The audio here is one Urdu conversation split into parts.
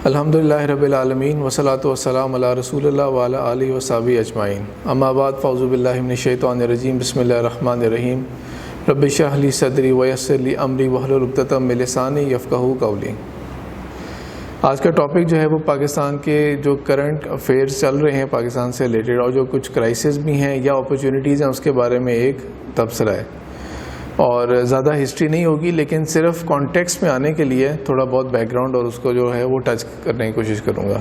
الحمدللہ رب العالمین والصلاۃ والسلام علی رسول اللہ وعلی آلہ وصحبہ اجمعین، اما بعد فاعوذ باللہ من الشیطان الرجیم، بسم اللہ الرحمن الرحیم۔ رب اشرح لی صدری ویسر لی امری واحلل عقدۃ من لسانی یفقہوا قولی۔ آج کا ٹاپک جو ہے وہ پاکستان کے جو کرنٹ افیئرز چل رہے ہیں پاکستان سے ریلیٹڈ، اور جو کچھ کرائسس بھی ہیں یا اپرچونیٹیز ہیں، اس کے بارے میں ایک تبصرہ ہے۔ اور زیادہ ہسٹری نہیں ہوگی، لیکن صرف کانٹیکسٹ میں آنے کے لیے تھوڑا بہت بیک گراؤنڈ اور اس کو جو ہے وہ ٹچ کرنے کی کوشش کروں گا۔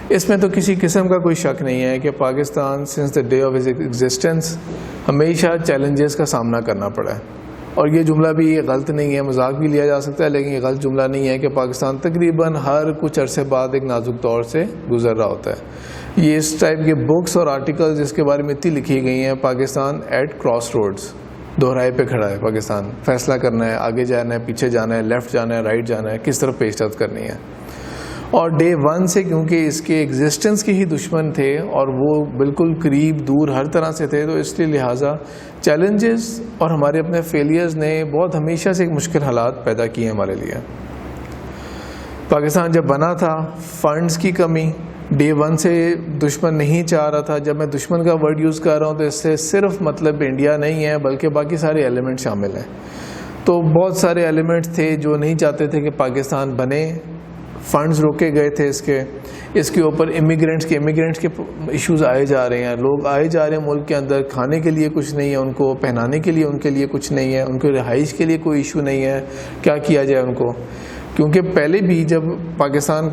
اس میں تو کسی قسم کا کوئی شک نہیں ہے کہ Pakistan since the day of his existence ہمیشہ چیلنجز کا سامنا کرنا پڑا ہے، اور یہ جملہ بھی غلط نہیں ہے، مذاق بھی لیا جا سکتا ہے، لیکن یہ غلط جملہ نہیں ہے کہ پاکستان تقریباً ہر کچھ عرصے بعد ایک نازک دور سے گزر رہا ہوتا ہے۔ یہ اس ٹائپ کے بکس اور آرٹیکلز جس کے بارے میں اتنی لکھی گئی ہیں، پاکستان ایٹ کراس روڈز، دوہرائے پہ کھڑا ہے پاکستان، فیصلہ کرنا ہے، آگے جانا ہے، پیچھے جانا ہے، لیفٹ جانا ہے، رائٹ جانا ہے، کس طرف پیش رفت کرنی ہے۔ اور ڈے ون سے کیونکہ اس کے ایگزسٹنس کے ہی دشمن تھے اور وہ بالکل قریب دور ہر طرح سے تھے، تو اس لیے لہٰذا چیلنجز اور ہمارے اپنے فیلیئرز نے بہت ہمیشہ سے ایک مشکل حالات پیدا کیے ہمارے لیے۔ پاکستان جب بنا تھا، فنڈز کی کمی، ڈے ون سے دشمن نہیں چاہ رہا تھا۔ جب میں دشمن کا ورڈ یوز کر رہا ہوں تو اس سے صرف مطلب انڈیا نہیں ہے، بلکہ باقی سارے ایلیمنٹ شامل ہیں۔ تو بہت سارے ایلیمنٹس تھے جو نہیں چاہتے تھے کہ پاکستان بنے، فنڈز روکے گئے تھے اس کے اوپر امیگرینٹس کے ایشوز آئے جا رہے ہیں، لوگ آئے جا رہے ہیں ملک کے اندر، کھانے کے لیے کچھ نہیں ہے ان کو، پہنانے کے لیے ان کے لیے کچھ نہیں ہے، ان کو رہائش کے لیے کوئی ایشو نہیں ہے، کیا کیا جائے ان کو؟ کیونکہ پہلے بھی جب پاکستان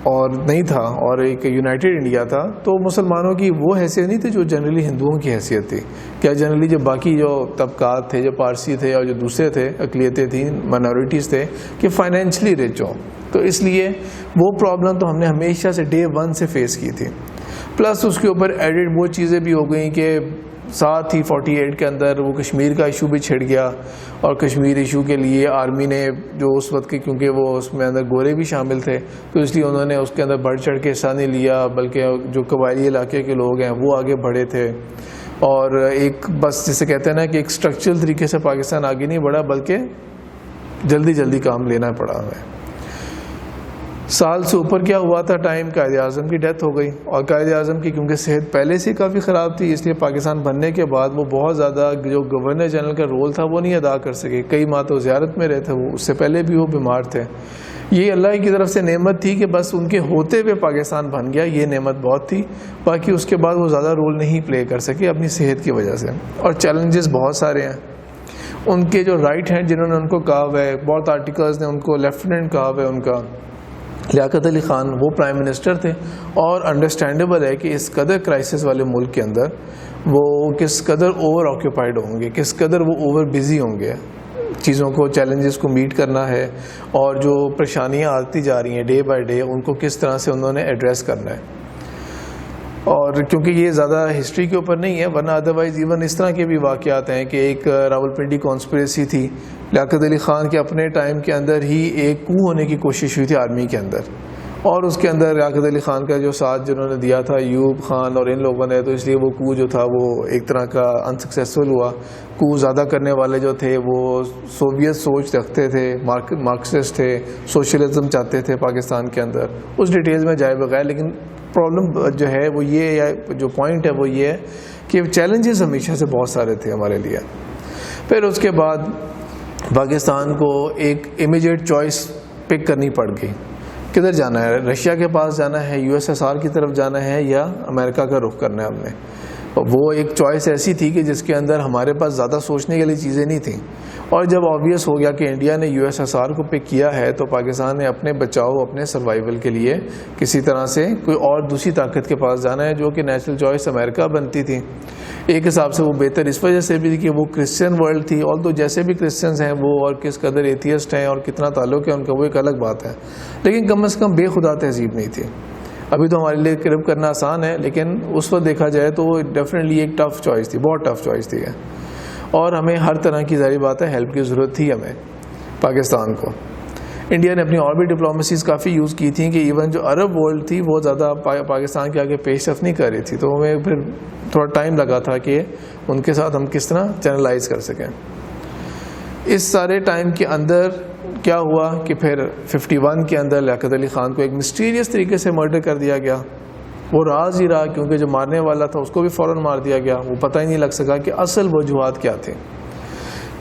اور نہیں تھا اور ایک یونائٹڈ انڈیا تھا، تو مسلمانوں کی وہ حیثیت نہیں تھی جو جنرلی ہندوؤں کی حیثیت تھی۔ کیا جنرلی جو باقی جو طبقات تھے، جو پارسی تھے اور جو دوسرے تھے، اقلیتیں تھیں، مائنورٹیز تھے، کہ فائنینشلی رچ ہوں، تو اس لیے وہ پرابلم تو ہم نے ہمیشہ سے ڈے ون سے فیس کی تھی۔ پلس اس کے اوپر ایڈڈ وہ چیزیں بھی ہو گئیں کہ ساتھ ہی 48 کے اندر وہ کشمیر کا ایشو بھی چھڑ گیا، اور کشمیر ایشو کے لیے آرمی نے جو اس وقت کے، کیونکہ وہ اس میں اندر گورے بھی شامل تھے، تو اس لیے انہوں نے اس کے اندر بڑھ چڑھ کے حصہ نہیں لیا، بلکہ جو قبائلی علاقے کے لوگ ہیں وہ آگے بڑھے تھے۔ اور ایک بس جسے کہتے ہیں نا کہ ایک اسٹرکچرل طریقے سے پاکستان آگے نہیں بڑھا، بلکہ جلدی کام لینا پڑا ہمیں۔ سال سے اوپر کیا ہوا تھا ٹائم، قائد اعظم کی ڈیتھ ہو گئی، اور قائد اعظم کی کیونکہ صحت پہلے سے کافی خراب تھی، اس لیے پاکستان بننے کے بعد وہ بہت زیادہ جو گورنر جنرل کا رول تھا وہ نہیں ادا کر سکے۔ کئی ماہ تو زیارت میں رہے تھے وہ، اس سے پہلے بھی وہ بیمار تھے۔ یہ اللہ کی طرف سے نعمت تھی کہ بس ان کے ہوتے ہوئے پاکستان بن گیا، یہ نعمت بہت تھی۔ باقی اس کے بعد وہ زیادہ رول نہیں پلے کر سکے اپنی صحت کی وجہ سے، اور چیلنجز بہت سارے ہیں۔ ان کے جو رائٹ ہینڈ جنہوں نے ان کو کہا ہوا ہے، بہت آرٹیکلز نے ان کو لیفٹیننٹ کہا ہوا ہے، ان کا لیاقت علی خان، وہ پرائم منسٹر تھے، اور انڈرسٹینڈیبل ہے کہ اس قدر کرائسس والے ملک کے اندر وہ کس قدر اوور آکوپائڈ ہوں گے، کس قدر وہ اوور بزی ہوں گے، چیزوں کو، چیلنجز کو میٹ کرنا ہے، اور جو پریشانیاں آتی جا رہی ہیں ڈے بائی ڈے، ان کو کس طرح سے انہوں نے ایڈریس کرنا ہے۔ اور کیونکہ یہ زیادہ ہسٹری کے اوپر نہیں ہے، ورنہ ادروائز ایون اس طرح کے بھی واقعات ہیں کہ ایک راولپنڈی کانسپریسی تھی، لیاقت علی خان کے اپنے ٹائم کے اندر ہی ایک کو ہونے کی کوشش ہوئی تھی آرمی کے اندر، اور اس کے اندر لیاقت علی خان کا جو ساتھ جنہوں نے دیا تھا ایوب خان اور ان لوگوں نے، تو اس لیے وہ کو جو تھا وہ ایک طرح کا انسکسیسفل ہوا۔ کو زیادہ کرنے والے جو تھے وہ سوویت سوچ رکھتے تھے، مارکسسٹ تھے، سوشلزم چاہتے تھے پاکستان کے اندر، اس ڈیٹیلز میں جائے بغیر۔ لیکن پرابلم جو ہے وہ یہ، یا جو پوائنٹ ہے وہ یہ ہے کہ چیلنجز ہمیشہ سے بہت سارے تھے ہمارے لیے۔ پھر اس کے بعد پاکستان کو ایک امیجیٹ چوائس پک کرنی پڑ گئی، کدھر جانا ہے، رشیا کے پاس جانا ہے، USSR کی طرف جانا ہے، یا امریکہ کا رخ کرنا ہے ہم نے۔ وہ ایک چوائس ایسی تھی کہ جس کے اندر ہمارے پاس زیادہ سوچنے کے لیے چیزیں نہیں تھیں، اور جب آبویس ہو گیا کہ انڈیا نے USSR کو پک کیا ہے، تو پاکستان نے اپنے بچاؤ، اپنے سروائیول کے لیے کسی طرح سے کوئی اور دوسری طاقت کے پاس جانا ہے، جو کہ نیچرل چوائس امریکہ بنتی تھی۔ ایک حساب سے وہ بہتر اس وجہ سے بھی کہ وہ کرسچن ورلڈ تھی، اور تو جیسے بھی کرسچنز ہیں وہ، اور کس قدر ایتھیسٹ ہیں اور کتنا تعلق ہے ان کا، وہ ایک الگ بات ہے، لیکن کم از کم بے خدا تہذیب نہیں تھی۔ ابھی تو ہمارے لیے کرب کرنا آسان ہے، لیکن اس وقت دیکھا جائے تو وہ ڈیفینیٹلی ایک ٹف چوائس تھی، بہت ٹف چوائس تھی، اور ہمیں ہر طرح کی ظاہری بات ہے ہیلپ کی ضرورت تھی ہمیں پاکستان کو۔ انڈیا نے اپنی اور بھی ڈپلومیسیز کافی یوز کی تھیں، کہ ایون جو عرب ورلڈ تھی وہ زیادہ پاکستان کے آگے پیش رفت نہیں کر رہی تھی، تو ہمیں پھر تھوڑا ٹائم لگا تھا کہ ان کے ساتھ ہم کس طرح چینلائز کر سکیں۔ اس سارے ٹائم کے اندر کیا ہوا کہ پھر 51 کے اندر لیاقت علی خان کو ایک مسٹیریس طریقے سے مرڈر کر دیا گیا. وہ راز ہی رہا کیونکہ جو مارنے والا تھا اس کو بھی فوراً مار دیا گیا. وہ پتہ ہی نہیں لگ سکا کہ اصل وجوہات کیا تھے.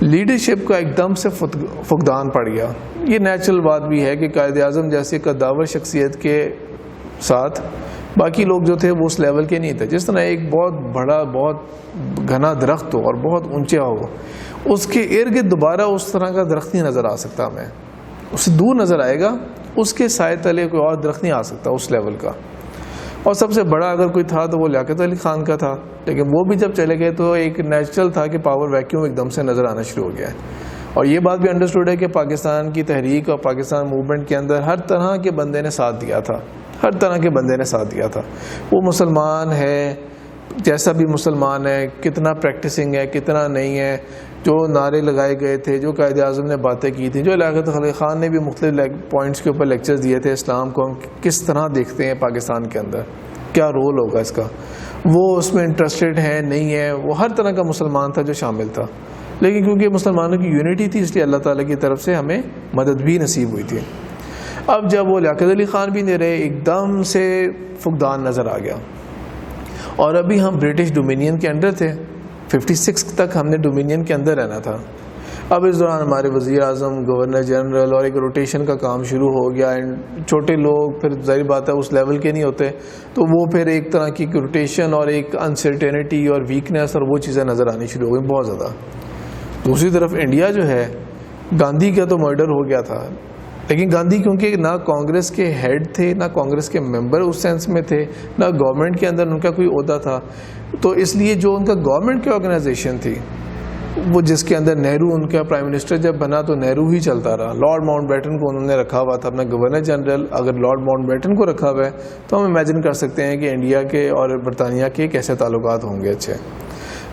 لیڈرشپ کا ایک دم سے فقدان پڑ گیا. یہ نیچرل بات بھی ہے کہ قائد اعظم جیسے قداور شخصیت کے ساتھ باقی لوگ جو تھے وہ اس لیول کے نہیں تھے. جس طرح ایک بہت بڑا بہت گھنا درخت ہو اور بہت اونچا ہو, اس کے ارد گرد دوبارہ اس طرح کا درخت نہیں نظر آ سکتا. ہمیں اس سے دور نظر آئے گا, اس کے سائے تلے کوئی اور درخت نہیں آ سکتا اس لیول کا. اور سب سے بڑا اگر کوئی تھا تو وہ لیاقت علی خان کا تھا, لیکن وہ بھی جب چلے گئے تو ایک نیچرل تھا کہ پاور ویکیوم ایک دم سے نظر آنا شروع ہو گیا ہے. اور یہ بات بھی انڈرسٹوڈ ہے کہ پاکستان کی تحریک اور پاکستان موومنٹ کے اندر ہر طرح کے بندے نے ساتھ دیا تھا, ہر طرح کے بندے نے ساتھ دیا تھا. وہ مسلمان ہے جیسا بھی مسلمان ہے, کتنا پریکٹسنگ ہے کتنا نہیں ہے, جو نعرے لگائے گئے تھے, جو قائد اعظم نے باتیں کی تھیں, جو لیاقت علی خان نے بھی مختلف پوائنٹس کے اوپر لیکچرز دیے تھے, اسلام کو ہم کس طرح دیکھتے ہیں پاکستان کے اندر, کیا رول ہوگا اس کا, وہ اس میں انٹرسٹڈ ہے نہیں ہے. وہ ہر طرح کا مسلمان تھا جو شامل تھا. لیکن کیونکہ مسلمانوں کی یونٹی تھی اس لیے اللہ تعالیٰ کی طرف سے ہمیں مدد بھی نصیب ہوئی تھی. اب جب وہ لیاقت علی خان بھی نہیں رہے, ایک دم سے فقدان نظر آ گیا. اور ابھی ہم برٹش ڈومینین کے انڈر تھے, 56 تک ہم نے ڈومینین کے اندر رہنا تھا. اب اس دوران ہمارے وزیر اعظم, گورنر جنرل اور ایک روٹیشن کا کام شروع ہو گیا. اینڈ چھوٹے لوگ پھر ظاہر بات ہے اس لیول کے نہیں ہوتے, تو وہ پھر ایک طرح کی روٹیشن اور ایک انسرٹینٹی اور ویکنیس اور وہ چیزیں نظر آنی شروع ہو گئی بہت زیادہ. دوسری طرف انڈیا جو ہے, گاندھی کا تو مرڈر ہو گیا تھا, لیکن گاندھی کیونکہ نہ کانگریس کے ہیڈ تھے نہ کانگریس کے ممبر اس سینس میں تھے, نہ گورنمنٹ کے اندر ان کا کوئی عہدہ تھا, تو اس لیے جو ان کا گورنمنٹ کی آرگنائزیشن تھی وہ جس کے اندر نہرو ان کا پرائم منسٹر جب بنا تو نہرو ہی چلتا رہا. لارڈ ماؤنٹ بیٹن کو انہوں نے رکھا ہوا تھا اپنا گورنر جنرل. اگر لارڈ ماؤنٹ بیٹن کو رکھا ہوا ہے تو ہم امیجن کر سکتے ہیں کہ انڈیا کے اور برطانیہ کے کیسے تعلقات ہوں گے اچھے.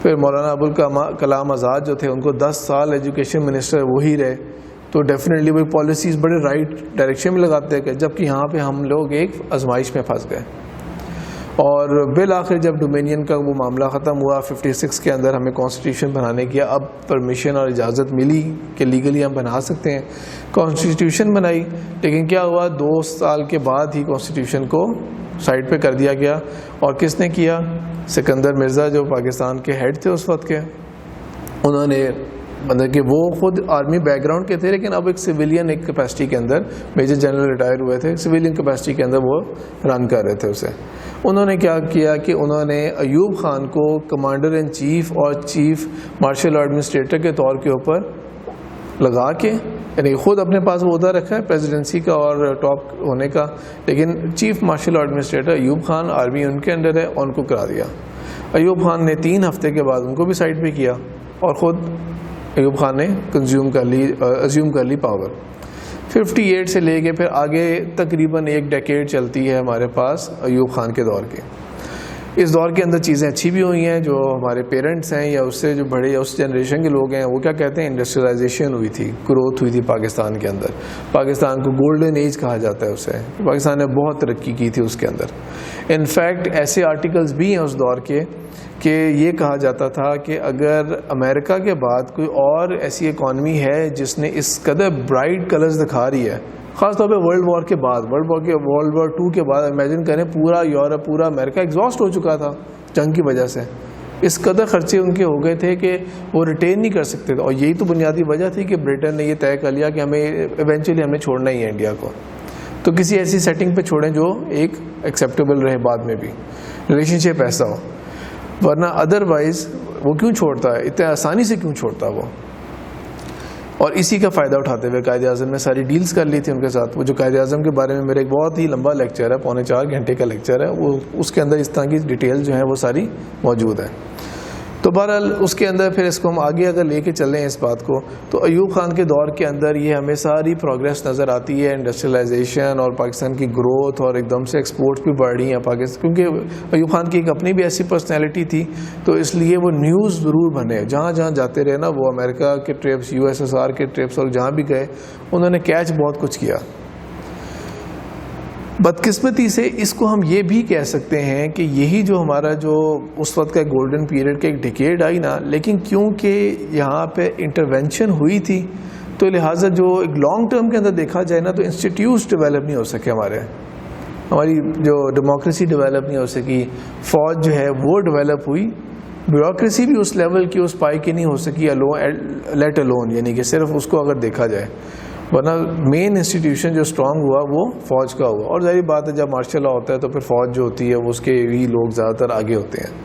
پھر مولانا ابوالکلام آزاد جو تھے, ان کو 10 سال ایجوکیشن منسٹر وہی رہے, تو ڈیفینیٹلی وہی پالیسیز بڑے رائٹ ڈائریکشن میں لگاتے گئے, جبکہ یہاں پہ ہم لوگ ایک آزمائش میں پھنس گئے. اور بالآخر جب ڈومینین کا وہ معاملہ ختم ہوا 56 کے اندر ہمیں کانسٹیٹیوشن بنانے کی اب پرمیشن اور اجازت ملی کہ لیگلی ہم بنا سکتے ہیں. کانسٹیٹیوشن بنائی, لیکن کیا ہوا 2 سال کے بعد ہی کانسٹیٹیوشن کو سائڈ پہ کر دیا گیا. اور کس نے کیا؟ سکندر مرزا جو پاکستان کے ہیڈ تھے اس وقت کے. انہوں نے مطلب کہ وہ خود آرمی بیک گراؤنڈ کے تھے, لیکن اب ایک سویلین ایک کیپیسٹی کے اندر, میجر جنرل ریٹائر ہوئے تھے, سویلین کیپیسٹی کے اندر وہ رن کر رہے تھے اسے. انہوں نے کیا کیا کہ انہوں نے ایوب خان کو کمانڈر ان چیف اور چیف مارشل ایڈمنسٹریٹر کے طور کے اوپر لگا کے, یعنی خود اپنے پاس وہ عہدہ رکھا ہے پریزیڈنسی کا اور ٹاپ ہونے کا, لیکن chief martial administrator Ayub Khan army ان کے انڈر ہے, اور ان کو کرا دیا. ایوب خان نے 3 ہفتے کے بعد ان کو بھی سائڈ پہ کیا, اور خود ایوب خان نے ازیوم کر لی پاور. 58 سے لے کے پھر آگے تقریباً 1 ڈیکیڈ چلتی ہے ہمارے پاس ایوب خان کے دور کی. اس دور کے اندر چیزیں اچھی بھی ہوئی ہیں. جو ہمارے پیرنٹس ہیں یا اس سے جو بڑے یا اس جنریشن کے لوگ ہیں وہ کیا کہتے ہیں, انڈسٹریلائزیشن ہوئی تھی, گروتھ ہوئی تھی پاکستان کے اندر. پاکستان کو گولڈن ایج کہا جاتا ہے اسے. پاکستان نے بہت ترقی کی تھی اس کے اندر. انفیکٹ ایسے آرٹیکلز بھی ہیں اس دور کے کہ یہ کہا جاتا تھا کہ اگر امریکہ کے بعد کوئی اور ایسی اکانومی ہے جس نے اس قدر برائٹ کلرز دکھا رہی ہے, خاص طور پہ ورلڈ وار کے بعد, ورلڈ وار 2 کے بعد, امیجن کریں پورا یورپ پورا امریکہ ایگزاسٹ ہو چکا تھا جنگ کی وجہ سے. اس قدر خرچے ان کے ہو گئے تھے کہ وہ ریٹین نہیں کر سکتے تھے. اور یہی تو بنیادی وجہ تھی کہ برٹن نے یہ طے کر لیا کہ ہمیں ایونچولی ہمیں چھوڑنا ہی ہے انڈیا کو. تو کسی ایسی سیٹنگ پہ چھوڑیں جو ایک ایکسیپٹیبل رہے, بعد میں بھی ریلیشن شپ ایسا ہو, ورنہ ادروائز وہ کیوں چھوڑتا ہے, اتنے آسانی سے کیوں چھوڑتا وہ. اور اسی کا فائدہ اٹھاتے ہوئے قائد اعظم نے ساری ڈیلز کر لی تھی ان کے ساتھ. وہ جو قائد اعظم کے بارے میں میرا ایک بہت ہی لمبا لیکچر ہے, 4.25 گھنٹے کا لیکچر ہے, وہ اس کے اندر اس طرح کی ڈیٹیل جو ہیں وہ ساری موجود ہیں. تو بہرحال اس کے اندر پھر اس کو ہم آگے اگر لے کے چلیں اس بات کو, تو ایوب خان کے دور کے اندر یہ ہمیں ساری پروگریس نظر آتی ہے, انڈسٹریلائزیشن اور پاکستان کی گروتھ, اور ایک دم سے ایکسپورٹس بھی بڑھ رہی ہیں پاکستان, کیونکہ ایوب خان کی ایک اپنی بھی ایسی پرسنالٹی تھی, تو اس لیے وہ نیوز ضرور بنے. جہاں جہاں جاتے رہے نا, وہ امریکہ کے ٹرپس, USSR کے ٹرپس, اور جہاں بھی گئے انہوں نے کیچ بہت کچھ کیا. بدقسمتی سے اس کو ہم یہ بھی کہہ سکتے ہیں کہ یہی جو ہمارا جو اس وقت کا گولڈن پیریڈ کا ایک ڈیکیڈ آئی نا, لیکن کیونکہ یہاں پہ انٹرونشن ہوئی تھی تو لہٰذا جو ایک لانگ ٹرم کے اندر دیکھا جائے نا تو انسٹیٹیوٹس ڈیولپ نہیں ہو سکے ہماری جو ڈیموکریسی ڈیولپ نہیں ہو سکی, فوج جو ہے وہ ڈیولپ ہوئی, بیوروکریسی بھی اس لیول کی اس پائی کی نہیں ہو سکی لیٹ الون, یعنی کہ صرف اس کو اگر دیکھا جائے, ورنہ مین انسٹیٹیوشن جو اسٹرانگ ہوا وہ فوج کا ہوا. اور ظاہر بات ہے جب مارشل لا ہوتا ہے تو پھر فوج جو ہوتی ہے وہ اس کے ہی لوگ زیادہ تر آگے ہوتے ہیں.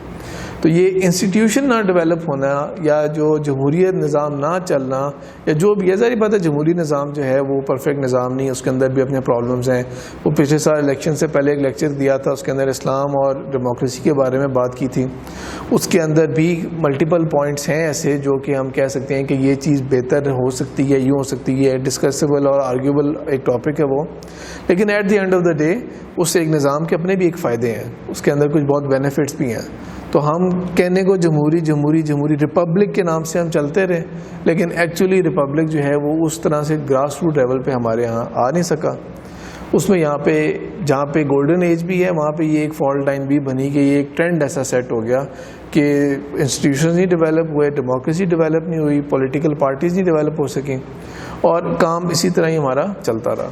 تو یہ انسٹیٹیوشن نہ ڈیولپ ہونا یا جو جمہوریت نظام نہ چلنا یا جو بھی ہے, ظاہر بات ہے جمہوری نظام جو ہے وہ پرفیکٹ نظام نہیں, اس کے اندر بھی اپنے پرابلمز ہیں. وہ پچھلے سال الیکشن سے پہلے ایک لیکچر دیا تھا, اس کے اندر اسلام اور ڈیموکریسی کے بارے میں بات کی تھی. اس کے اندر بھی ملٹیپل پوائنٹس ہیں ایسے جو کہ ہم کہہ سکتے ہیں کہ یہ چیز بہتر ہو سکتی ہے, یوں ہو سکتی ہے, ڈسکسیبل اور آرگیوبل ایک ٹاپک ہے وہ. لیکن at the end of the day اس سے ایک نظام کے اپنے بھی ایک فائدے ہیں, اس کے اندر کچھ بہت بینیفٹس بھی ہیں. تو ہم کہنے کو جمہوری جمہوری جمہوری ریپبلک کے نام سے ہم چلتے رہے, لیکن ایکچولی ریپبلک جو ہے وہ اس طرح سے گراس روٹ لیول پہ ہمارے ہاں آ نہیں سکا. اس میں یہاں پہ جہاں پہ گولڈن ایج بھی ہے وہاں پہ یہ ایک فالٹ لائن بھی بنی کہ یہ ایک ٹرینڈ ایسا سیٹ ہو گیا کہ انسٹیٹیوشنز نہیں ڈیولپ ہوئے, ڈیموکریسی ڈیولپ نہیں ہوئی, پولیٹیکل پارٹیز نہیں ڈیولپ ہو سکیں, اور کام اسی طرح ہی ہمارا چلتا رہا.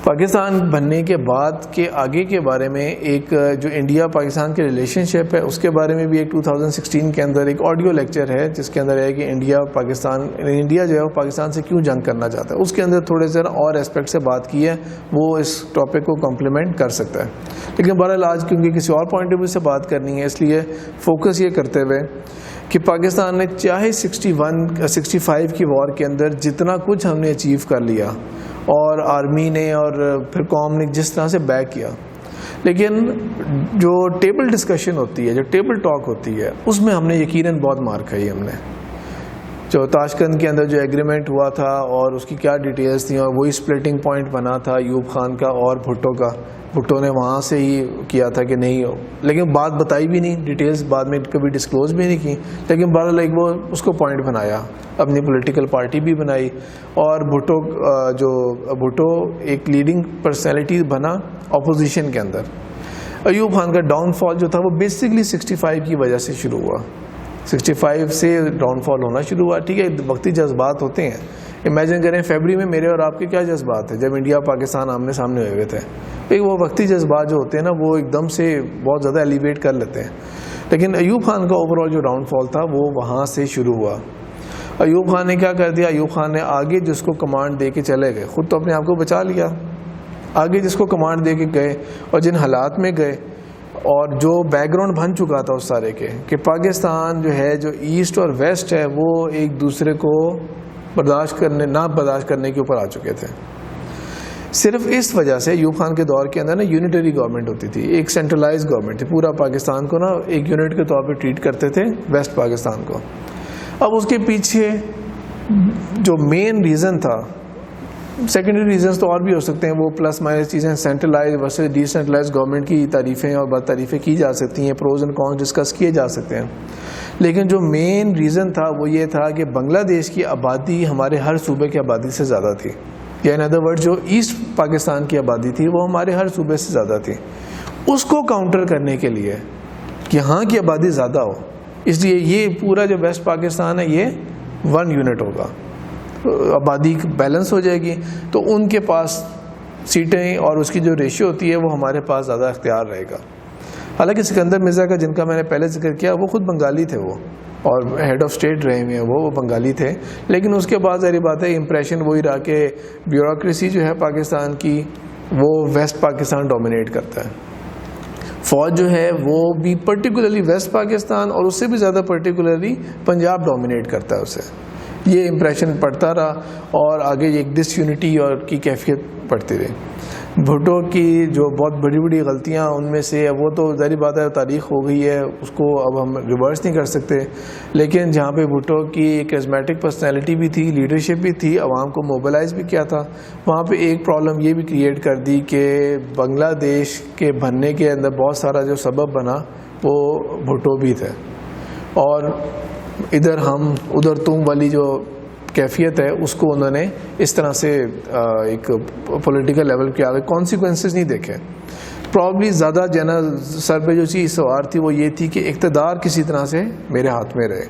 پاکستان بننے کے بعد کے آگے کے بارے میں ایک جو انڈیا پاکستان کے ریلیشن شپ ہے اس کے بارے میں بھی ایک 2016 کے اندر ایک آڈیو لیکچر ہے جس کے اندر ہے کہ انڈیا جو ہے وہ پاکستان سے کیوں جنگ کرنا چاہتا ہے. اس کے اندر تھوڑے سے اور اسپیکٹ سے بات کی ہے, وہ اس ٹاپک کو کمپلیمنٹ کر سکتا ہے. لیکن بہرحال آج کیونکہ کسی اور پوائنٹ آف ویو سے بات کرنی ہے اس لیے فوکس یہ کرتے ہوئے کہ پاکستان نے چاہے 65 کی وار کے اندر جتنا کچھ ہم نے اچیو کر لیا اور آرمی نے اور پھر قوم نے جس طرح سے بیک کیا, لیکن جو ٹیبل ڈسکشن ہوتی ہے, جو ٹیبل ٹاک ہوتی ہے, اس میں ہم نے یقیناً بہت مار کھائی. ہم نے جو تاشقند کے اندر جو ایگریمنٹ ہوا تھا اور اس کی کیا ڈیٹیلز تھیں, اور وہی سپلٹنگ پوائنٹ بنا تھا ایوب خان کا اور بھٹو کا. بھٹو نے وہاں سے ہی کیا تھا کہ نہیں ہو, لیکن بات بتائی بھی نہیں, ڈیٹیلز بعد میں کبھی ڈسکلوز بھی نہیں کی, لیکن بہرحال ایک وہ اس کو پوائنٹ بنایا, اپنی پولیٹیکل پارٹی بھی بنائی, اور بھٹو ایک لیڈنگ پرسنالٹی بنا اپوزیشن کے اندر. ایوب خان کا ڈاؤن فال جو تھا وہ بیسکلی 65 کی وجہ سے شروع ہوا. 65 سے ڈاؤن فال ہونا شروع ہوا. ٹھیک ہے, وقتی جذبات ہوتے ہیں. امیجن کریں فیبری میں میرے اور آپ کے کیا جذبات ہیں جب انڈیا پاکستان آمنے سامنے ہوئے ہوئے تھے. وہ وقتی جذبات جو ہوتے ہیں نا وہ ایک دم سے بہت زیادہ ایلیویٹ کر لیتے ہیں. لیکن ایوب خان کا اوور آل جو ڈاؤن فال تھا وہ وہاں سے شروع ہوا. ایوب خان نے کیا کر دیا, ایوب خان نے آگے جس کو کمانڈ دے کے چلے گئے, خود تو اپنے آپ کو بچا لیا, آگے جس کو کمانڈ دے کے گئے اور جن حالات میں گئے اور جو بیک گراؤنڈ بن چکا تھا اس سارے کے کہ پاکستان جو ہے جو ایسٹ اور ویسٹ ہے وہ ایک دوسرے کو نہ برداشت کرنے کے اوپر آ چکے تھے. صرف اس وجہ سے ایوب خان کے دور کے اندر نا یونیٹری گورنمنٹ ہوتی تھی, ایک سینٹرلائز گورنمنٹ تھی, پورا پاکستان کو نا ایک یونٹ کے طور پہ ٹریٹ کرتے تھے ویسٹ پاکستان کو. اب اس کے پیچھے جو مین ریزن تھا, سیکنڈری ریزنز تو اور بھی ہو سکتے ہیں, وہ پلس مائنس چیزیں, centralise versus decentralise government کی تعریفیں اور بد تعریفیں کی جا سکتی ہیں, پروز اینڈ کونس ڈسکس کیے جا سکتے ہیں. لیکن جو مین ریزن تھا وہ یہ تھا کہ بنگلہ دیش کی آبادی ہمارے ہر صوبے کی آبادی سے زیادہ تھی, یا ان ادر ورڈ جو ایسٹ پاکستان کی آبادی تھی وہ ہمارے ہر صوبے سے زیادہ تھی. اس کو کاؤنٹر کرنے کے لیے کہ یہاں کی آبادی زیادہ ہو, اس لیے یہ پورا جو ویسٹ پاکستان ہے یہ 1 یونٹ ہوگا, آبادی بیلنس ہو جائے گی, تو ان کے پاس سیٹیں اور اس کی جو ریشیو ہوتی ہے وہ ہمارے پاس زیادہ اختیار رہے گا. حالانکہ سکندر مرزا کا, جن کا میں نے پہلے ذکر کیا, وہ خود بنگالی تھے, وہ اور ہیڈ آف اسٹیٹ رہے ہوئے ہیں, وہ بنگالی تھے. لیکن اس کے بعد ظاہر بات ہے امپریشن وہی رہا کہ بیوروکریسی جو ہے پاکستان کی وہ ویسٹ پاکستان ڈومینیٹ کرتا ہے. فوج جو ہے وہ بھی پرٹیکولرلی ویسٹ پاکستان اور اس سے بھی زیادہ پرٹیکولرلی پنجاب ڈومینیٹ کرتا ہے اسے. یہ امپریشن پڑتا رہا اور آگے ایک ڈس یونٹی اور کی کیفیت پڑتی رہی. بھٹو کی جو بہت بڑی بڑی غلطیاں ان میں سے وہ تو ظاہری بات ہے تاریخ ہو گئی ہے, اس کو اب ہم ریورس نہیں کر سکتے. لیکن جہاں پہ بھٹو کی ایک کیزمیٹک پرسنالٹی بھی تھی, لیڈرشپ بھی تھی, عوام کو موبلائز بھی کیا تھا, وہاں پہ ایک پرابلم یہ بھی کریٹ کر دی کہ بنگلہ دیش کے بننے کے اندر بہت سارا جو سبب بنا وہ بھٹو بھی تھے. اور ادھر ہم ادھر تم والی جو کیفیت ہے اس کو انہوں نے اس طرح سے ایک پولیٹیکل لیول کے آگے کانسیکوینسز نہیں دیکھے. پرابلی زیادہ سر پہ جو چیز سوار تھی وہ یہ تھی کہ اقتدار کسی طرح سے میرے ہاتھ میں رہے,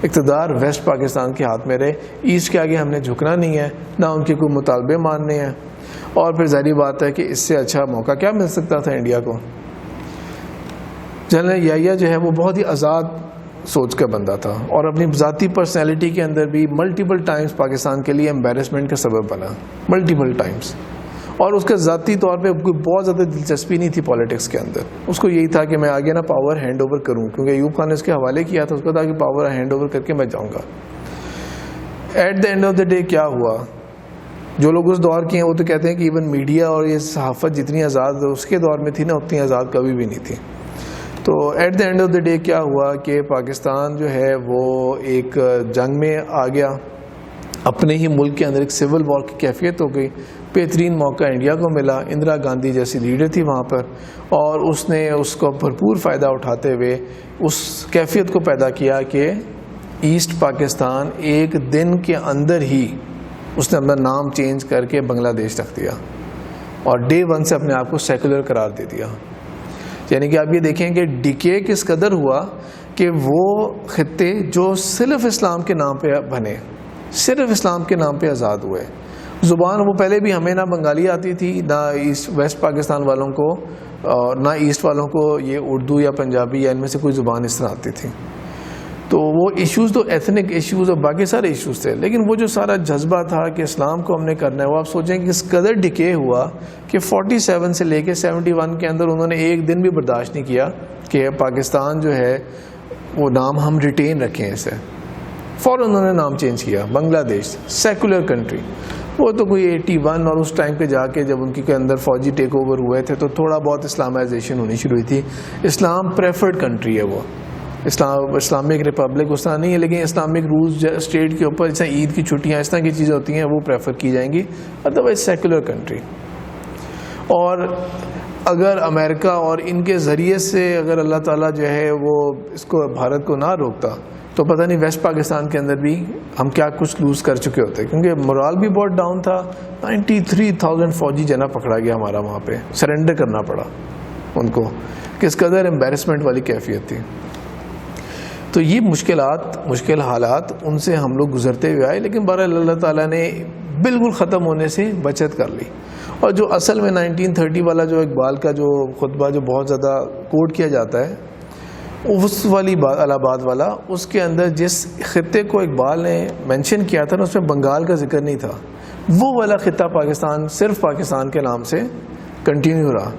اقتدار ویسٹ پاکستان کے ہاتھ میں رہے. ایسٹ کے آگے ہم نے جھکنا نہیں ہے، نہ ان کے کوئی مطالبے ماننے ہیں. اور پھر ظاہری بات ہے کہ اس سے اچھا موقع کیا مل سکتا تھا انڈیا کو. جنرل یحییٰ جو ہے وہ بہت ہی آزاد سوچ کا بندہ تھا، اور اپنی ذاتی پرسنالٹی کے اندر بھی ملٹیپل ٹائمز پاکستان کے لیے امبیرسمنٹ کا سبب بنا، ملٹیپل ٹائمز. اور اس کا ذاتی طور پہ کوئی بہت زیادہ دلچسپی نہیں تھی پالیٹکس کے اندر. اس کو یہی تھا کہ میں آگے نا پاور ہینڈ اوور کروں، کیونکہ ایوب خان نے اس کے حوالے کیا تھا، اس کو تھا کہ پاور ہینڈ اوور کر کے میں جاؤں گا. At the end of the day کیا ہوا؟ جو لوگ اس دور کے ہیں وہ تو کہتے ہیں کہ ایون میڈیا اور یہ صحافت جتنی آزاد اس کے دور میں تھی نا، اتنی آزاد کبھی بھی نہیں تھی. تو at the end of the day کیا ہوا کہ پاکستان جو ہے وہ ایک جنگ میں آ گیا. اپنے ہی ملک کے اندر ایک سول وار کی کیفیت ہو گئی. بہترین موقع انڈیا کو ملا، اندرا گاندھی جیسی لیڈر تھی وہاں پر، اور اس نے اس کو بھرپور فائدہ اٹھاتے ہوئے اس کیفیت کو پیدا کیا کہ ایسٹ پاکستان ایک دن کے اندر ہی اس نے اپنا نام چینج کر کے بنگلہ دیش رکھ دیا، اور ڈے ون سے اپنے آپ کو سیکولر قرار دے دیا. یعنی کہ آپ یہ دیکھیں کہ ڈکے کس قدر ہوا کہ وہ خطے جو صرف اسلام کے نام پہ بنے، صرف اسلام کے نام پہ آزاد ہوئے. زبان وہ پہلے بھی ہمیں نہ بنگالی آتی تھی، نہ ایسٹ ویسٹ پاکستان والوں کو، اور نہ ایسٹ والوں کو یہ اردو یا پنجابی یا ان میں سے کوئی زبان اس طرح آتی تھی. تو وہ ایشوز تو ایتھنک ایشوز اور باقی سارے ایشوز تھے، لیکن وہ جو سارا جذبہ تھا کہ اسلام کو ہم نے کرنا ہے، وہ آپ سوچیں کہ اس قدر ڈکے ہوا کہ 47 سے لے کے 71 کے اندر انہوں نے ایک دن بھی برداشت نہیں کیا کہ پاکستان جو ہے وہ نام ہم ریٹین رکھیں اسے. فوراً انہوں نے نام چینج کیا، بنگلہ دیش سیکولر کنٹری. وہ تو کوئی 81 اور اس ٹائم پہ جا کے جب ان کے اندر فوجی ٹیک اوور ہوئے تھے تو تھوڑا بہت اسلامائزیشن ہونی شروع ہوئی تھی. اسلام پریفرڈ کنٹری ہے، وہ اسلامک ریپبلک اس طرح نہیں ہے، لیکن اسلامک رولز اسٹیٹ کے اوپر جیسے عید کی چھٹیاں اس طرح کی چیزیں ہوتی ہیں وہ پریفر کی جائیں گی، ادروائز سیکولر کنٹری. اور اگر امریکہ اور ان کے ذریعے سے اگر اللہ تعالیٰ جو ہے وہ اس کو بھارت کو نہ روکتا تو پتہ نہیں ویسٹ پاکستان کے اندر بھی ہم کیا کچھ لوز کر چکے ہوتے، کیونکہ مورال بھی بہت ڈاؤن تھا. 93,000 فوجی جنا پکڑا گیا ہمارا، وہاں پہ سرنڈر کرنا پڑا ان کو. کس قدر امبیرسمنٹ والی کیفیت تھی. تو یہ مشکل حالات ان سے ہم لوگ گزرتے ہوئے آئے، لیکن بہرحال اللہ تعالیٰ نے بالکل ختم ہونے سے بچت کر لی. اور جو اصل میں 1930 والا جو اقبال کا جو خطبہ جو بہت زیادہ کوٹ کیا جاتا ہے، اس والی بات الہ آباد والا، اس کے اندر جس خطے کو اقبال نے مینشن کیا تھا نا، اس میں بنگال کا ذکر نہیں تھا. وہ والا خطہ پاکستان صرف پاکستان کے نام سے کنٹینیو رہا.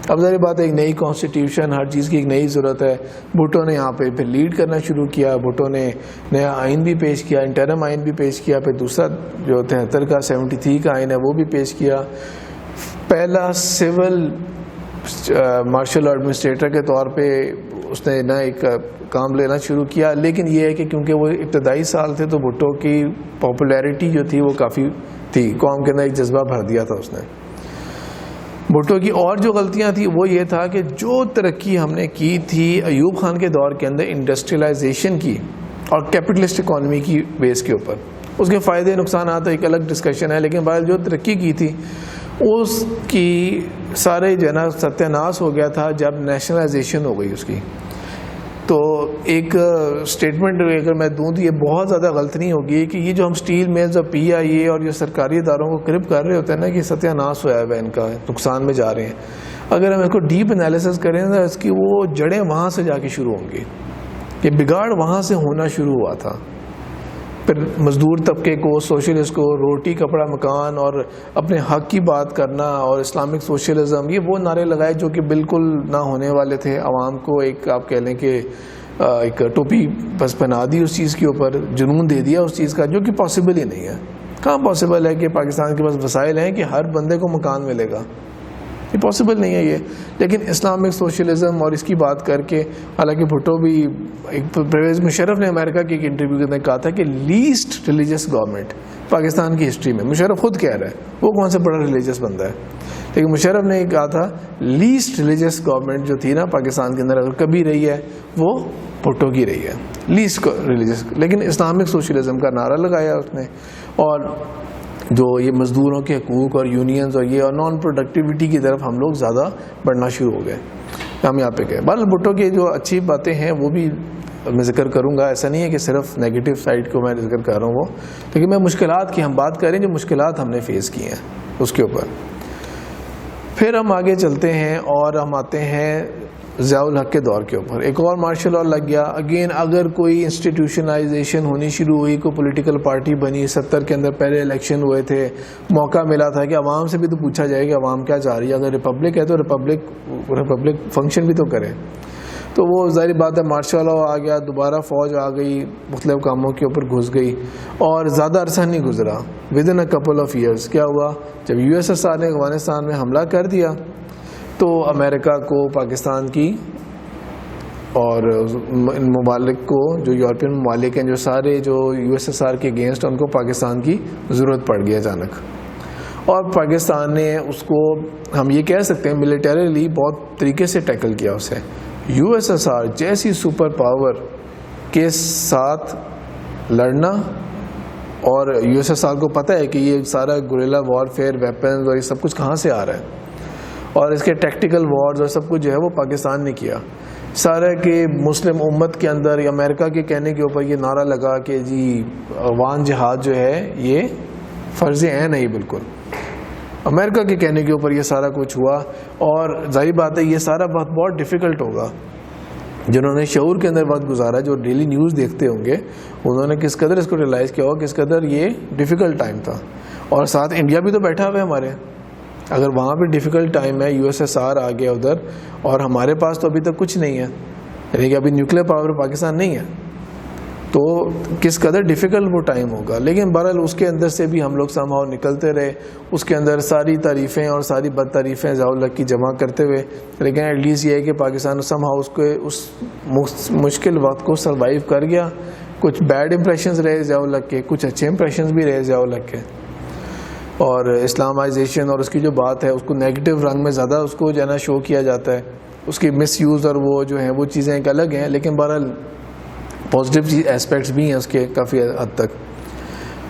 اب ظاہر بات ہے ایک نئی کانسٹیٹیوشن، ہر چیز کی ایک نئی ضرورت ہے. بھٹو نے یہاں پہ پھر لیڈ کرنا شروع کیا. بھٹو نے نیا آئین بھی پیش کیا، انٹرم آئین بھی پیش کیا، پھر دوسرا جو 73 کا 73 کا آئین ہے وہ بھی پیش کیا. پہلا سول مارشل ایڈمنسٹریٹر کے طور پہ اس نے نہ ایک کام لینا شروع کیا. لیکن یہ ہے کہ کیونکہ وہ ابتدائی سال تھے تو بھٹو کی پاپولیرٹی جو تھی وہ کافی تھی، قوم کے اندر ایک جذبہ بھر دیا تھا اس نے. بھٹو کی اور جو غلطیاں تھیں وہ یہ تھا کہ جو ترقی ہم نے کی تھی ایوب خان کے دور کے اندر انڈسٹریلائزیشن کی اور کیپٹلسٹ اکانومی کی بیس کے اوپر، اس کے فائدے نقصانات ایک الگ ڈسکشن ہے، لیکن بعد جو ترقی کی تھی اس کی سارے جنا ستیہ ناش ہو گیا تھا جب نیشنلائزیشن ہو گئی اس کی. تو ایک سٹیٹمنٹ اگر میں دوں تو یہ بہت زیادہ غلط نہیں ہوگی کہ یہ جو ہم سٹیل میلز اور پی آئی اے اور یہ سرکاری اداروں کو کرپ کر رہے ہوتے ہیں نا کہ ستیہ ناش ہوا ہے ان کا، نقصان میں جا رہے ہیں. اگر ہم اس کو ڈیپ انالیسس کریں تو اس کی وہ جڑیں وہاں سے جا کے شروع ہوں گی، کہ بگاڑ وہاں سے ہونا شروع ہوا تھا. پھر مزدور طبقے کو، سوشلسٹ کو روٹی کپڑا مکان اور اپنے حق کی بات کرنا اور اسلامک سوشلزم، یہ وہ نعرے لگائے جو کہ بالکل نہ ہونے والے تھے. عوام کو ایک آپ کہہ لیں کہ ایک ٹوپی بس پہنا دی اس چیز کے اوپر، جنون دے دیا اس چیز کا، جو کہ پاسبل ہی نہیں ہے. کہاں پاسبل ہے کہ پاکستان کے پاس وسائل ہیں کہ ہر بندے کو مکان ملے گا؟ یہ پاسبل نہیں ہے یہ. لیکن اسلامک سوشلزم اور اس کی بات کر کے، حالانکہ بھٹو بھی پرویز مشرف نے امریکہ کی ایک انٹرویو کے اندر کہا تھا کہ لیسٹ ریلیجس گورنمنٹ پاکستان کی ہسٹری میں، مشرف خود کہہ رہا ہے، وہ کون سا بڑا ریلیجس بندہ ہے، لیکن مشرف نے کہا تھا لیسٹ ریلیجس گورنمنٹ جو تھی نا پاکستان کے اندر اگر کبھی رہی ہے وہ بھٹو کی رہی ہے، لیسٹ ریلیجس. لیکن اسلامک سوشلزم کا نعرہ لگایا اس نے، اور جو یہ مزدوروں کے حقوق اور یونینز اور یہ اور نان پروڈکٹیوٹی کی طرف ہم لوگ زیادہ بڑھنا شروع ہو گئے. ہم یہاں پہ گئے. بہرحال بھٹو کی جو اچھی باتیں ہیں وہ بھی میں ذکر کروں گا. ایسا نہیں ہے کہ صرف نیگیٹو سائڈ کو میں ذکر کر رہا ہوں وہ, لیکن میں مشکلات کی ہم بات کریں جو مشکلات ہم نے فیس کی ہیں اس کے اوپر. پھر ہم آگے چلتے ہیں اور ہم آتے ہیں ضیاء الحق کے دور کے اوپر. ایک اور مارشل لاء لگ گیا. اگین اگر کوئی انسٹیٹیوشنائزیشن ہونی شروع ہوئی, کوئی پولیٹیکل پارٹی بنی, 70 کے اندر پہلے الیکشن ہوئے تھے, موقع ملا تھا کہ عوام سے بھی تو پوچھا جائے کہ عوام کیا چاہ رہی ہے. اگر ریپبلک ہے تو ریپبلک فنکشن بھی تو کرے. تو وہ ظاہر بات ہے مارشل لاء آ گیا, دوبارہ فوج آ گئی, مختلف کاموں کے اوپر گھس گئی, اور زیادہ عرصہ نہیں گزرا, with in a couple of years کیا ہوا, جب USSR نے افغانستان میں حملہ کر دیا تو امریکہ کو, پاکستان کی اور ان ممالک کو, جو یورپین ممالک ہیں, جو سارے جو USSR کے اگینسٹ, ان کو پاکستان کی ضرورت پڑ گئی اچانک. اور پاکستان نے اس کو ہم یہ کہہ سکتے ہیں ملیٹریلی بہت طریقے سے ٹیکل کیا اسے. USSR جیسی سپر پاور کے ساتھ لڑنا, اور USSR کو پتہ ہے کہ یہ سارا گوریلا وارفیئر, ویپنز اور یہ سب کچھ کہاں سے آ رہا ہے, اور اس کے ٹیکٹیکل وارز اور سب کچھ جو ہے وہ پاکستان نے کیا. سارا کہ مسلم امت کے اندر یا امریکہ کے کہنے کے اوپر یہ نعرہ لگا کہ جی افغان جہاد جو ہے یہ فرض عین ہے. بالکل امریکہ کے کہنے کے اوپر یہ سارا کچھ ہوا, اور ظاہر بات ہے یہ سارا بہت ڈیفیکلٹ ہوگا. جنہوں نے شعور کے اندر وقت گزارا, جو ڈیلی نیوز دیکھتے ہوں گے, انہوں نے کس قدر اس کو ریئلائز کیا ہوگا کس قدر یہ ڈیفیکلٹ ٹائم تھا. اور ساتھ انڈیا بھی تو بیٹھا ہوا ہے ہمارے. اگر وہاں پہ ڈیفیکلٹ ٹائم ہے, USSR آ گیا ادھر, اور ہمارے پاس تو ابھی تک کچھ نہیں ہے, یعنی کہ ابھی نیوکلیر پاور پاکستان نہیں ہے, تو کس قدر ڈیفیکلٹ وہ ٹائم ہوگا. لیکن بہرحال اس کے اندر سے بھی ہم لوگ سمہاؤ نکلتے رہے, اس کے اندر ساری تعریفیں اور ساری بد تعریفیں ضیاء الحق کی جمع کرتے ہوئے. لیکن ایٹ لیسٹ یہ ہے کہ پاکستان سمہاؤ اس مشکل وقت کو سروائیو کر گیا. کچھ بیڈ امپریشنز رہے ضیاء الحق کے, کچھ اچھے امپریشنز بھی رہے ضیاء الحق کے. اور اسلامائزیشن اور اس کی جو بات ہے اس کو نیگیٹو رنگ میں زیادہ اس کو جو ہے نا شو کیا جاتا ہے, اس کی مس یوز اور وہ جو ہیں وہ چیزیں ایک الگ ہیں. لیکن بہرحال پازیٹیو ایسپیکٹس بھی ہیں اس کے کافی حد تک.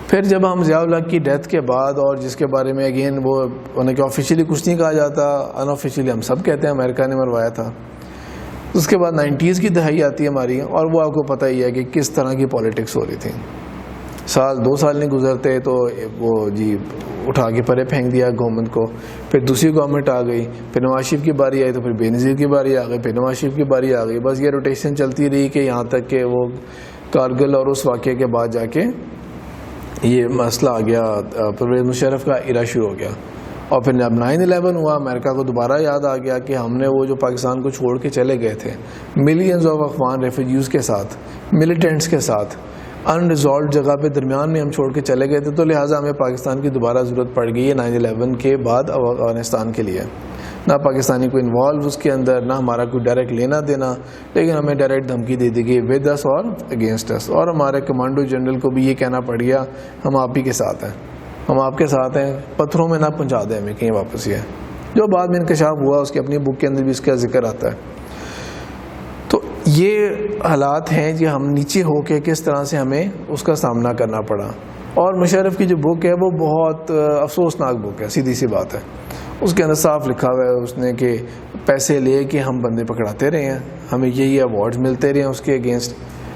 پھر جب ہم ضیاء الحق کی ڈیتھ کے بعد, اور جس کے بارے میں اگین وہ انہیں کہ آفیشیلی کچھ نہیں کہا جاتا, ان آفیشیلی ہم سب کہتے ہیں امریکہ نے مروایا تھا. اس کے بعد 90s کی دہائی آتی ہے ہماری, اور وہ آپ کو پتہ ہی ہے کہ کس طرح کی پالیٹکس ہو رہی تھی. سال 2 سال نہیں گزرتے تو وہ جی اٹھا کے پرے پھینک دیا گورنمنٹ کو. پھر دوسری گورنمنٹ آ گئی, پھر نواز شریف کی باری آئی, تو پھر بے نظیر کی باری آ گئی, پھر نواز شریف کی باری آ گئی. بس یہ روٹیشن چلتی رہی کہ یہاں تک کہ وہ کارگل اور اس واقعے کے بعد جا کے یہ مسئلہ آ گیا, پرویز مشرف کا ایرا شروع ہو گیا. اور پھر جب 9/11 ہوا, امریکہ کو دوبارہ یاد آ گیا کہ ہم نے وہ جو پاکستان کو چھوڑ کے چلے گئے تھے ملینز آف افغان ریفیوجیز کے ساتھ, ملیٹنٹس کے ساتھ, انریزالوڈ جگہ پہ درمیان میں ہم چھوڑ کے چلے گئے تھے, تو لہٰذا ہمیں پاکستان کی دوبارہ ضرورت پڑ گئی ہے 9/11 کے بعد افغانستان کے لیے. نہ پاکستانی کو انوالو اس کے اندر, نہ ہمارا کوئی ڈائریکٹ لینا دینا, لیکن ہمیں ڈائریکٹ دھمکی دے دی گئی ود اس اور اگینسٹ اس. اور ہمارے کمانڈو جنرل کو بھی یہ کہنا پڑ گیا ہم آپ ہی کے ساتھ ہیں, ہم آپ کے ساتھ ہیں, پتھروں میں نہ پہنچا دیں ہمیں کہیں واپس. یہ جو بعد میں انکشاف ہوا, اس کی اپنی بک کے اندر بھی اس کا ذکر آتا ہے. تو یہ حالات ہیں جی, ہم نیچے ہو کے کس طرح سے ہمیں اس کا سامنا کرنا پڑا. اور مشرف کی جو بک ہے وہ بہت افسوسناک بک ہے, سیدھی سی بات ہے. اس کے اندر صاف لکھا ہوا ہے اس نے کہ پیسے لے کے ہم بندے پکڑاتے رہے ہیں, ہمیں یہی ایوارڈز ملتے رہے ہیں اس کے اگینسٹ,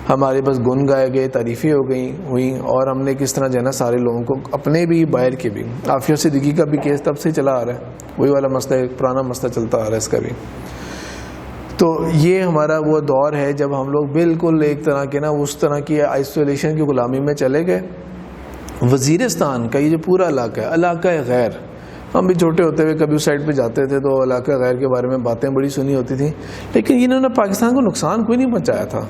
ہمارے بس گن گائے گئے, تعریفیں ہوئیں, اور ہم نے کس طرح جو ہے نا سارے لوگوں کو, اپنے بھی باہر کے بھی. عافیہ صدیقی کا بھی کیس تب سے چلا آ رہا ہے, وہی والا مسئلہ, ایک پرانا مسئلہ چلتا آ رہا ہے اس کا بھی. تو یہ ہمارا وہ دور ہے جب ہم لوگ بالکل ایک طرح کے نا اس طرح کی آئسولیشن کی غلامی میں چلے گئے. وزیرستان کا یہ جو پورا علاقہ ہے, علاقہ غیر, ہم بھی چھوٹے ہوتے ہوئے کبھی اس سائڈ پہ جاتے تھے تو علاقہ غیر کے بارے میں باتیں بڑی سنی ہوتی تھیں, لیکن انہوں نے پاکستان کو نقصان کوئی نہیں پہنچایا تھا.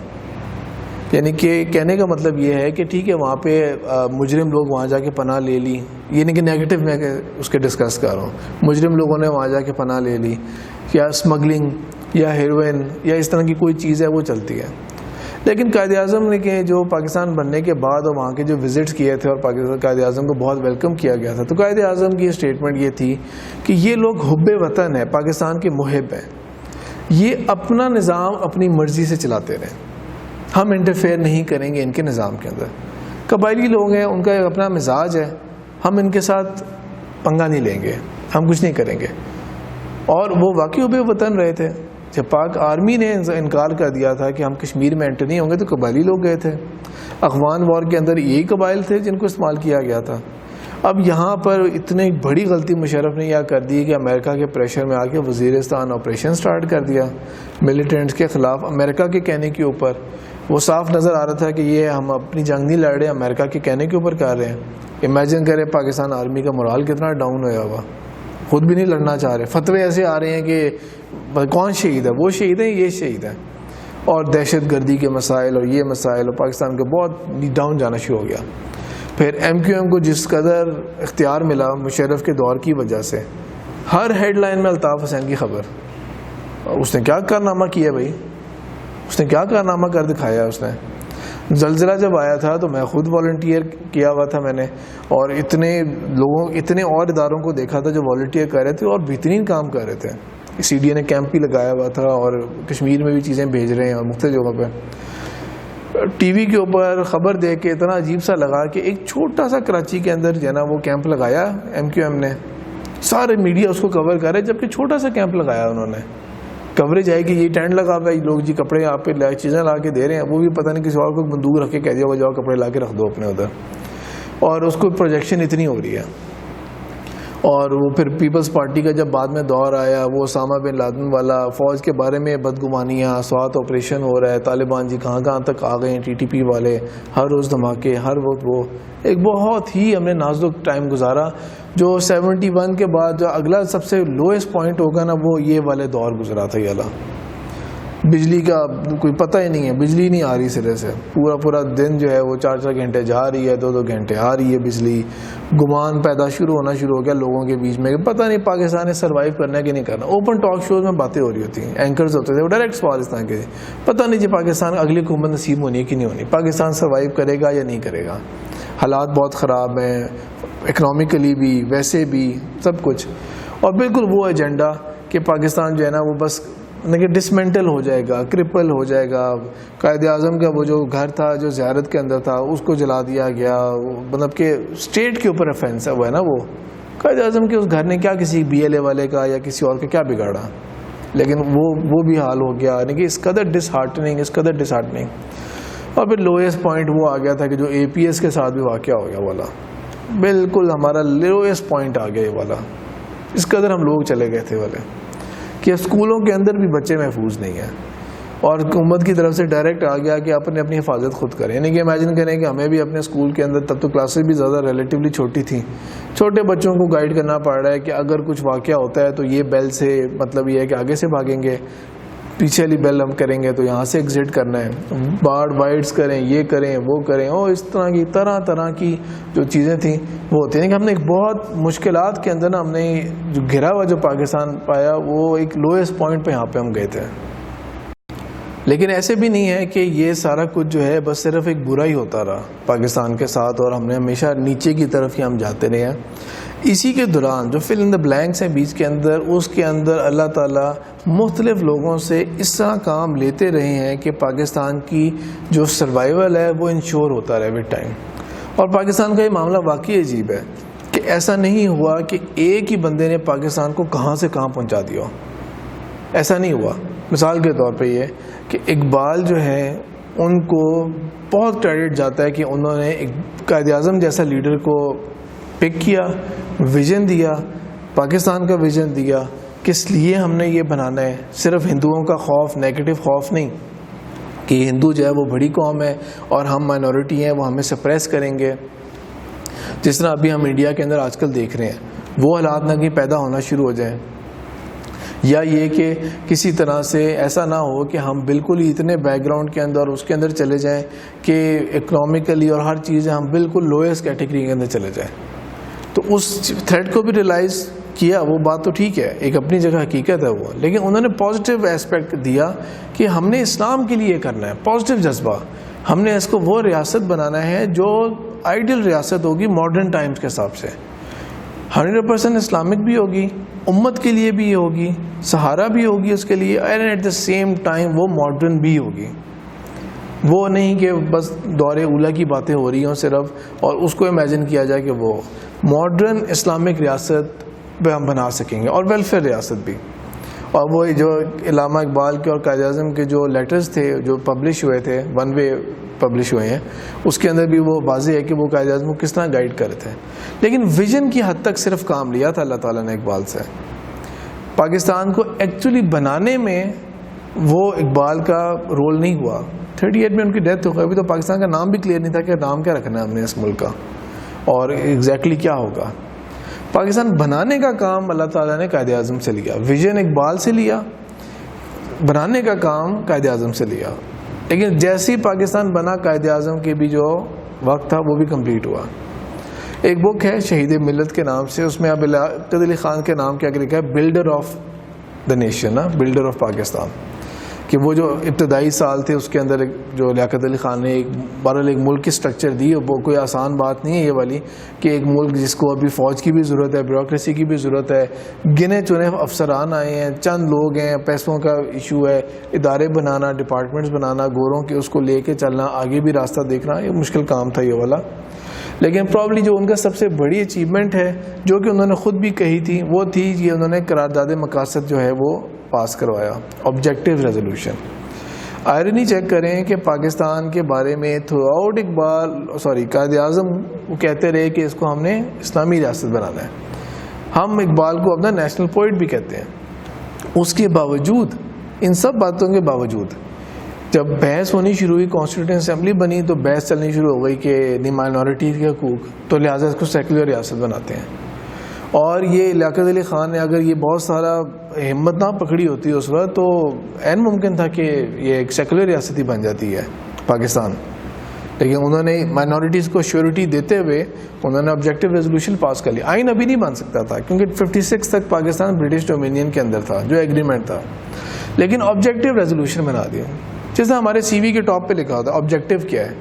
یعنی کہ کہنے کا مطلب یہ ہے کہ ٹھیک ہے وہاں پہ مجرم لوگ وہاں جا کے پناہ لے لی, یعنی کہ نیگیٹو میں اس کے ڈسکس کر رہا ہوں, مجرم لوگوں نے وہاں جا کے پناہ لے لی, یا اسمگلنگ یا ہیروئن یا اس طرح کی کوئی چیز ہے وہ چلتی ہے. لیکن قائد اعظم نے کہ جو پاکستان بننے کے بعد اور وہاں کے جو وزٹس کیے تھے, اور پاکستان قائد اعظم کو بہت ویلکم کیا گیا تھا, تو قائد اعظم کی اسٹیٹمنٹ یہ تھی کہ یہ لوگ حب وطن ہے, پاکستان کے محب ہیں, یہ اپنا نظام اپنی مرضی سے چلاتے رہیں, ہم انٹرفیئر نہیں کریں گے ان کے نظام کے اندر. قبائلی لوگ ہیں, ان کا اپنا مزاج ہے, ہم ان کے ساتھ پنگا نہیں لیں گے, ہم کچھ نہیں کریں گے. اور وہ واقعی حب وطن رہے تھے, جب پاک آرمی نے انکار کر دیا تھا کہ ہم کشمیر میں انٹر نہیں ہوں گے تو قبائلی لوگ گئے تھے. افغان وار کے اندر یہی قبائل تھے جن کو استعمال کیا گیا تھا. اب یہاں پر اتنی بڑی غلطی مشرف نے یہ کر دی کہ امریکہ کے پریشر میں آ کے وزیرستان آپریشن سٹارٹ کر دیا ملیٹنٹس کے خلاف. امریکہ کے کہنے کے اوپر وہ صاف نظر آ رہا تھا کہ یہ ہم اپنی جنگ نہیں لڑ رہے, امریکہ کے کہنے کے اوپر کر رہے ہیں. امیجن کریں پاکستان آرمی کا مورال کتنا ڈاؤن ہوا ہوا, خود بھی نہیں لڑنا چاہ رہے. فتوے ایسے آ رہے ہیں کہ کون شہید ہے, وہ شہید ہے, یہ شہید ہے. اور دہشت گردی کے مسائل اور یہ مسائل اور پاکستان کے بہت ڈاؤن جانا شروع ہو گیا. پھر ایم کیو ایم کو جس قدر اختیار ملا مشرف کے دور کی وجہ سے, ہر ہیڈ لائن میں الطاف حسین کی خبر. اس نے کیا کارنامہ کیا بھائی, اس نے کیا کارنامہ کر دکھایا. اس نے زلزلہ جب آیا تھا تو میں خود والنٹیئر کیا ہوا تھا میں نے, اور اتنے اور اداروں کو دیکھا تھا جو والنٹیئر کر رہے تھے اور بہترین کام کر رہے تھے. سی ڈی اے نے کیمپ بھی لگایا ہوا تھا اور کشمیر میں بھی چیزیں بھیج رہے ہیں اور مختلف جگہوں پہ. ٹی وی کے اوپر خبر دیکھ کے اتنا عجیب سا لگا کہ ایک چھوٹا سا کراچی کے اندر جو ہے نا وہ کیمپ لگایا ایم کیو ایم نے, سارے میڈیا اس کو کور کر رہے, جبکہ چھوٹا سا کیمپ لگایا انہوں نے. کوریج آئے کہ یہ ٹینٹ لگا ہوا ہے, لوگ جی کپڑے آپ پہ چیزیں لا کے دے رہے ہیں, وہ بھی پتہ نہیں کسی اور کو بندوق رکھ کے کہہ دیا جاؤ کپڑے لا کے رکھ دو اپنے ادھر, اور اس کو پروجیکشن اتنی ہو رہی ہے. اور وہ پھر پیپلز پارٹی کا جب بعد میں دور آیا, وہ اسامہ بن لادن والا, فوج کے بارے میں بدگمانیاں, سوات آپریشن ہو رہا ہے, طالبان جی کہاں کہاں تک آ گئے ہیں, ٹی ٹی پی والے, ہر روز دھماکے, ہر وقت. وہ ایک بہت ہی ہم نے نازک ٹائم گزارا. جو 71 کے بعد جو اگلا سب سے لوئسٹ پوائنٹ ہوگا نا, وہ یہ والے دور گزرا تھا. یہ اللہ بجلی کا کوئی پتہ ہی نہیں ہے, بجلی نہیں آ رہی سرے سے, پورا دن جو ہے وہ 4 گھنٹے جا رہی ہے, 2 گھنٹے آ رہی ہے بجلی. گمان پیدا ہونا شروع ہو گیا لوگوں کے بیچ میں کہ پتہ نہیں پاکستان نے سروائیو کرنا ہے کہ نہیں کرنا. اوپن ٹاک شوز میں باتیں ہو رہی ہوتی ہیں, اینکرز ہوتے تھے, وہ ڈائریکٹ سوال اس طرح کے, پتہ نہیں جی پاکستان اگلی حکومت نصیب ہونی ہے کہ نہیں ہونی, پاکستان سروائیو کرے گا یا نہیں کرے گا. حالات بہت خراب ہیں, اکنامکلی بھی, ویسے بھی, سب کچھ. اور بالکل وہ ایجنڈا کہ پاکستان جو ہے نا وہ بس ڈسمنٹل ہو جائے گا, کرپل ہو جائے گا. قائد اعظم کا وہ جو گھر تھا جو زیارت کے اندر تھا اس کو جلا دیا گیا, مطلب کہ اسٹیٹ کے اوپر افینس ہے وہ ہے نا. وہ قائد اعظم کے اس گھر نے کیا کسی بی ایل اے والے کا یا کسی اور کا کیا بگاڑا, لیکن وہ بھی حال ہو گیا. یعنی کہ اس قدر ڈس ہارٹننگ. اور پھر لوئسٹ پوائنٹ وہ آ گیا تھا کہ جو اے پی ایس کے ساتھ بھی واقعہ ہو گیا والا, بالکل ہمارا لوئسٹ پوائنٹ آ گیا یہ والا. اس قدر ہم لوگ چلے گئے تھے والے کہ اسکولوں کے اندر بھی بچے محفوظ نہیں ہیں, اور حکومت کی طرف سے ڈائریکٹ آ گیا کہ اپنی حفاظت خود کریں. یعنی کہ امیجن کریں کہ ہمیں بھی اپنے اسکول کے اندر, تب تو کلاسز بھی زیادہ ریلیٹیولی چھوٹی تھیں, چھوٹے بچوں کو گائیڈ کرنا پڑ رہا ہے کہ اگر کچھ واقعہ ہوتا ہے تو یہ بیل سے, مطلب یہ ہے کہ آگے سے بھاگیں گے, پیچھے والی بیل ہم کریں گے تو یہاں سے ایگزٹ کرنا ہے, بارڈ وائڈس کریں, یہ کریں وہ کریں, اور اس طرح کی طرح کی جو چیزیں تھیں وہ ہوتی ہیں. کہ ہم نے ایک بہت مشکلات کے اندر نا ہم نے جو گھرا ہوا جو پاکستان پایا وہ ایک لوئسٹ پوائنٹ پہ یہاں پہ ہم گئے تھے. لیکن ایسے بھی نہیں ہے کہ یہ سارا کچھ جو ہے بس صرف ایک برا ہی ہوتا رہا پاکستان کے ساتھ, اور ہم نے ہمیشہ نیچے کی طرف ہی ہم جاتے رہے ہیں. اسی کے دوران جو فل ان دا بلینکس ہیں بیچ کے اندر, اس کے اندر اللہ تعالیٰ مختلف لوگوں سے اس طرح کام لیتے رہے ہیں کہ پاکستان کی جو سروائیول ہے وہ انشور ہوتا رہے ود ٹائم. اور پاکستان کا یہ معاملہ واقعی عجیب ہے کہ ایسا نہیں ہوا کہ ایک ہی بندے نے پاکستان کو کہاں سے کہاں پہنچا دیا, ایسا نہیں ہوا. مثال کے طور پہ یہ کہ اقبال جو ہے ان کو بہت کریڈٹ جاتا ہے کہ انہوں نے ایک قائد اعظم جیسا لیڈر کو پک کیا, ویژن دیا, پاکستان کا ویژن دیا, کس لیے ہم نے یہ بنانا ہے. صرف ہندوؤں کا خوف, نیگیٹو خوف نہیں کہ ہندو جو ہے وہ بڑی قوم ہے اور ہم مائنورٹی ہیں, وہ ہمیں سپریس کریں گے, جس طرح ابھی ہم انڈیا کے اندر آج کل دیکھ رہے ہیں. وہ حالات نہ کہیں پیدا ہونا شروع ہو جائیں, یا یہ کہ کسی طرح سے ایسا نہ ہو کہ ہم بالکل ہی اتنے بیک گراؤنڈ کے اندر اس کے اندر چلے جائیں کہ اکنامکلی اور ہر چیزیں ہم بالکل لوئسٹ کیٹیگری کے اندر چلے جائیں. تو اس تھریٹ کو بھی ریلائز کیا, وہ بات تو ٹھیک ہے, ایک اپنی جگہ حقیقت ہے وہ, لیکن انہوں نے پازیٹیو ایسپیکٹ دیا کہ ہم نے اسلام کے لیے کرنا ہے, پازیٹیو جذبہ. ہم نے اس کو وہ ریاست بنانا ہے جو آئیڈیل ریاست ہوگی ماڈرن ٹائمز کے حساب سے, 100% اسلامک بھی ہوگی, امت کے لیے بھی ہوگی, سہارا بھی ہوگی اس کے لیے, and at the same time وہ ماڈرن بھی ہوگی. وہ نہیں کہ بس دور اولا کی باتیں ہو رہی ہوں صرف, اور اس کو امیجن کیا جائے کہ وہ ماڈرن اسلامک ریاست پہ ہم بنا سکیں گے, اور ویلفیئر ریاست بھی. اور وہ جو علامہ اقبال کے اور قائد اعظم کے جو لیٹرز تھے جو پبلش ہوئے تھے، ون وے پبلش ہوئے ہیں، اس کے اندر بھی وہ واضح ہے کہ وہ قائد اعظم کو کس طرح گائیڈ کرے تھے. لیکن ویژن کی حد تک صرف کام لیا تھا اللہ تعالیٰ نے اقبال سے. پاکستان کو ایکچولی بنانے میں وہ اقبال کا رول نہیں ہوا. 38 میں ان کی ڈیتھ ہو گئی. ابھی تو پاکستان کا نام بھی کلیئر نہیں تھا کہ نام کیا رکھنا ہے ہم نے اس ملک کا اور ایگزیکٹلی کیا ہوگا. پاکستان بنانے کا کام اللہ تعالیٰ نے قائد اعظم سے لیا، ویژن اقبال سے لیا، بنانے کا کام قائد اعظم سے لیا. لیکن جیسے ہی پاکستان بنا قائد اعظم کے بھی جو وقت تھا وہ بھی کمپلیٹ ہوا. ایک بک ہے شہید ملت کے نام سے، اس میں اب لیاقت علی خان کے نام کیا لکھا ہے، builder of the nation, builder of Pakistan. کہ وہ جو ابتدائی سال تھے اس کے اندر جو لیاقت علی خان نے بہرحال ایک ملک کی سٹرکچر دی. وہ کوئی آسان بات نہیں ہے یہ والی کہ ایک ملک جس کو ابھی فوج کی بھی ضرورت ہے، بیوروکریسی کی بھی ضرورت ہے، گنے چنے افسران آئے ہیں، چند لوگ ہیں، پیسوں کا ایشو ہے، ادارے بنانا، ڈپارٹمنٹس بنانا، گوروں کے اس کو لے کے چلنا، آگے بھی راستہ دیکھنا، یہ مشکل کام تھا یہ والا. لیکن پرابلی جو ان کا سب سے بڑی اچیومنٹ ہے جو کہ انہوں نے خود بھی کہی تھی وہ تھی کہ انہوں نے قرارداد مقاصد جو ہے وہ پاس کروایا، آبجیکٹیو ریزولوشن. آئرنی چیک کریں کہ پاکستان کے بارے میں تھرو آؤٹ قائد اعظم وہ کہتے رہے کہ اس کو ہم نے اسلامی ریاست بنانا ہے. ہم اقبال کو اپنا نیشنل پوئٹ بھی کہتے ہیں. اس کے باوجود، ان سب باتوں کے باوجود، جب بحث ہونی شروع ہوئی، کانسٹیٹیوشن اسمبلی بنی تو بحث چلنی شروع ہو گئی کہ مائنورٹی کے حقوق، تو لہٰذا اس کو سیکولر ریاست بناتے ہیں. اور یہ لیاقت علی خان نے اگر یہ بہت سارا ہمت نہ پکڑی ہوتی اس وقت تو عین ممکن تھا کہ یہ ایک سیکولر ریاست ہی بن جاتی ہے پاکستان. لیکن انہوں نے مائنورٹیز کو شیورٹی دیتے ہوئے انہوں نے آبجیکٹیو ریزولوشن پاس کر لی. آئین ابھی نہیں بن سکتا تھا کیونکہ 56 تک پاکستان برٹش ڈومینین کے اندر تھا جو ایگریمنٹ تھا، لیکن آبجیکٹیو ریزولوشن بنا دیا. جیسے ہمارے سی وی کے ٹاپ پہ لکھا ہوتا ہے آبجیکٹیو کیا ہے،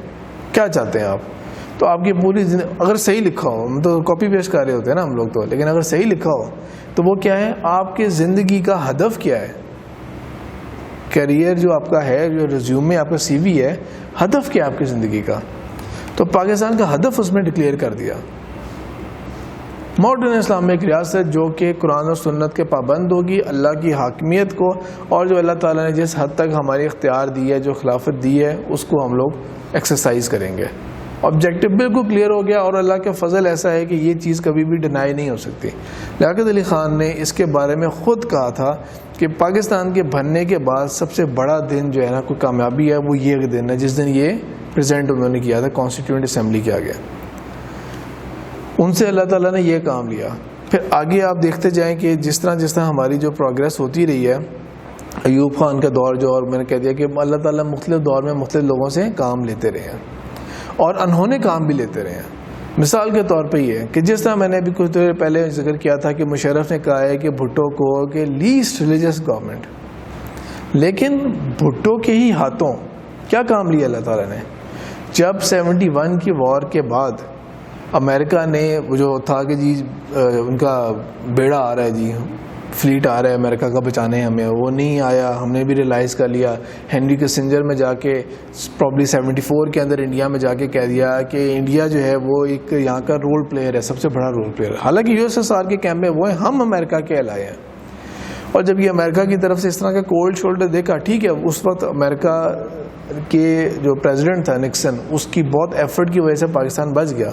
کیا چاہتے ہیں آپ. تو آپ کی پوری اگر صحیح لکھا ہو، ہم تو کاپی پیسٹ کر رہے ہوتے ہیں نا ہم لوگ تو، لیکن اگر صحیح لکھا ہو تو وہ کیا ہے، آپ کے زندگی کا ہدف کیا ہے، کیریئر جو آپ کا ہے، جو ریزیوم میں آپ کا سی وی ہے، ہدف کیا ہے آپ کی زندگی کا. تو پاکستان کا ہدف اس میں ڈکلیئر کر دیا. ماڈرن اسلام میں ایک ریاست جو کہ قرآن و سنت کے پابند ہوگی، اللہ کی حاکمیت کو اور جو اللہ تعالیٰ نے جس حد تک ہماری اختیار دی ہے، جو خلافت دی ہے، اس کو ہم لوگ ایکسرسائز کریں گے. آبجیکٹیو بالکل کلیئر ہو گیا اور اللہ کا فضل ایسا ہے کہ یہ چیز کبھی بھی ڈینائی نہیں ہو سکتی. لیاقت علی خان نے اس کے بارے میں خود کہا تھا کہ پاکستان کے بننے کے بعد سب سے بڑا دن جو ہے نا کوئی کامیابی ہے وہ یہ دن ہے جس دن یہ پریزنٹ انہوں نے کیا تھا کانسٹیٹیوئنٹ اسمبلی کے آگے. ان سے اللہ تعالیٰ نے یہ کام لیا. پھر آگے آپ دیکھتے جائیں کہ جس طرح ہماری جو پروگریس ہوتی رہی ہے، ایوب خان کا دور جو، اور میں نے کہہ دیا کہ اللہ تعالیٰ مختلف دور میں مختلف لوگوں سے کام لیتے رہے ہیں اور انہوں کام بھی لیتے رہے ہیں. مثال کے طور پہ یہ کہ جس طرح میں نے ابھی کچھ دیر پہلے ذکر کیا تھا کہ مشرف نے کہا ہے کہ بھٹو کو کہ لیسٹ ریلیجس گورنمنٹ، لیکن بھٹو کے ہی ہاتھوں کیا کام لیا اللہ تعالیٰ نے. جب 71 کی وار کے بعد امریکہ نے وہ جو تھا کہ جی ان کا بیڑا آ رہا ہے، جی فلیٹ آ رہا ہے امریکہ کا بچانے ہمیں، وہ نہیں آیا. ہم نے بھی ریلائز کر لیا. ہینری کسنجر میں جا کے پرابلی 74 کے اندر انڈیا میں جا کے کہہ دیا کہ انڈیا جو ہے وہ ایک یہاں کا رول پلیئر ہے، سب سے بڑا رول پلیئر. حالانکہ USSR کے کیمپ میں وہ ہیں، ہم امریکہ کے لائے ہیں. اور جب یہ امریکہ کی طرف سے اس طرح کا کولڈ شولڈر دیکھا، ٹھیک ہے اس وقت امریکہ کے جو پریزیڈنٹ تھا نکسن، اس کی بہت ایفرٹ کی وجہ سے پاکستان بچ گیا.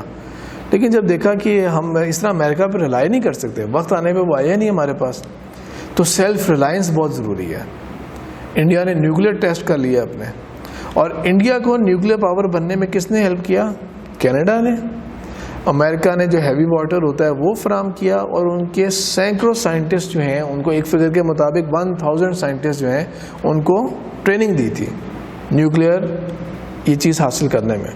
لیکن جب دیکھا کہ ہم اس طرح امریکہ پہ ریلائی نہیں کر سکتے، وقت آنے پہ وہ آیا نہیں ہمارے پاس، تو سیلف ریلائنس بہت ضروری ہے. انڈیا نے نیوکلیر ٹیسٹ کر لیا اپنے، اور انڈیا کو نیوکلیر پاور بننے میں کس نے ہیلپ کیا؟ کینیڈا نے. امریکہ نے جو ہیوی واٹر ہوتا ہے وہ فراہم کیا، اور ان کے سینکڑوں سائنٹسٹ جو ہیں ان کو ایک فگر کے مطابق 1000 سائنٹسٹ جو ہیں ان کو ٹریننگ دی تھی نیوکلیر یہ چیز حاصل کرنے میں.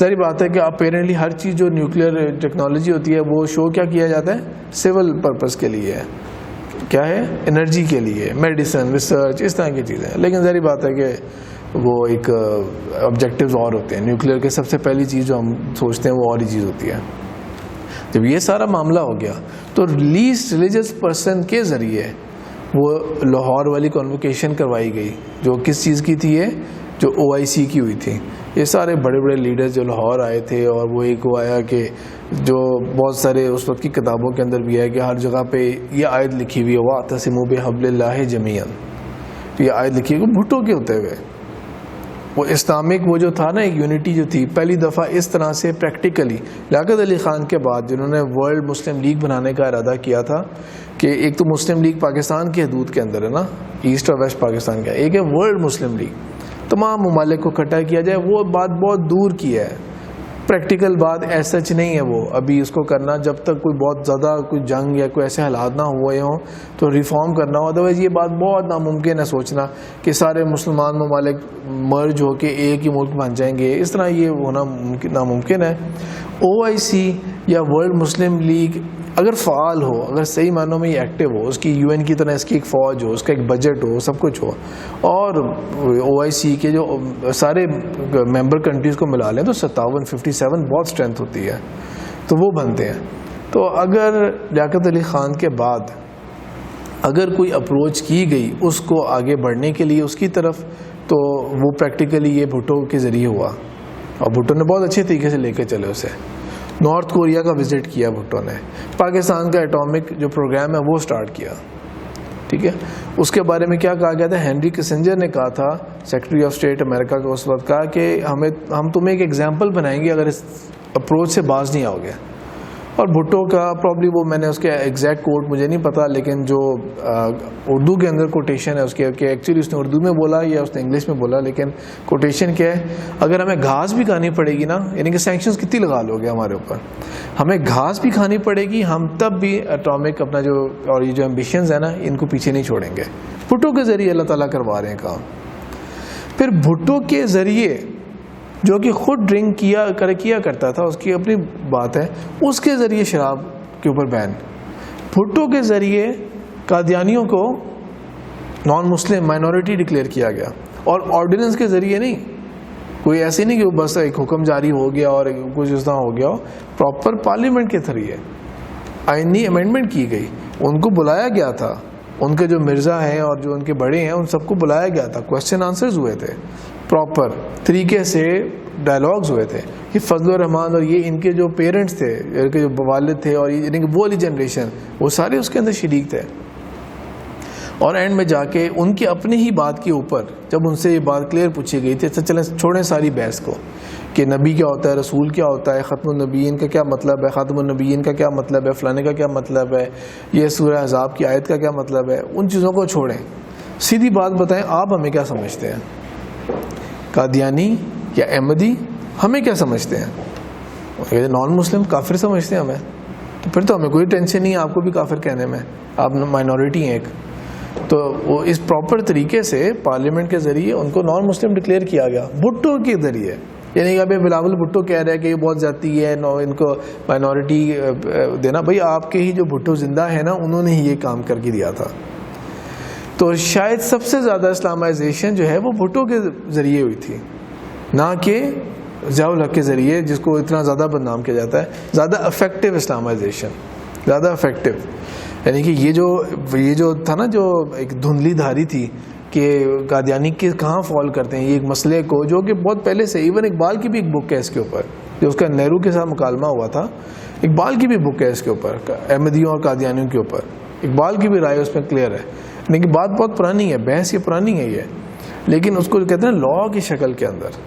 ظاہر بات ہے کہ اپیرنٹلی ہر چیز جو نیوکلیر ٹیکنالوجی ہوتی ہے وہ شو کیا کیا جاتا ہے؟ سول پرپز کے لیے ہے، کیا ہے؟ انرجی کے لیے، میڈیسن، ریسرچ، اس طرح کی چیزیں. لیکن ظاہر بات ہے کہ وہ ایک آبجیکٹیوز اور ہوتے ہیں. نیوکلیر کے سب سے پہلی چیز جو ہم سوچتے ہیں وہ اور ہی چیز ہوتی ہے. جب یہ سارا معاملہ ہو گیا تو لیسٹ ریلیجس پرسن کے ذریعے وہ لاہور والی کانوکیشن کروائی گئی، جو کس چیز کی تھی؟ یہ جو OIC کی ہوئی تھی، یہ سارے بڑے بڑے لیڈرز جو لاہور آئے تھے، اور وہ ایک وہ آیا کہ جو بہت سارے اس وقت کی کتابوں کے اندر بھی ہے کہ ہر جگہ پہ یہ آیت لکھی ہوئی ہے وَاعْتَصِمُوا بِحَبْلِ اللَّهِ جَمِيعًا، یہ آیت لکھی ہوئی بھٹو کے ہوتے ہوئے. وہ اسلامک وہ جو تھا نا ایک یونٹی جو تھی پہلی دفعہ اس طرح سے پریکٹیکلی لیاقت علی خان کے بعد جنہوں نے ورلڈ مسلم لیگ بنانے کا ارادہ کیا تھا کہ ایک تو مسلم لیگ پاکستان کی حدود کے اندر ہے نا، ایسٹ اور ویسٹ پاکستان کا، ایک ہے ورلڈ مسلم لیگ، تمام ممالک کو اکٹھا کیا جائے، وہ بات بہت دور کی ہے، پریکٹیکل بات ایز سچ نہیں ہے وہ ابھی اس کو کرنا، جب تک کوئی بہت زیادہ کوئی جنگ یا کوئی ایسے حالات نہ ہوئے ہوں تو ریفارم کرنا ہو، ادروائز یہ بات بہت ناممکن ہے سوچنا کہ سارے مسلمان ممالک مرج ہو کے ایک ہی ملک بن جائیں گے، اس طرح یہ ہونا ناممکن ہے. OIC یا ورلڈ مسلم لیگ اگر فعال ہو، اگر صحیح معنوں میں یہ ایکٹیو ہو، اس کی UN کی طرح اس کی ایک فوج ہو، اس کا ایک بجٹ ہو، سب کچھ ہو، اور OIC کے جو سارے ممبر کنٹریز کو ملا لیں تو 57 بہت اسٹرینتھ ہوتی ہے، تو وہ بنتے ہیں. تو اگر لیاقت علی خان کے بعد اگر کوئی اپروچ کی گئی اس کو آگے بڑھنے کے لیے اس کی طرف، تو وہ پریکٹیکلی یہ بھٹو کے ذریعے ہوا، اور بھٹو نے بہت اچھے طریقے سے لے کے چلے اسے. نارتھ کوریا کا وزٹ کیا بھٹو نے، پاکستان کا ایٹامک جو پروگرام ہے وہ سٹارٹ کیا، ٹھیک ہے. اس کے بارے میں کیا کہا گیا تھا، ہینری کسنجر نے کہا تھا سیکرٹری آف اسٹیٹ امریکہ کا اس وقت، کہا کہ ہم تمہیں ایک ایگزامپل بنائیں گے اگر اس اپروچ سے باز نہیں آؤ گے. اور بھٹو کا پرابلی وہ میں نے اس کے ایگزیکٹ کوٹ مجھے نہیں پتا، لیکن جو اردو کے اندر کوٹیشن ہے اس کے، کہ ایکچولی اس نے اردو میں بولا یا اس نے انگلش میں بولا، لیکن کوٹیشن کیا ہے، اگر ہمیں گھاس بھی کھانی پڑے گی نا، یعنی کہ سینکشنز کتنی لگا لو گے ہمارے اوپر، ہمیں گھاس بھی کھانی پڑے گی، ہم تب بھی اٹامک اپنا جو اور یہ جو ایمبیشنز ہیں نا ان کو پیچھے نہیں چھوڑیں گے. بھٹو کے ذریعے اللہ تعالیٰ کروا رہے ہیں کام. پھر بھٹو کے ذریعے جو کہ خود ڈرنک کیا کرتا تھا، اس کی اپنی بات ہے، اس کے ذریعے شراب کے اوپر بین. بھٹو کے ذریعے قادیانیوں کو نان مسلم مائنورٹی ڈکلیئر کیا گیا، اور آرڈیننس کے ذریعے نہیں، کوئی ایسے نہیں کہ بس ایک حکم جاری ہو گیا اور کچھ اس طرح ہو گیا ہو، پراپر پارلیمنٹ کے ذریعے آئینی امینڈمنٹ کی گئی. ان کو بلایا گیا تھا، ان کے جو مرزا ہیں اور جو ان کے بڑے ہیں ان سب کو بلایا گیا تھا، کوشچن آنسرز ہوئے تھے، پراپر طریقے سے ڈائلاگز ہوئے تھے. یہ فضل الرحمان اور یہ ان کے جو پیرنٹس تھے، ان کے جو والد تھے، اور یعنی کہ وہ والی جنریشن، وہ سارے اس کے اندر شریک تھے. اور اینڈ میں جا کے ان کی اپنی ہی بات کے اوپر جب ان سے یہ بات کلیئر پوچھی گئی تھی، چلیں چھوڑیں ساری بحث کو کہ نبی کیا ہوتا ہے، رسول کیا ہوتا ہے، ختم النبیین کا کیا مطلب ہے، خاتم النبیین کا کیا مطلب ہے، فلانے کا کیا مطلب ہے، یہ سورہ احزاب کی آیت کا کیا مطلب ہے، ان چیزوں کو چھوڑیں، سیدھی بات بتائیں آپ ہمیں کیا سمجھتے ہیں، قادیانی یا احمدی ہمیں کیا سمجھتے ہیں؟ نان مسلم کافر سمجھتے ہیں ہمیں، تو پھر تو ہمیں کوئی ٹینشن نہیں ہے آپ کو بھی کافر کہنے میں، آپ مائنورٹی ہیں ایک. تو وہ اس پراپر طریقے سے پارلیمنٹ کے ذریعے ان کو نان مسلم ڈکلیئر کیا گیا بھٹو کے ذریعے. یعنی کہ ابھی بلاول بھٹو کہہ رہے ہیں کہ یہ بہت زیادتی ہے ان کو مائنورٹی دینا، بھائی آپ کے ہی جو بھٹو زندہ ہے نا انہوں نے ہی یہ کام کر کے دیا تھا. تو شاید سب سے زیادہ اسلامائزیشن جو ہے وہ بھٹو کے ذریعے ہوئی تھی، نہ کہ ضیاء الحق کے ذریعے، جس کو اتنا زیادہ بدنام کیا جاتا ہے. زیادہ افیکٹو اسلامائزیشن، زیادہ افیکٹو. یعنی کہ یہ جو تھا نا، جو ایک دھندلی دھاری تھی کہ قادیانی کے کہاں فال کرتے ہیں یہ ایک مسئلے کو، جو کہ بہت پہلے سے، ایون اقبال کی بھی ایک بک ہے اس کے اوپر، جو اس کا نہرو کے ساتھ مکالمہ ہوا تھا، اقبال کی بھی بک ہے اس کے اوپر، احمدیوں اور قادیانیوں کے اوپر. اقبال کی بھی رائے اس میں کلیئر ہے، لیکن بات بہت پرانی ہے، بحث یہ پرانی ہے یہ، لیکن اس کو کہتے ہیں لا کی شکل کے اندر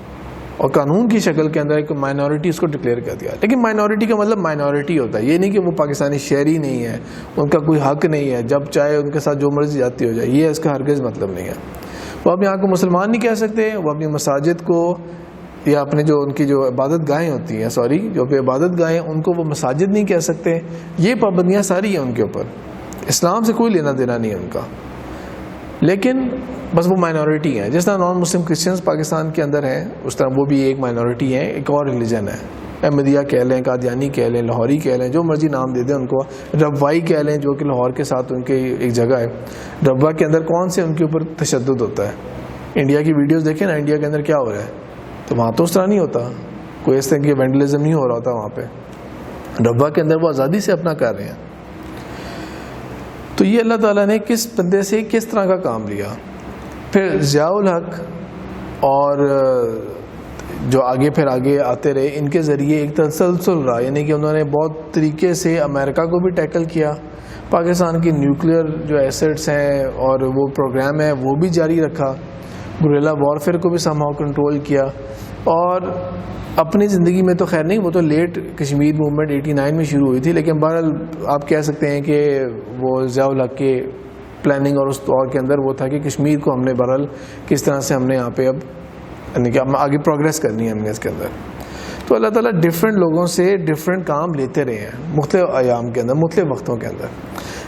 اور قانون کی شکل کے اندر ایک مائنورٹی اس کو ڈکلیئر کر دیا. لیکن مائنورٹی کا مطلب مائنورٹی ہوتا ہے، یہ نہیں کہ وہ پاکستانی شہری نہیں ہے، ان کا کوئی حق نہیں ہے، جب چاہے ان کے ساتھ جو مرضی جاتی ہو جائے، یہ اس کا ہرگز مطلب نہیں ہے. وہ اپنے یہاں کو مسلمان نہیں کہہ سکتے، وہ اپنی مساجد کو یا اپنے جو ان کی جو عبادت گاہیں ہوتی ہیں، جو عبادت گاہیں ان کو وہ مساجد نہیں کہہ سکتے. یہ پابندیاں ساری ہیں ان کے اوپر، اسلام سے کوئی لینا دینا نہیں ہے ان کا. لیکن بس وہ مائنورٹی ہیں، جس طرح نان مسلم کرسچنز پاکستان کے اندر ہیں اس طرح وہ بھی ایک مائنورٹی ہیں، ایک اور ریلیجن ہے. احمدیہ کہہ لیں، قادیانی کہہ لیں، لاہوری کہہ لیں، جو مرضی نام دے دیں ان کو، ربوائی کہہ لیں جو کہ لاہور کے ساتھ ان کی ایک جگہ ہے. ربوا کے اندر کون سے ان کے اوپر تشدد ہوتا ہے؟ انڈیا کی ویڈیوز دیکھیں نا، انڈیا کے اندر کیا ہو رہا ہے، تو وہاں تو اس طرح نہیں ہوتا، کوئی اس طرح کی وینڈلزم نہیں ہو رہا ہوتا وہاں پہ. ربوا کے اندر وہ آزادی سے اپنا کر رہے ہیں. تو یہ اللہ تعالیٰ نے کس بندے سے کس طرح کا کام لیا. پھر ضیاء الحق اور جو آگے پھر آگے آتے رہے ان کے ذریعے ایک تسلسل رہا, یعنی کہ انہوں نے بہت طریقے سے امریکہ کو بھی ٹیکل کیا, پاکستان کی نیوکلیئر جو ایسٹس ہیں اور وہ پروگرام ہے وہ بھی جاری رکھا, گریلا وارفیئر کو بھی سمہاؤ کنٹرول کیا, اور اپنی زندگی میں تو خیر نہیں, وہ تو لیٹ کشمیر موومنٹ 89 میں شروع ہوئی تھی, لیکن بہرحال آپ کہہ سکتے ہیں کہ وہ ضیاء الحق کے پلاننگ اور اس دور کے اندر وہ تھا کہ کشمیر کو ہم نے بہرحال کس طرح سے ہم نے یہاں پہ اب یعنی کہ آگے پروگریس کرنی ہے ہم نے اس کے اندر. تو اللہ تعالیٰ ڈفرینٹ لوگوں سے ڈفرینٹ کام لیتے رہے ہیں مختلف ایام کے اندر, مختلف وقتوں کے اندر,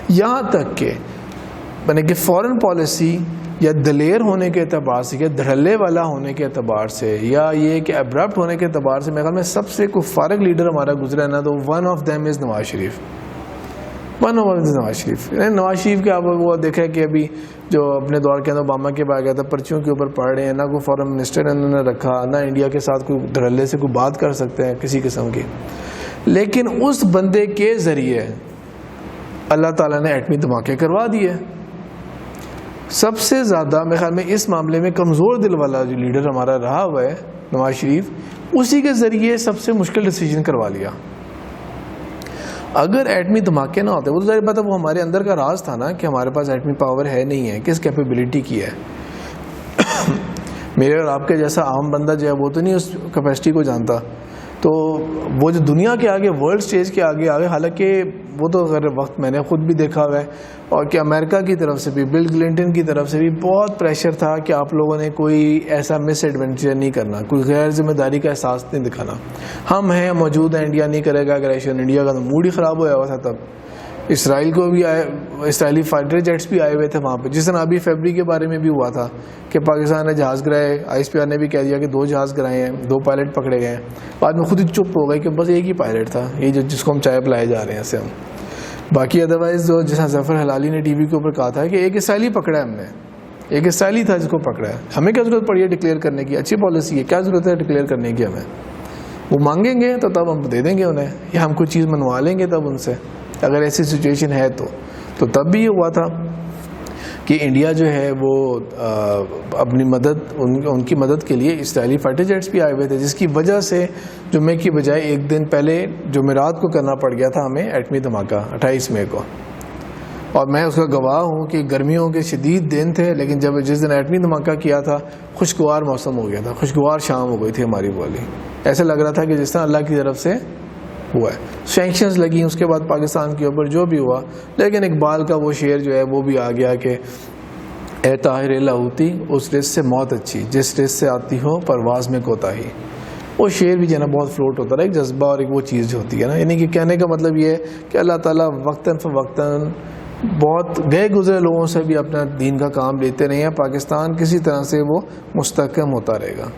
یہاں تک کہ یعنی کہ فارن پالیسی یا دلیر ہونے کے اعتبار سے یا دھڑلے والا ہونے کے اعتبار سے یا یہ کہ ابرپٹ ہونے کے اعتبار سے میرے خیال میں سب سے کوئی فارغ لیڈر ہمارا گزرا ہے نا, تو one of them is Nawaz Sharif. Nawaz Sharif کے آپ وہ دیکھا کہ ابھی جو اپنے دور کے اندر اوباما کے بعد گیا تھا, پرچیوں کے اوپر پڑھ رہے ہیں, نہ کوئی فارن منسٹر انہوں نے رکھا, نہ انڈیا کے ساتھ کوئی دھڑلے سے کوئی بات کر سکتے ہیں کسی قسم کی, لیکن اس بندے کے ذریعے اللہ تعالیٰ نے ایٹمی دھماکے کروا دیے. سب سے زیادہ میرے خیال میں اس معاملے میں کمزور دل والا جو لیڈر ہمارا رہا ہوا ہے نواز شریف, اسی کے ذریعے سب سے مشکل ڈیسیجن کروا لیا. اگر ایٹمی دھماکے نہ ہوتے, وہ تو ظاہر بات ہے وہ ہمارے اندر کا راز تھا نا کہ ہمارے پاس ایٹمی پاور ہے نہیں ہے, کس کیپیبلٹی کی ہے. میرے اور آپ کے جیسا عام بندہ جو ہے وہ تو نہیں اس کیپیسٹی کو جانتا, تو وہ جو دنیا کے آگے ورلڈ سٹیج کے آگے حالانکہ وہ تو غیر وقت میں نے خود بھی دیکھا ہوا ہے, اور کہ امریکہ کی طرف سے بھی بل کلنٹن کی طرف سے بھی بہت پریشر تھا کہ آپ لوگوں نے کوئی ایسا مس ایڈونچر نہیں کرنا, کوئی غیر ذمہ داری کا احساس نہیں دکھانا, ہم ہیں موجود ہیں, انڈیا نہیں کرے گا اگریشن. انڈیا کا تو موڈ ہی خراب ہوا تھا تب, اسرائیل کو بھی اسرائیلی فائٹر جیٹس بھی آئے ہوئے تھے وہاں پہ, جس طرح ابھی فیبری کے بارے میں بھی ہوا تھا کہ پاکستان نے جہاز گرائے, ISPR نے بھی کہہ دیا کہ 2 جہاز گرائے ہیں, 2 پائلٹ پکڑے گئے ہیں. بعد میں خود ہی چپ ہو گئے کہ بس ایک ہی پائلٹ تھا, یہ جس کو ہم چائے پلائے جا رہے ہیں اسے ہم. باقی ادروائز جو جیسا ظفر ہلالی نے ٹی وی کے اوپر کہا تھا کہ ایک اسرائیلی پکڑا ہے ہم نے, ایک اسرائیلی تھا جس کو پکڑا ہے, ہمیں کیا ضرورت پڑی ہے ڈکلیئر کرنے کی, اچھی پالیسی ہے, کیا ضرورت ہے ڈکلیئر کرنے کی ہمیں. وہ مانگیں گے تو تب ہم دے دیں گے انہیں, یا ہم کوئی چیز منوا لیں گے تب ان سے, اگر ایسی سچویشن ہے تو تب بھی یہ ہوا تھا کہ انڈیا جو ہے وہ اپنی مدد ان کی مدد کے لیے اسرائیلی فائٹر جیٹس بھی آئے ہوئے تھے, جس کی وجہ سے جمعے کی بجائے ایک دن پہلے جمعرات کو کرنا پڑ گیا تھا ہمیں ایٹمی دھماکہ 28 مئی کو. اور میں اس کا گواہ ہوں کہ گرمیوں کے شدید دن تھے, لیکن جس دن ایٹمی دھماکہ کیا تھا خوشگوار موسم ہو گیا تھا, خوشگوار شام ہو گئی تھی ہماری بولی, ایسے لگ رہا تھا کہ جس طرح اللہ کی طرف سے ہوا ہے. سینکشنز لگیں اس کے بعد پاکستان کے اوپر جو بھی ہوا, لیکن اقبال کا وہ شعر جو ہے وہ بھی آ گیا کہ اے طاہر لاہوتی اس رزق سے موت اچھی, جس رزق سے آتی ہو پرواز میں کوتاہی. وہ شعر بھی جو ہے نا بہت فلوٹ ہوتا ہے, ایک جذبہ اور ایک وہ چیز جو ہوتی ہے نا, یعنی کہ کہنے کا مطلب یہ ہے کہ اللہ تعالیٰ وقتاً فوقتاً بہت گئے گزرے لوگوں سے بھی اپنا دین کا کام لیتے رہے ہیں. پاکستان کسی طرح سے وہ مستحکم ہوتا رہے گا,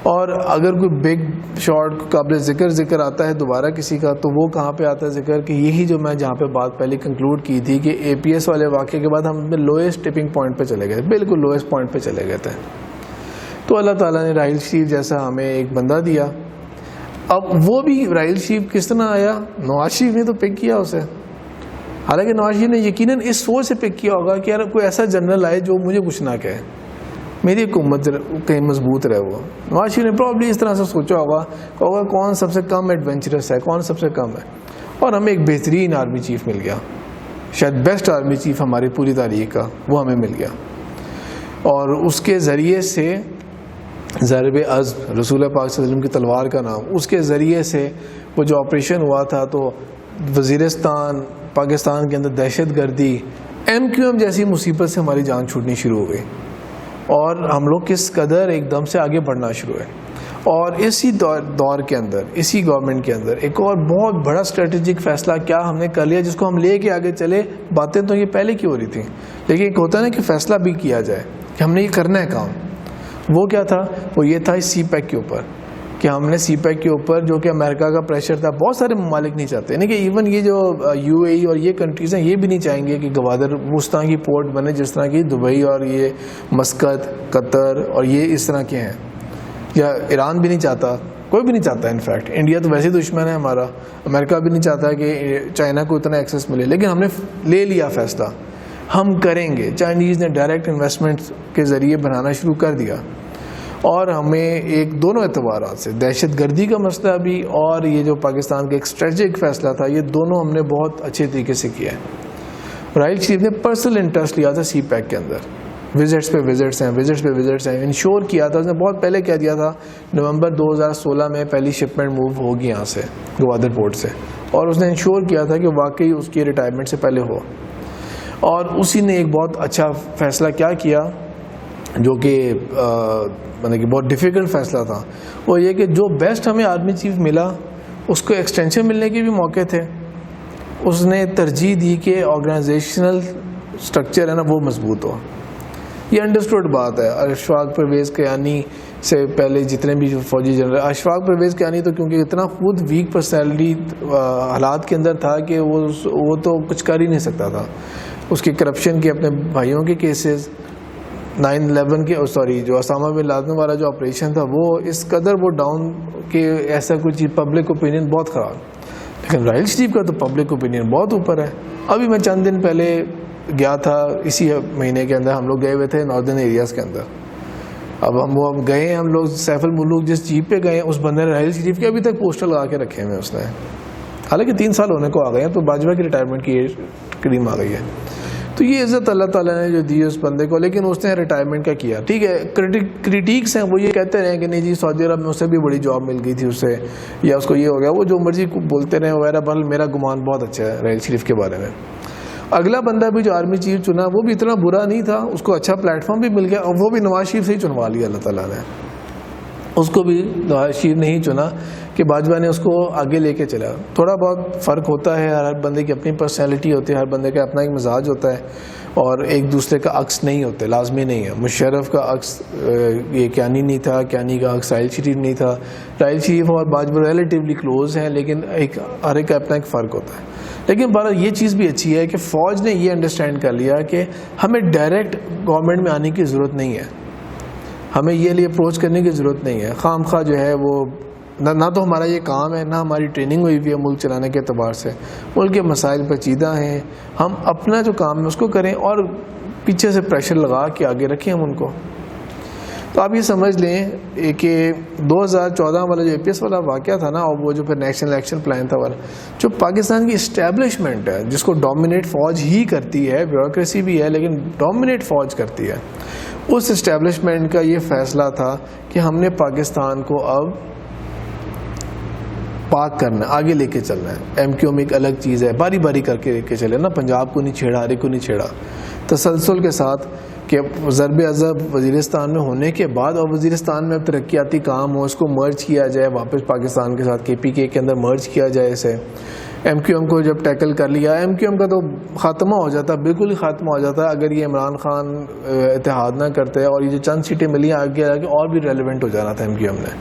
اور اگر کوئی بگ شاٹ قابل ذکر آتا ہے دوبارہ کسی کا, تو وہ کہاں پہ آتا ہے ذکر کہ یہی جو میں جہاں پہ بات پہلے کنکلوڈ کی تھی کہ APS والے واقعے کے بعد ہم لوئسٹ ٹپنگ پوائنٹ پہ چلے گئے, بالکل لوئسٹ پوائنٹ پہ چلے گئے تھے. تو اللہ تعالیٰ نے راحیل شریف جیسا ہمیں ایک بندہ دیا. اب وہ بھی راحیل شریف کس طرح آیا, نواز شریف نے تو پک کیا اسے, حالانکہ نواز شریف نے یقیناً اس سوچ سے پک کیا ہوگا کہ یار کوئی ایسا جنرل آئے جو مجھے کچھ نہ کہے, میری حکومت کہیں مضبوط رہے. وہ نواز شریف نے پرابلی اس طرح سے سوچا ہوگا کون سب سے کم ایڈونچرس ہے, کون سب سے کم ہے, اور ہمیں ایک بہترین آرمی چیف مل گیا, شاید بیسٹ آرمی چیف ہماری پوری تاریخ کا وہ ہمیں مل گیا. اور اس کے ذریعے سے ضرب عزم رسول پاک صلی اللہ علیہ وسلم کی تلوار کا نام, اس کے ذریعے سے وہ جو آپریشن ہوا تھا, تو وزیرستان پاکستان کے اندر دہشت گردی MQM جیسی مصیبت سے ہماری جان چھوٹنی شروع ہو گئی, اور ہم لوگ کس قدر ایک دم سے آگے بڑھنا شروع ہے. اور اسی دور کے اندر, اسی گورنمنٹ کے اندر ایک اور بہت بڑا اسٹریٹجک فیصلہ کیا ہم نے کر لیا, جس کو ہم لے کے آگے چلے. باتیں تو یہ پہلے کی ہو رہی تھیں, لیکن ایک ہوتا ہے نا کہ فیصلہ بھی کیا جائے کہ ہم نے یہ کرنا ہے کام. وہ کیا تھا, وہ یہ تھا CPEC کے اوپر, کہ ہم نے CPEC کے اوپر, جو کہ امریکہ کا پریشر تھا, بہت سارے ممالک نہیں چاہتے, یعنی کہ ایون یہ جو UAE اور یہ کنٹریز ہیں یہ بھی نہیں چاہیں گے کہ گوادر اس طرح کی پورٹ بنے جس طرح کی دبئی اور یہ مسقط, قطر اور یہ اس طرح کے ہیں, یا ایران بھی نہیں چاہتا, کوئی بھی نہیں چاہتا. انفیکٹ انڈیا تو ویسے دشمن ہے ہمارا, امریکہ بھی نہیں چاہتا کہ چائنا کو اتنا ایکسیس ملے, لیکن ہم نے لے لیا فیصلہ ہم کریں گے. چائنیز نے ڈائریکٹ انویسٹمنٹ کے ذریعے بنانا شروع کر دیا, اور ہمیں ایک دونوں اعتبارات سے دہشت گردی کا مسئلہ بھی اور یہ جو پاکستان کا ایک اسٹریٹجک فیصلہ تھا, یہ دونوں ہم نے بہت اچھے طریقے سے کیا ہے. راحیل شریف نے پرسنل انٹرسٹ لیا تھا سی پیک کے اندر, وزٹس پہ وزٹس ہیں, انشور کیا تھا. اس نے بہت پہلے کہہ دیا تھا نومبر 2016 میں پہلی شپمنٹ موو ہوگی یہاں سے گوادر پورٹ سے, اور اس نے انشور کیا تھا کہ واقعی اس کی ریٹائرمنٹ سے پہلے ہو. اور اسی نے ایک بہت اچھا فیصلہ کیا کیا جو کہ مطلب کہ بہت ڈیفیکلٹ فیصلہ تھا, وہ یہ کہ جو بیسٹ ہمیں آرمی چیف ملا اس کو ایکسٹینشن ملنے کے بھی موقع تھے. اس نے ترجیح دی کہ آرگنائزیشنل اسٹرکچر ہے نا وہ مضبوط ہو. یہ انڈرسٹوڈ بات ہے. اشفاق پرویز کیانی سے پہلے جتنے بھی فوجی جنرل, اشفاق پرویز کیانی تو کیونکہ اتنا خود ویک پرسنالٹی حالات کے اندر تھا کہ وہ تو کچھ کر ہی نہیں سکتا تھا. اس کے کرپشن کے اپنے بھائیوں کے کیسز, 9/11 کے جو اسامہ بن لادن والا جو آپریشن تھا وہ اس قدر وہ ڈاؤن کہ ایسا کچھ پبلک اوپینین بہت خراب. لیکن راحیل شریف کا تو پبلک اوپینین بہت اوپر ہے. ابھی میں چند دن پہلے گیا تھا, اسی مہینے کے اندر ہم لوگ گئے ہوئے تھے ناردرن ایریاز کے اندر. اب ہم گئے ہیں, ہم لوگ سیف الملوک جس جیپ پہ گئے اس بندے نے راحیل شریف کے ابھی تک پوسٹر لگا کے رکھے ہوئے اس نے, حالانکہ 3 سال ہونے کو آ گئے ہیں, تو باجوہ کی ریٹائرمنٹ کی قریب آ گئی ہے. تو یہ عزت اللہ تعالیٰ نے جو دی اس بندے کو, لیکن اس نے ریٹائرمنٹ کا کیا. ٹھیک ہے, کریٹیکس ہیں وہ یہ کہتے رہے کہ نہیں جی سعودی عرب میں اسے بھی بڑی جاب مل گئی تھی اس سے, یا اس کو یہ ہو گیا, وہ جو مرضی بولتے رہے وغیرہ. بل میرا گمان بہت اچھا ہے راحیل شریف کے بارے میں. اگلا بندہ بھی جو آرمی چیف چنا وہ بھی اتنا برا نہیں تھا, اس کو اچھا پلیٹ فارم بھی مل گیا, اور وہ بھی نواز شریف سے ہی چنوا لیا اللہ تعالیٰ نے. اس کو بھی نواز شریف نے ہی چنا کہ باجوہ نے اس کو آگے لے کے چلا. تھوڑا بہت فرق ہوتا ہے, ہر بندے کی اپنی پرسنالٹی ہوتی ہے, ہر بندے کا اپنا ایک مزاج ہوتا ہے, اور ایک دوسرے کا عکس نہیں ہوتے, لازمی نہیں ہے. مشرف کا عکس یہ کیانی نہیں تھا, کیانی کا عکس راحیل شریف نہیں تھا. راحیل شریف اور باجوہ ریلیٹیولی کلوز ہیں, لیکن ہر ایک کا اپنا ایک فرق ہوتا ہے. لیکن بہرحال یہ چیز بھی اچھی ہے کہ فوج نے یہ انڈرسٹینڈ کر لیا کہ ہمیں ڈائریکٹ گورنمنٹ میں آنے کی ضرورت نہیں ہے, ہمیں یہ لیے اپروچ کرنے کی ضرورت نہیں ہے. خام خواہ جو ہے وہ نہ تو ہمارا یہ کام ہے, نہ ہماری ٹریننگ ہوئی ہوئی ہے ملک چلانے کے اعتبار سے. ملک کے مسائل پیچیدہ ہیں, ہم اپنا جو کام ہے اس کو کریں, اور پیچھے سے پریشر لگا کے آگے رکھیں ہم ان کو. تو آپ یہ سمجھ لیں کہ 2014 والا جو APS والا واقعہ تھا نا, اور وہ جو پھر نیشنل ایکشن پلان تھا والا, جو پاکستان کی اسٹیبلشمنٹ ہے جس کو ڈومینیٹ فوج ہی کرتی ہے, بیوروکریسی بھی ہے لیکن ڈومینیٹ فوج کرتی ہے, اس اسٹیبلشمنٹ کا یہ فیصلہ تھا کہ ہم نے پاکستان کو اب پاک کرنا ہے, آگے لے کے چلنا ہے. MQM ایک الگ چیز ہے, باری باری کر کے لے کے چلے نا, پنجاب کو نہیں چھیڑا, ہر ایک کو نہیں چھیڑا, تسلسل کے ساتھ کہ ضرب عضب وزیرستان میں ہونے کے بعد, اور وزیرستان میں اب ترقیاتی کام ہو, اس کو مرج کیا جائے واپس پاکستان کے ساتھ, KPK کے اندر مرج کیا جائے اسے. MQM کو جب ٹیکل کر لیا, MQM کا تو خاتمہ ہو جاتا, بالکل ہی خاتمہ ہو جاتا اگر یہ عمران خان اتحاد نہ کرتے, اور یہ جو چند سیٹیں ملی آگے آگے اور بھی ریلیونٹ ہو جانا تھا MQM نے.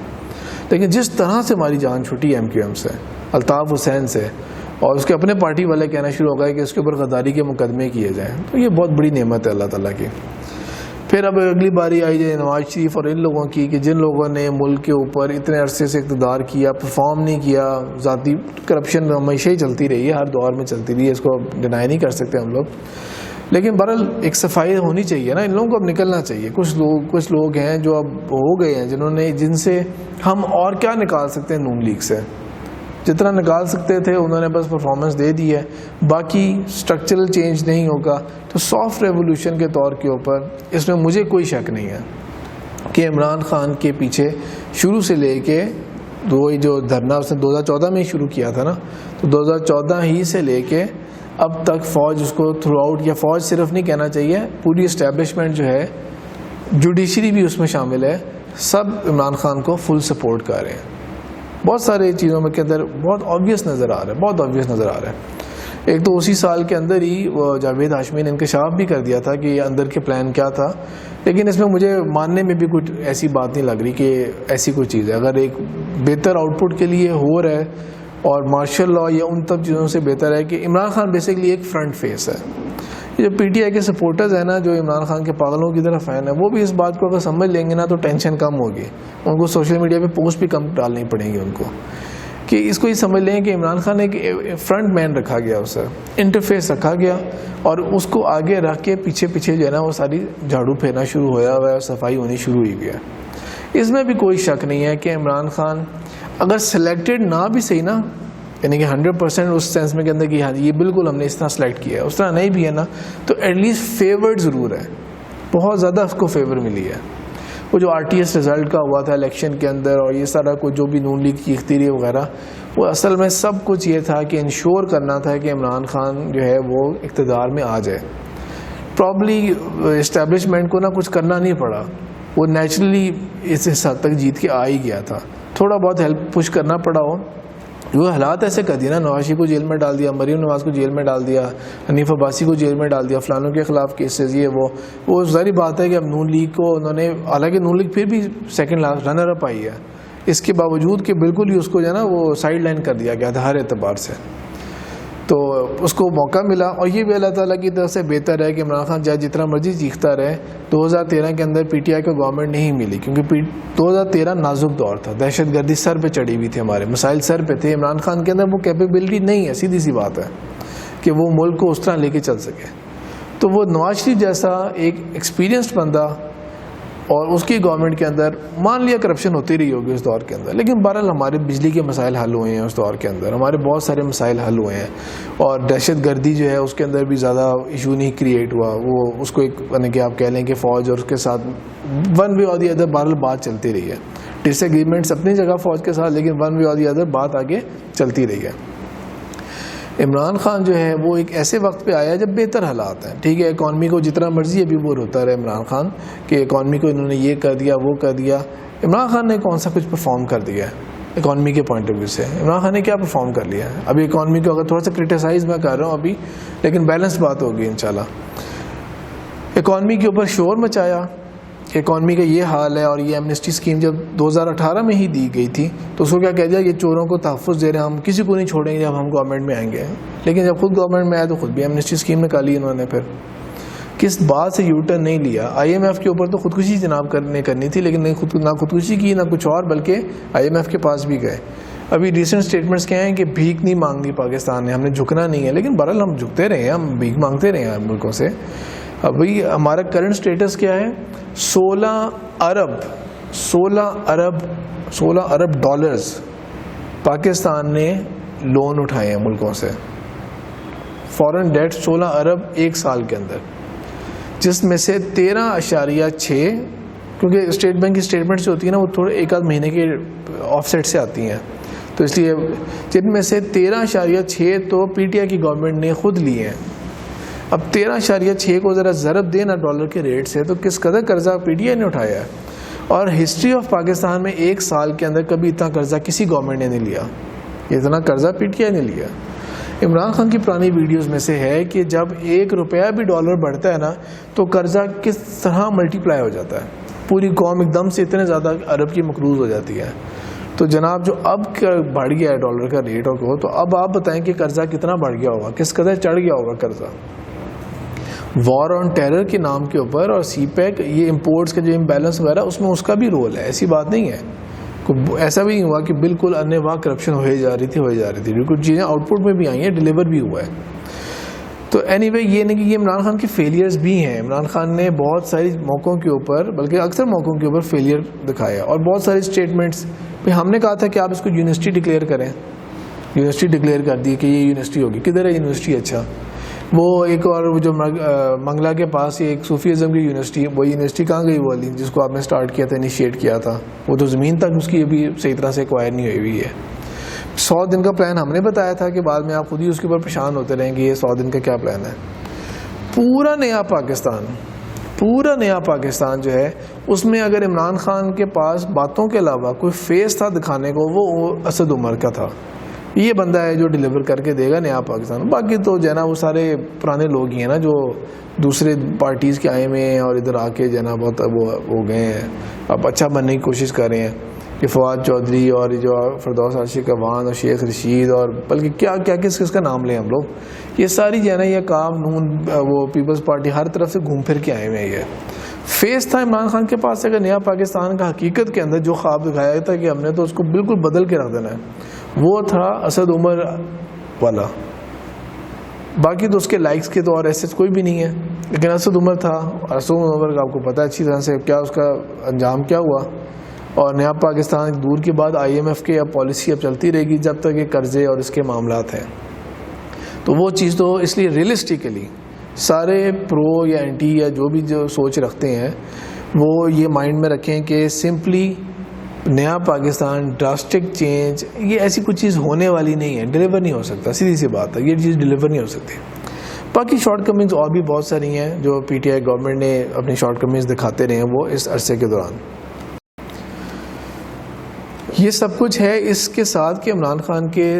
لیکن جس طرح سے ہماری جان چھٹی MQM سے, الطاف حسین سے, اور اس کے اپنے پارٹی والے کہنا شروع ہو گئے کہ اس کے اوپر غداری کے مقدمے کیے جائیں, تو یہ بہت بڑی نعمت ہے اللہ تعالیٰ کی. پھر اب اگلی باری آئی جائے نواز شریف اور ان لوگوں کی کہ جن لوگوں نے ملک کے اوپر اتنے عرصے سے اقتدار کیا, پرفارم نہیں کیا. ذاتی کرپشن ہمیشہ ہی چلتی رہی ہے, ہر دور میں چلتی رہی ہے, اس کو ڈینائی نہیں کر سکتے ہم لوگ. لیکن بہرحال ایک صفائی ہونی چاہیے نا, ان لوگوں کو اب نکلنا چاہیے. کچھ لوگ ہیں جو اب ہو گئے ہیں جن سے ہم اور کیا نکال سکتے ہیں. نون لیگ سے جتنا نکال سکتے تھے انہوں نے بس پرفارمنس دے دی ہے, باقی سٹرکچرل چینج نہیں ہوگا. تو سافٹ ریولوشن کے طور کے اوپر اس میں مجھے کوئی شک نہیں ہے کہ عمران خان کے پیچھے شروع سے لے کے وہی جو دھرنا اس نے 2014 میں ہی شروع کیا تھا نا, تو 2014 ہی سے لے کے اب تک فوج اس کو تھرو آؤٹ, یا فوج صرف نہیں کہنا چاہیے, پوری اسٹیبلشمنٹ جو ہے, جوڈیشری بھی اس میں شامل ہے, سب عمران خان کو فل سپورٹ کر رہے ہیں. بہت سارے چیزوں میں کے اندر بہت آبویس نظر آ رہا ہے. ایک تو اسی سال کے اندر ہی وہ جاوید ہاشمی نے انکشاف بھی کر دیا تھا کہ یہ اندر کے پلان کیا تھا, لیکن اس میں مجھے ماننے میں بھی کچھ ایسی بات نہیں لگ رہی کہ ایسی کوئی چیز ہے. اگر ایک بہتر آؤٹ پٹ کے لیے ہو رہا ہے اور مارشل لاء یا ان تب چیزوں سے بہتر ہے کہ عمران خان بیسکلی ایک فرنٹ فیس ہے. جو PTI کے سپورٹرز ہیں نا, جو عمران خان کے پاگلوں کی طرف فین ہیں, وہ بھی اس بات کو اگر سمجھ لیں گے نا تو ٹینشن کم ہوگی. ان کو سوشل میڈیا پہ پوسٹ بھی کم ڈالنی پڑیں گی ان کو, کہ اس کو یہ سمجھ لیں کہ عمران خان ایک فرنٹ مین رکھا گیا, اسے انٹرفیس رکھا گیا, اور اس کو آگے رکھ کے پیچھے جو ہے نا وہ ساری جھاڑو پھیرنا شروع ہوا ہے, اور صفائی ہونی شروع ہوئی ہے. اس میں بھی کوئی شک نہیں ہے کہ عمران خان اگر سلیکٹڈ نہ بھی صحیح نا، یعنی کہ 100% اس سینس میں کے اندر کہ ہاں یہ بالکل ہم نے اس طرح سلیکٹ کیا ہے، اس طرح نہیں بھی ہے نا، تو ایٹ لیسٹ فیورڈ ضرور ہے، بہت زیادہ اس کو فیور ملی ہے. وہ جو RTS رزلٹ کا ہوا تھا الیکشن کے اندر، اور یہ سارا کچھ جو بھی نون لیگ کی اختیاری وغیرہ، وہ اصل میں سب کچھ یہ تھا کہ انشور کرنا تھا کہ عمران خان جو ہے وہ اقتدار میں آ جائے. پرابلی اسٹیبلشمنٹ کو نہ کچھ کرنا نہیں پڑا، وہ نیچرلی اس حد تک جیت کے آ ہی گیا تھا. تھوڑا بہت ہیلپ پش کرنا پڑا ہو، وہ حالات ایسے کر دیا نا، نواز کو جیل میں ڈال دیا، مریم نواز کو جیل میں ڈال دیا، حنیف عباسی کو جیل میں ڈال دیا، فلانوں کے خلاف کیسز، یہ وہ ظاہری بات ہے کہ اب نون لیگ کو انہوں نے، حالانکہ نون لیگ پھر بھی سیکنڈ لاسٹ رنر اپ آئی ہے، اس کے باوجود کہ بالکل ہی اس کو جو ہے نا وہ سائڈ لائن کر دیا گیا تھا ہر اعتبار سے. تو اس کو موقع ملا، اور یہ بھی اللہ تعالیٰ کی طرف سے بہتر ہے کہ عمران خان چاہے جتنا مرضی چیختا رہے. 2013 کے اندر PTI کو گورنمنٹ نہیں ملی، کیونکہ 2013 نازک دور تھا، دہشت گردی سر پہ چڑھی ہوئی تھی، ہمارے مسائل سر پہ تھے. عمران خان کے اندر وہ کیپیبلٹی نہیں ہے، سیدھی سی بات ہے کہ وہ ملک کو اس طرح لے کے چل سکے. تو وہ نواز شریف جیسا ایک ایکسپیرینسڈ بندہ، اور اس کی گورنمنٹ کے اندر مان لیا کرپشن ہوتی رہی ہوگی اس دور کے اندر، لیکن بہرحال ہمارے بجلی کے مسائل حل ہوئے ہیں اس دور کے اندر، ہمارے بہت سارے مسائل حل ہوئے ہیں، اور دہشت گردی جو ہے اس کے اندر بھی زیادہ ایشو نہیں کریٹ ہوا. وہ اس کو ایک یعنی کہ آپ کہہ لیں کہ فوج اور اس کے ساتھ ون وے اور دی ادر بہرحال بات چلتی رہی ہے. ڈس ایگریمنٹس اپنی جگہ فوج کے ساتھ، لیکن ون وے اور دی ادر بات آگے چلتی رہی ہے. عمران خان جو ہے وہ ایک ایسے وقت پہ آیا جب بہتر حالات ہیں. ٹھیک ہے، اکانومی کو جتنا مرضی ابھی وہ ہوتا رہے عمران خان کہ اکانومی کو انہوں نے یہ کر دیا وہ کر دیا، عمران خان نے کون سا کچھ پرفارم کر دیا ہے اکانومی کے پوائنٹ آف ویو سے؟ عمران خان نے کیا پرفارم کر لیا ہے؟ ابھی اکانومی کو اگر تھوڑا سا کرٹیسائز میں کر رہا ہوں ابھی، لیکن بیلنس بات ہوگی انشاءاللہ. اکانومی کے اوپر شور مچایا، اکانومی کا یہ حال ہے، اور یہ ایمنسٹی اسکیم جب 2018 میں ہی دی گئی تھی تو اس کو کیا کہہ دیا، یہ چوروں کو تحفظ دے رہے ہیں، ہم کسی کو نہیں چھوڑیں گے جب ہم گورنمنٹ میں آئیں گے. لیکن جب خود گورنمنٹ میں آئے تو خود بھی ایمنسٹی اسکیم نکالی انہوں نے. پھر کس بات سے یو ٹرن نہیں لیا. IMF کے اوپر تو خودکشی جناب کرنی تھی، لیکن نہ خودکشی کی نہ کچھ اور، بلکہ IMF کے پاس بھی گئے. ابھی ریسنٹ اسٹیٹمنٹس کیا ہیں کہ بھیک نہیں مانگنی پاکستان نے، ہم نے جھکنا نہیں ہے، لیکن بہرحال ہم جھکتے رہے ہیں، ہم بھیک مانگتے رہے ہیں ملکوں سے. ابھی ہمارا کرنٹ سٹیٹس کیا ہے؟ 16 ارب ڈالرز پاکستان نے لون اٹھائے ہیں ملکوں سے، فورن ڈیٹ 16 ارب ایک سال کے اندر، جس میں سے 13.6، کیونکہ اسٹیٹ بینک کی اسٹیٹمنٹ جو ہوتی ہے نا وہ تھوڑے ایک آدھ مہینے کے آف سیٹ سے آتی ہیں، تو اس لیے جن میں سے 13.6 تو PTI کی گورنمنٹ نے خود لیے ہیں. اب 13.6 کو ذرا ضرب دینا ڈالر کے ریٹ سے، تو کس قدر قرضہ PTI نے اٹھایا ہے. اور ہسٹری آف پاکستان میں ایک سال کے اندر کبھی اتنا قرضہ کسی گورنمنٹ نے نہیں لیا، اتنا قرضہ PTI نے لیا. عمران خان کی پرانی ویڈیوز میں سے ہے کہ جب 1 روپیہ بھی ڈالر بڑھتا ہے نا تو قرضہ کس طرح ملٹی پلائی ہو جاتا ہے، پوری قوم ایک دم سے اتنے زیادہ ارب کی مقروض ہو جاتی ہے. تو جناب جو اب بڑھ گیا ہے ڈالر کا ریٹ کو، تو اب آپ بتائیں کہ قرضہ کتنا بڑھ گیا ہوگا، کس قدر چڑھ گیا ہوگا قرضہ. وار آن ٹیرر کے نام کے اوپر، اور CPEC یہ امپورٹس کا جو امبیلنس وغیرہ اس میں اس کا بھی رول ہے، ایسی بات نہیں ہے. ایسا بھی نہیں ہوا کہ بالکل انواع کرپشن ہوئے جا رہی تھی، بالکل چیزیں آؤٹ پٹ میں بھی آئی ہیں، ڈیلیور بھی ہوا ہے. تو اینی وے یہ نہیں کہ یہ عمران خان کی فیلیئرز بھی ہیں. عمران خان نے بہت ساری موقعوں کے اوپر، بلکہ اکثر موقعوں کے اوپر فیلیئر دکھایا، اور بہت ساری اسٹیٹمنٹس پہ ہم نے کہا تھا کہ آپ اس کو یونیورسٹی ڈکلیئر کریں، یونیورسٹی ڈکلیئر کر دی کہ یہ یونیورسٹی ہوگی. کدھر ہے یونیورسٹی؟ اچھا وہ ایک اور جو منگلا کے پاس ایک صوفی ازم کی یونیورسٹی، وہ یونیورسٹی کہاں گئی؟ وہ والی جس کو آپ نے سٹارٹ کیا تھا، انیشیٹ کیا تھا، وہ تو زمین تک اس کی ابھی صحیح طرح سے ایکوائر نہیں ہوئی ہے. 100 دن کا پلان ہم نے بتایا تھا کہ بعد میں آپ خود ہی اس کے اوپر پریشان ہوتے رہیں گے یہ 100 دن کا کیا پلان ہے. پورا نیا پاکستان جو ہے اس میں اگر عمران خان کے پاس باتوں کے علاوہ کوئی فیس تھا دکھانے کو، وہ اسد عمر کا تھا. یہ بندہ ہے جو ڈیلیور کر کے دے گا نیا پاکستان. باقی تو جو ہے نا وہ سارے پرانے لوگ ہی ہیں نا جو دوسرے پارٹیز کے آئے ہوئے ہیں اور ادھر آ کے جو ہے نا بہت وہ ہو گئے ہیں، اب اچھا بننے کی کوشش کر رہے ہیں. کہ فواد چودھری اور جو فردوس عاشق اوان اور شیخ رشید، اور بلکہ کیا کیا کس کا نام لیں ہم لوگ، یہ ساری جو ہے نا یہ کام نون وہ پیپلز پارٹی ہر طرف سے گھوم پھر کے آئے ہوئے ہیں. یہ فیس تھا عمران خان کے پاس اگر نیا پاکستان کا حقیقت کے اندر جو خواب دکھایا تھا کہ ہم نے تو اس کو بالکل بدل کے رکھ دینا ہے، وہ تھا اسد عمر والا. باقی تو اس کے لائکس کے تو اور ایسے کوئی بھی نہیں ہے، لیکن اسد عمر تھا. اسد عمر کا آپ کو پتہ ہے اچھی طرح سے کیا اس کا انجام کیا ہوا. اور نیا پاکستان دور کی بات IMF کے اب پالیسی اب چلتی رہے گی جب تک یہ قرضے اور اس کے معاملات ہیں. تو وہ چیز تو اس لیے ریئلسٹکلی سارے پرو یا اینٹی یا جو بھی جو سوچ رکھتے ہیں وہ یہ مائنڈ میں رکھیں کہ سمپلی نیا پاکستان ڈراسٹک چینج یہ ایسی کچھ چیز ہونے والی نہیں ہے, ڈیلیور نہیں ہو سکتا. سیدھی سی بات ہے, یہ چیز ڈیلیور نہیں ہو سکتی. باقی شارٹ کمنگز اور بھی بہت ساری ہیں جو PTI گورنمنٹ نے اپنی شارٹ کمنگز دکھاتے رہے ہیں وہ اس عرصے کے دوران. یہ سب کچھ ہے اس کے ساتھ کہ عمران خان کے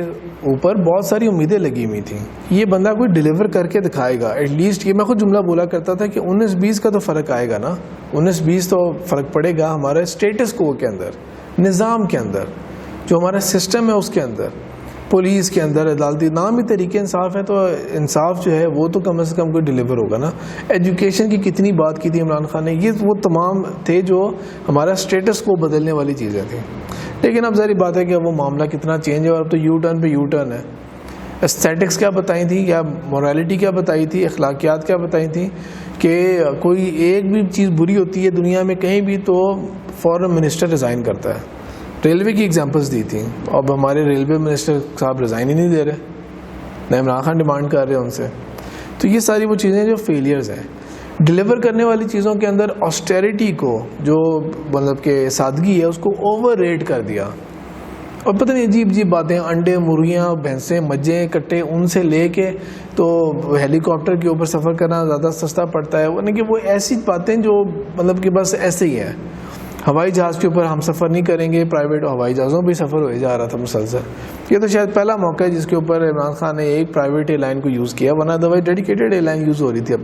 اوپر بہت ساری امیدیں لگی ہوئی تھیں. یہ بندہ کوئی ڈیلیور کر کے دکھائے گا ایٹ لیسٹ. یہ میں خود جملہ بولا کرتا تھا کہ 19-20 کا تو فرق آئے گا نا, 19-20 تو فرق پڑے گا ہمارے اسٹیٹس کو کے اندر, نظام کے اندر, جو ہمارا سسٹم ہے اس کے اندر, پولیس کے اندر, عدالتی نام بھی طریقے انصاف ہے تو انصاف جو ہے وہ تو کم از کم کوئی ڈیلیور ہوگا نا. ایجوکیشن کی کتنی بات کی تھی عمران خان نے, یہ وہ تمام تھے جو ہمارا اسٹیٹس کو بدلنے والی چیزیں تھیں. لیکن اب ظاہری بات ہے کہ وہ معاملہ کتنا چینج ہے اور اب تو یو ٹرن پہ یو ٹرن ہے. اسٹیٹکس کیا بتائی تھی یا مورالٹی کیا بتائی تھی, اخلاقیات کیا بتائی تھی کہ کوئی ایک بھی چیز بری ہوتی ہے دنیا میں کہیں بھی تو فوراً منسٹر ریزائن کرتا ہے. ریلوے کی ایگزامپلس دی تھیں, اب ہمارے ریلوے منسٹر صاحب ریزائن ہی نہیں دے رہے, نہ عمران خان ڈیمانڈ کر رہے ہیں ان سے. تو یہ ساری وہ چیزیں جو فیلیئرز ہیں. ڈیلیور کرنے والی چیزوں کے اندر آسٹیریٹی کو جو مطلب کہ سادگی ہے اس کو اوور ریٹ کر دیا, اور پتہ نہیں عجیب عجیب باتیں, انڈے, مرغیاں, بھینسیں, مجھیں, کٹے, ان سے لے کے تو ہیلی کاپٹر کے اوپر سفر کرنا زیادہ سستا پڑتا ہے. یعنی کہ وہ ایسی باتیں جو مطلب کہ بس ایسے ہی ہیں. ہوائی جہاز کے اوپر ہم سفر نہیں کریں گے, پرائیویٹ ہوائی جہازوں پہ سفر ہو جا رہا تھا مسلسل. یہ تو شاید پہلا موقع ہے جس کے اوپر عمران خان نے ایک پرائیویٹ ایئر لائن کو یوز کیا, ورنہ otherwise dedicated airline use ہو رہی تھی.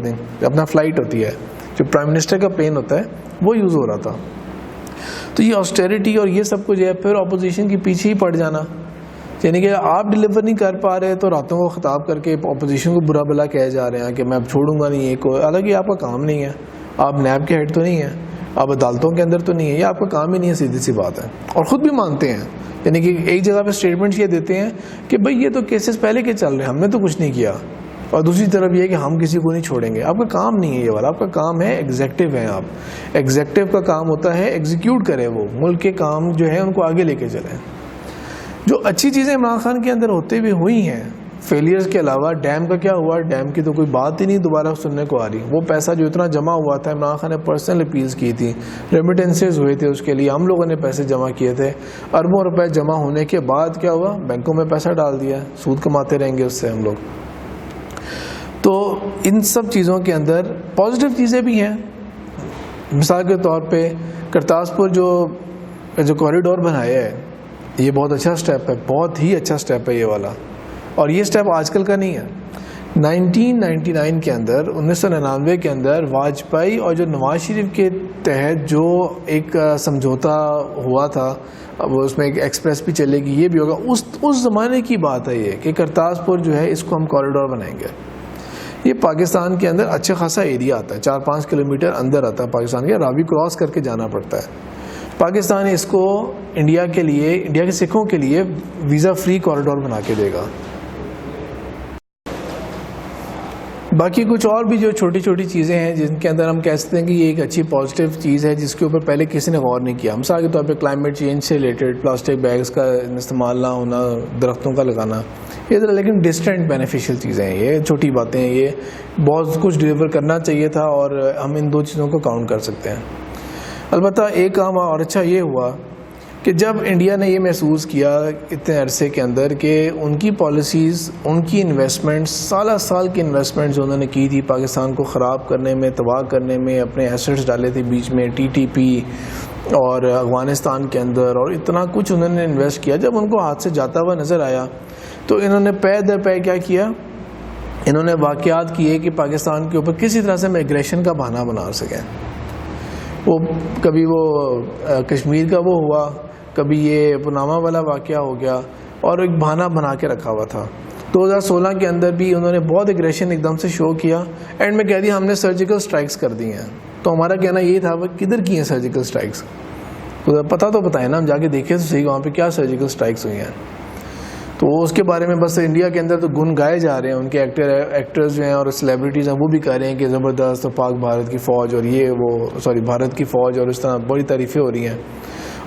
اپنا فلائٹ ہوتی ہے جو پرائم منسٹر کا پلین ہوتا ہے وہ یوز ہو رہا تھا. تو یہ آسٹیریٹی اور یہ سب کچھ ہے, پھر اپوزیشن کے پیچھے ہی پڑ جانا, یعنی کہ آپ ڈیلیور نہیں کر پا رہے تو راتوں کو خطاب کر کے اپوزیشن کو برا بلا کہے جا رہے ہیں کہ میں اب چھوڑوں گا نہیں یہ کو. حالانکہ آپ کا کام نہیں ہے, آپ نیب کے ہیڈ تو نہیں ہیں, آپ عدالتوں کے اندر تو نہیں ہے, یہ آپ کا کام ہی نہیں ہے, سیدھی سی بات ہے. اور خود بھی مانتے ہیں, یعنی کہ ایک جگہ پہ اسٹیٹمنٹس یہ دیتے ہیں کہ بھائی یہ تو کیسز پہلے کے چل رہے ہیں, ہم نے تو کچھ نہیں کیا. اور دوسری طرف یہ کہ ہم کسی کو نہیں چھوڑیں گے. آپ کا کام نہیں ہے یہ والا, آپ کا کام ہے ایگزیکٹو ہے. آپ ایگزیکٹو کا کام ہوتا ہے ایگزیکیوٹ کرے, وہ ملک کے کام جو ہے ان کو آگے لے کے چلیں. جو اچھی چیزیں عمران خان کے اندر ہوتے ہوئے ہوئی ہیں فیلیئرز کے علاوہ, ڈیم کا کیا ہوا, ڈیم کی تو کوئی بات ہی نہیں دوبارہ سننے کو آ رہی. وہ پیسہ جو اتنا جمع ہوا تھا, عمران خان نے پرسنل اپیلز کی تھی, ریمیٹنسز ہوئے تھے اس کے لیے, ہم لوگوں نے پیسے جمع کیے تھے. اربوں روپے جمع ہونے کے بعد کیا ہوا, بینکوں میں پیسہ ڈال دیا, سود کماتے رہیں گے اس سے ہم لوگ. تو ان سب چیزوں کے اندر پازیٹیو چیزیں بھی ہیں. مثال کے طور پہ کرتاسپور جو کوریڈور بنایا ہے یہ بہت اچھا سٹیپ ہے, بہت ہی اچھا سٹیپ ہے یہ والا. اور یہ سٹیپ آج کل کا نہیں ہے. 1999 کے اندر 1999 کے اندر واجپئی اور جو نواز شریف کے تحت جو ایک سمجھوتا ہوا تھا, اب اس میں ایک ایکسپریس بھی چلے گی, یہ بھی ہوگا. اس زمانے کی بات ہے یہ کہ کرتاسپور جو ہے اس کو ہم کوریڈور بنائیں گے. یہ پاکستان کے اندر اچھا خاصا ایریا آتا ہے, 4-5 کلومیٹر اندر آتا ہے پاکستان کے, راوی کراس کر کے جانا پڑتا ہے. پاکستان اس کو انڈیا کے لیے, انڈیا کے سکھوں کے لیے ویزا فری کوریڈور بنا کے دے گا. باقی کچھ اور بھی جو چھوٹی چھوٹی چیزیں ہیں جن کے اندر ہم کہہ سکتے ہیں کہ یہ ایک اچھی پازیٹیو چیز ہے جس کے اوپر پہلے کسی نے غور نہیں کیا. مثال کے طور پہ کلائمیٹ چینج سے ریلیٹڈ پلاسٹک بیگز کا استعمال نہ ہونا, درختوں کا لگانا, یہ ذرا لیکن ڈسٹنٹ بینیفیشیل چیزیں ہیں, یہ چھوٹی باتیں ہیں. یہ بہت کچھ ڈیلیور کرنا چاہیے تھا اور ہم ان دو چیزوں کو کاؤنٹ کر سکتے ہیں. البتہ ایک کام اور اچھا یہ ہوا کہ جب انڈیا نے یہ محسوس کیا اتنے عرصے کے اندر کہ ان کی پالیسیز, ان کی انویسٹمنٹس, سال کی انویسٹمنٹس جو انہوں نے کی تھی پاکستان کو خراب کرنے میں, تباہ کرنے میں, اپنے ایسٹس ڈالے تھے بیچ میں, TTP اور افغانستان کے اندر, اور اتنا کچھ انہوں نے انویسٹ کیا, جب ان کو ہاتھ سے جاتا ہوا نظر آیا تو انہوں نے پے در پے کیا کیا, انہوں نے واقعات کیے کہ پاکستان کے اوپر کسی طرح سے مائگریشن کا بہانہ بنا سکیں. وہ کبھی وہ کشمیر کا وہ ہوا, کبھی یہ پناما والا واقعہ ہو گیا, اور ایک بہانہ بنا کے رکھا ہوا تھا. 2016 کے اندر بھی انہوں نے بہت ایگریشن ایک دم سے شو کیا, اینڈ میں کہہ دیا ہم نے سرجیکل سٹرائکس کر دی ہیں. تو ہمارا کہنا یہ تھا وہ کدھر کی ہیں سرجیکل سٹرائکس, پتہ تو بتائیں نا, ہم جا کے دیکھیں تو صحیح وہاں پہ کیا سرجیکل سٹرائکس ہوئی ہیں. تو اس کے بارے میں بس انڈیا کے اندر تو گن گائے جا رہے ہیں, ان کے ایکٹرز جو ہیں اور سیلیبریٹیز ہیں وہ بھی کہہ رہے ہیں کہ زبردست پاک بھارت کی فوج اور یہ وہ بھارت کی فوج, اور اس طرح بڑی تعریفیں ہو رہی ہیں.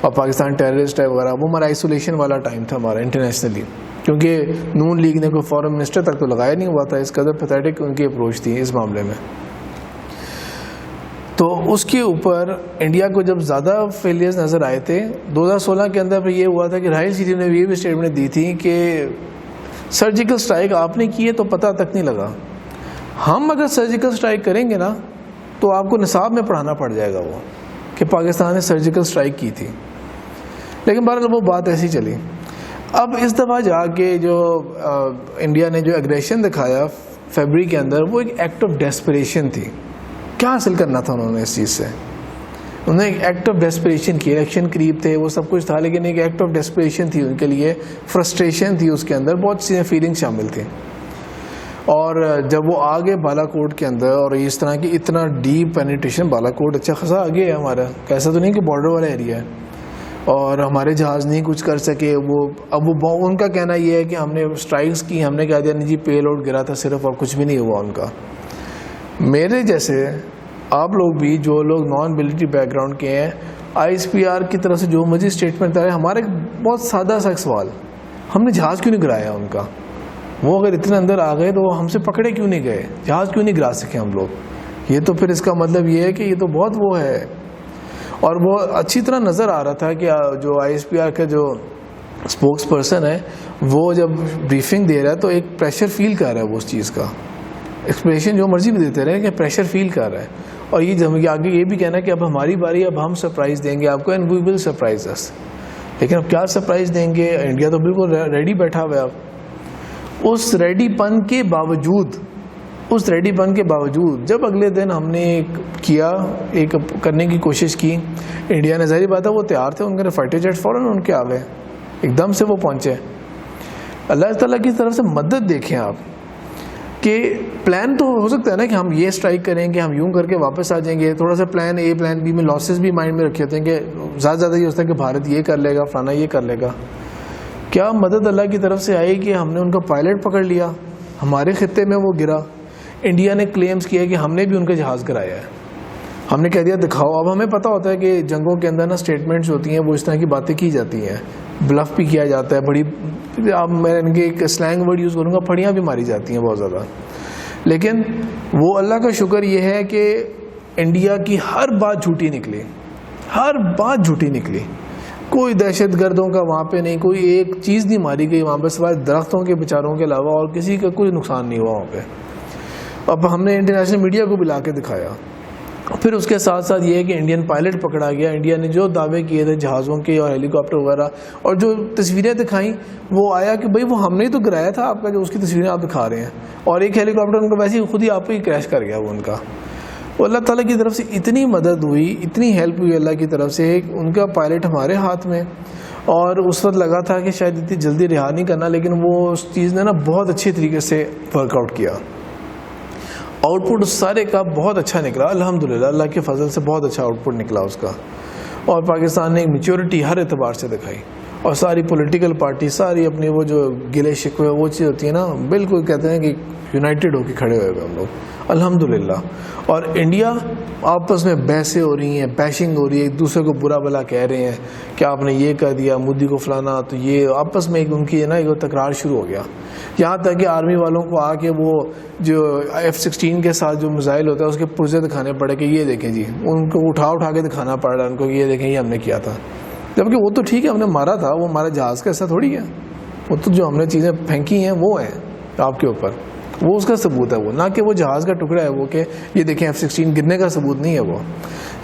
اور پاکستان ٹیررسٹ ہے وغیرہ. وہ ہمارا آئسولیشن والا ٹائم تھا ہمارا انٹرنیشنلی, کیونکہ نون لیگ نے کوئی فارن منسٹر تک تو لگایا نہیں ہوا تھا. اس قدر پیتھیٹک ان کی اپروچ تھی اس معاملے میں. تو اس کے اوپر انڈیا کو جب زیادہ فیلیئرز نظر آئے تھے 2016 کے اندر, پھر یہ ہوا تھا کہ راحیل شریف نے یہ بھی اسٹیٹمنٹ دی تھی کہ سرجیکل اسٹرائک آپ نے کی ہے تو پتہ تک نہیں لگا. ہم اگر سرجیکل اسٹرائک کریں گے نا تو آپ کو نصاب میں پڑھانا پڑ جائے گا وہ کہ پاکستان نے سرجیکل اسٹرائک کی تھی. لیکن بہرحال وہ بات ایسی چلی. اب اس دفعہ جا کے جو انڈیا نے جو ایگریشن دکھایا فیبرری کے اندر, وہ ایک ایکٹ آف ڈیسپریشن تھی. کیا حاصل کرنا تھا انہوں نے اس چیز سے؟ انہوں نے ایک ایکٹ آف ڈیسپریشن کی. الیکشن قریب تھے, وہ سب کچھ تھا, لیکن ایک ایکٹ آف ڈیسپریشن تھی ان کے لیے. فرسٹریشن تھی اس کے اندر, بہت سی فیلنگ شامل تھیں. اور جب وہ آگے بالا کوٹ کے اندر, اور اس طرح کی اتنا ڈیپ پینیٹریشن, بالا کوٹ اچھا خاصا آگے ہے ہمارا, ایسا تو نہیں کہ بارڈر والا ایریا ہے, اور ہمارے جہاز نہیں کچھ کر سکے. وہ ان کا کہنا یہ ہے کہ ہم نے اسٹرائکس کی, ہم نے کہہ دیا نہیں جی پے لوڈ گرا تھا صرف, اور کچھ بھی نہیں ہوا ان کا. میرے جیسے آپ لوگ بھی جو لوگ نان ملٹری بیک گراؤنڈ کے ہیں, آئی ایس پی آر کی طرف سے جو مجھے اسٹیٹمنٹ آئے, ہمارے بہت سادہ سا سوال, ہم نے جہاز کیوں نہیں گرایا ان کا؟ وہ اگر اتنے اندر آ گئے تو وہ ہم سے پکڑے کیوں نہیں گئے؟ جہاز کیوں نہیں گرا سکے ہم لوگ؟ یہ تو پھر اس کا مطلب یہ ہے کہ یہ تو بہت وہ ہے. اور وہ اچھی طرح نظر آ رہا تھا کہ جو آئی ایس پی آر کا جو اسپوکس پرسن ہے وہ جب بریفنگ دے رہا ہے تو ایک پریشر فیل کر رہا ہے وہ اس چیز کا. ایکسپلیشن جو مرضی بھی دیتے رہے کہ پریشر فیل کر رہا ہے. اور یہ آگے یہ بھی کہنا ہے کہ اب ہماری باری, اب ہم سرپرائز دیں گے آپ کو, اینڈ وی ول سرپرائز اس. لیکن اب کیا سرپرائز دیں گے؟ انڈیا تو بالکل ریڈی بیٹھا ہوا ہے. اب اس ریڈی پن کے باوجود جب اگلے دن ہم نے ایک کرنے کی کوشش کی, انڈیا نے, ظاہری بات ہے وہ تیار تھے, ان کے فائٹر جیٹ فوراً ان کے آ گئے, ایک دم سے وہ پہنچے. اللہ تعالیٰ کی طرف سے مدد دیکھیں آپ, کہ پلان تو ہو سکتا ہے نا کہ ہم یہ اسٹرائک کریں گے, ہم یوں کر کے واپس آ جائیں گے. تھوڑا سا پلان اے پلان بی میں لاسز بھی مائنڈ میں رکھے ہوتے ہیں کہ زیادہ یہ ہوتا ہے کہ بھارت یہ کر لے گا, فلانا یہ کر لے گا. کیا مدد اللہ کی طرف سے آئی کہ ہم نے ان کا پائلٹ پکڑ لیا, ہمارے خطے میں وہ گرا. انڈیا نے کلیمز کیا کہ ہم نے بھی ان کا جہاز گرایا ہے, ہم نے کہہ دیا دکھاؤ. اب ہمیں پتہ ہوتا ہے کہ جنگوں کے اندر نا اسٹیٹمنٹس ہوتی ہیں, وہ اس طرح کی باتیں کی جاتی ہیں, بلف بھی کیا جاتا ہے, بڑی, اب میں ان کے ایک سلینگ ورڈ یوز کروں گا, پھڑیاں بھی ماری جاتی ہیں بہت زیادہ. لیکن وہ اللہ کا شکر یہ ہے کہ انڈیا کی ہر بات جھوٹی نکلی, کوئی دہشت گردوں کا وہاں پہ نہیں, کوئی ایک چیز نہیں ماری گئی وہاں پہ سوائے درختوں کے بیچاروں کے علاوہ, اور کسی کا کوئی نقصان نہیں ہوا وہاں پہ. اب ہم نے انٹرنیشنل میڈیا کو بھی لا کے دکھایا. پھر اس کے ساتھ ساتھ یہ ہے کہ انڈین پائلٹ پکڑا گیا. انڈیا نے جو دعوے کیے تھے جہازوں کے اور ہیلی کاپٹر وغیرہ, اور جو تصویریں دکھائیں وہ آیا کہ بھائی وہ ہم نے ہی تو گرایا تھا آپ کا, جو اس کی تصویریں آپ دکھا رہے ہیں. اور ایک ہیلی کاپٹر ان کا ویسے ہی خود ہی آپ کو ہی کریش کر گیا وہ ان کا. وہ اللہ تعالیٰ کی طرف سے اتنی مدد ہوئی, اتنی ہیلپ ہوئی اللہ کی طرف سے. ان کا پائلٹ ہمارے ہاتھ میں, اور اس وقت لگا تھا کہ شاید اتنی جلدی رہا نہیں کرنا, لیکن وہ اس چیز نے نا بہت اچھی طریقے سے ورک آؤٹ کیا. آؤٹ پٹ سارے کا بہت اچھا نکلا الحمدللہ, اللہ کے فضل سے بہت اچھا آؤٹ پٹ نکلا اس کا. اور پاکستان نے ایک میچورٹی ہر اعتبار سے دکھائی, اور ساری پولیٹیکل پارٹی ساری اپنی وہ جو گلے شکوے وہ چیز ہوتی ہے نا, بالکل کہتے ہیں کہ یونائٹڈ ہو کے کھڑے ہوئے ہم لوگ الحمدللہ. اور انڈیا آپس میں بحثیں ہو رہی ہیں, بیشنگ ہو رہی ہے, ایک دوسرے کو برا بلا کہہ رہے ہیں کہ آپ نے یہ کر دیا, مودی کو فلانا, تو یہ آپس میں ایک ان کی نا ایک تکرار شروع ہو گیا. یہاں تک کہ آرمی والوں کو آ کے وہ جو F-16 کے ساتھ جو میزائل ہوتا ہے اس کے پرزے دکھانے پڑے کہ یہ دیکھیں جی, ان کو اٹھا کے دکھانا پڑ رہا ہے ان کو کہ یہ دیکھیں یہ ہم نے کیا تھا. جبکہ وہ تو ٹھیک ہے ہم نے مارا تھا, وہ ہمارا جہاز کا ایسا تھوڑی ہے, وہ تو جو ہم نے چیزیں پھینکی ہیں وہ ہیں آپ کے اوپر, وہ اس کا ثبوت ہے, وہ نہ کہ وہ جہاز کا ٹکڑا ہے وہ کہ یہ دیکھیں F-16 گرنے کا ثبوت نہیں ہے وہ.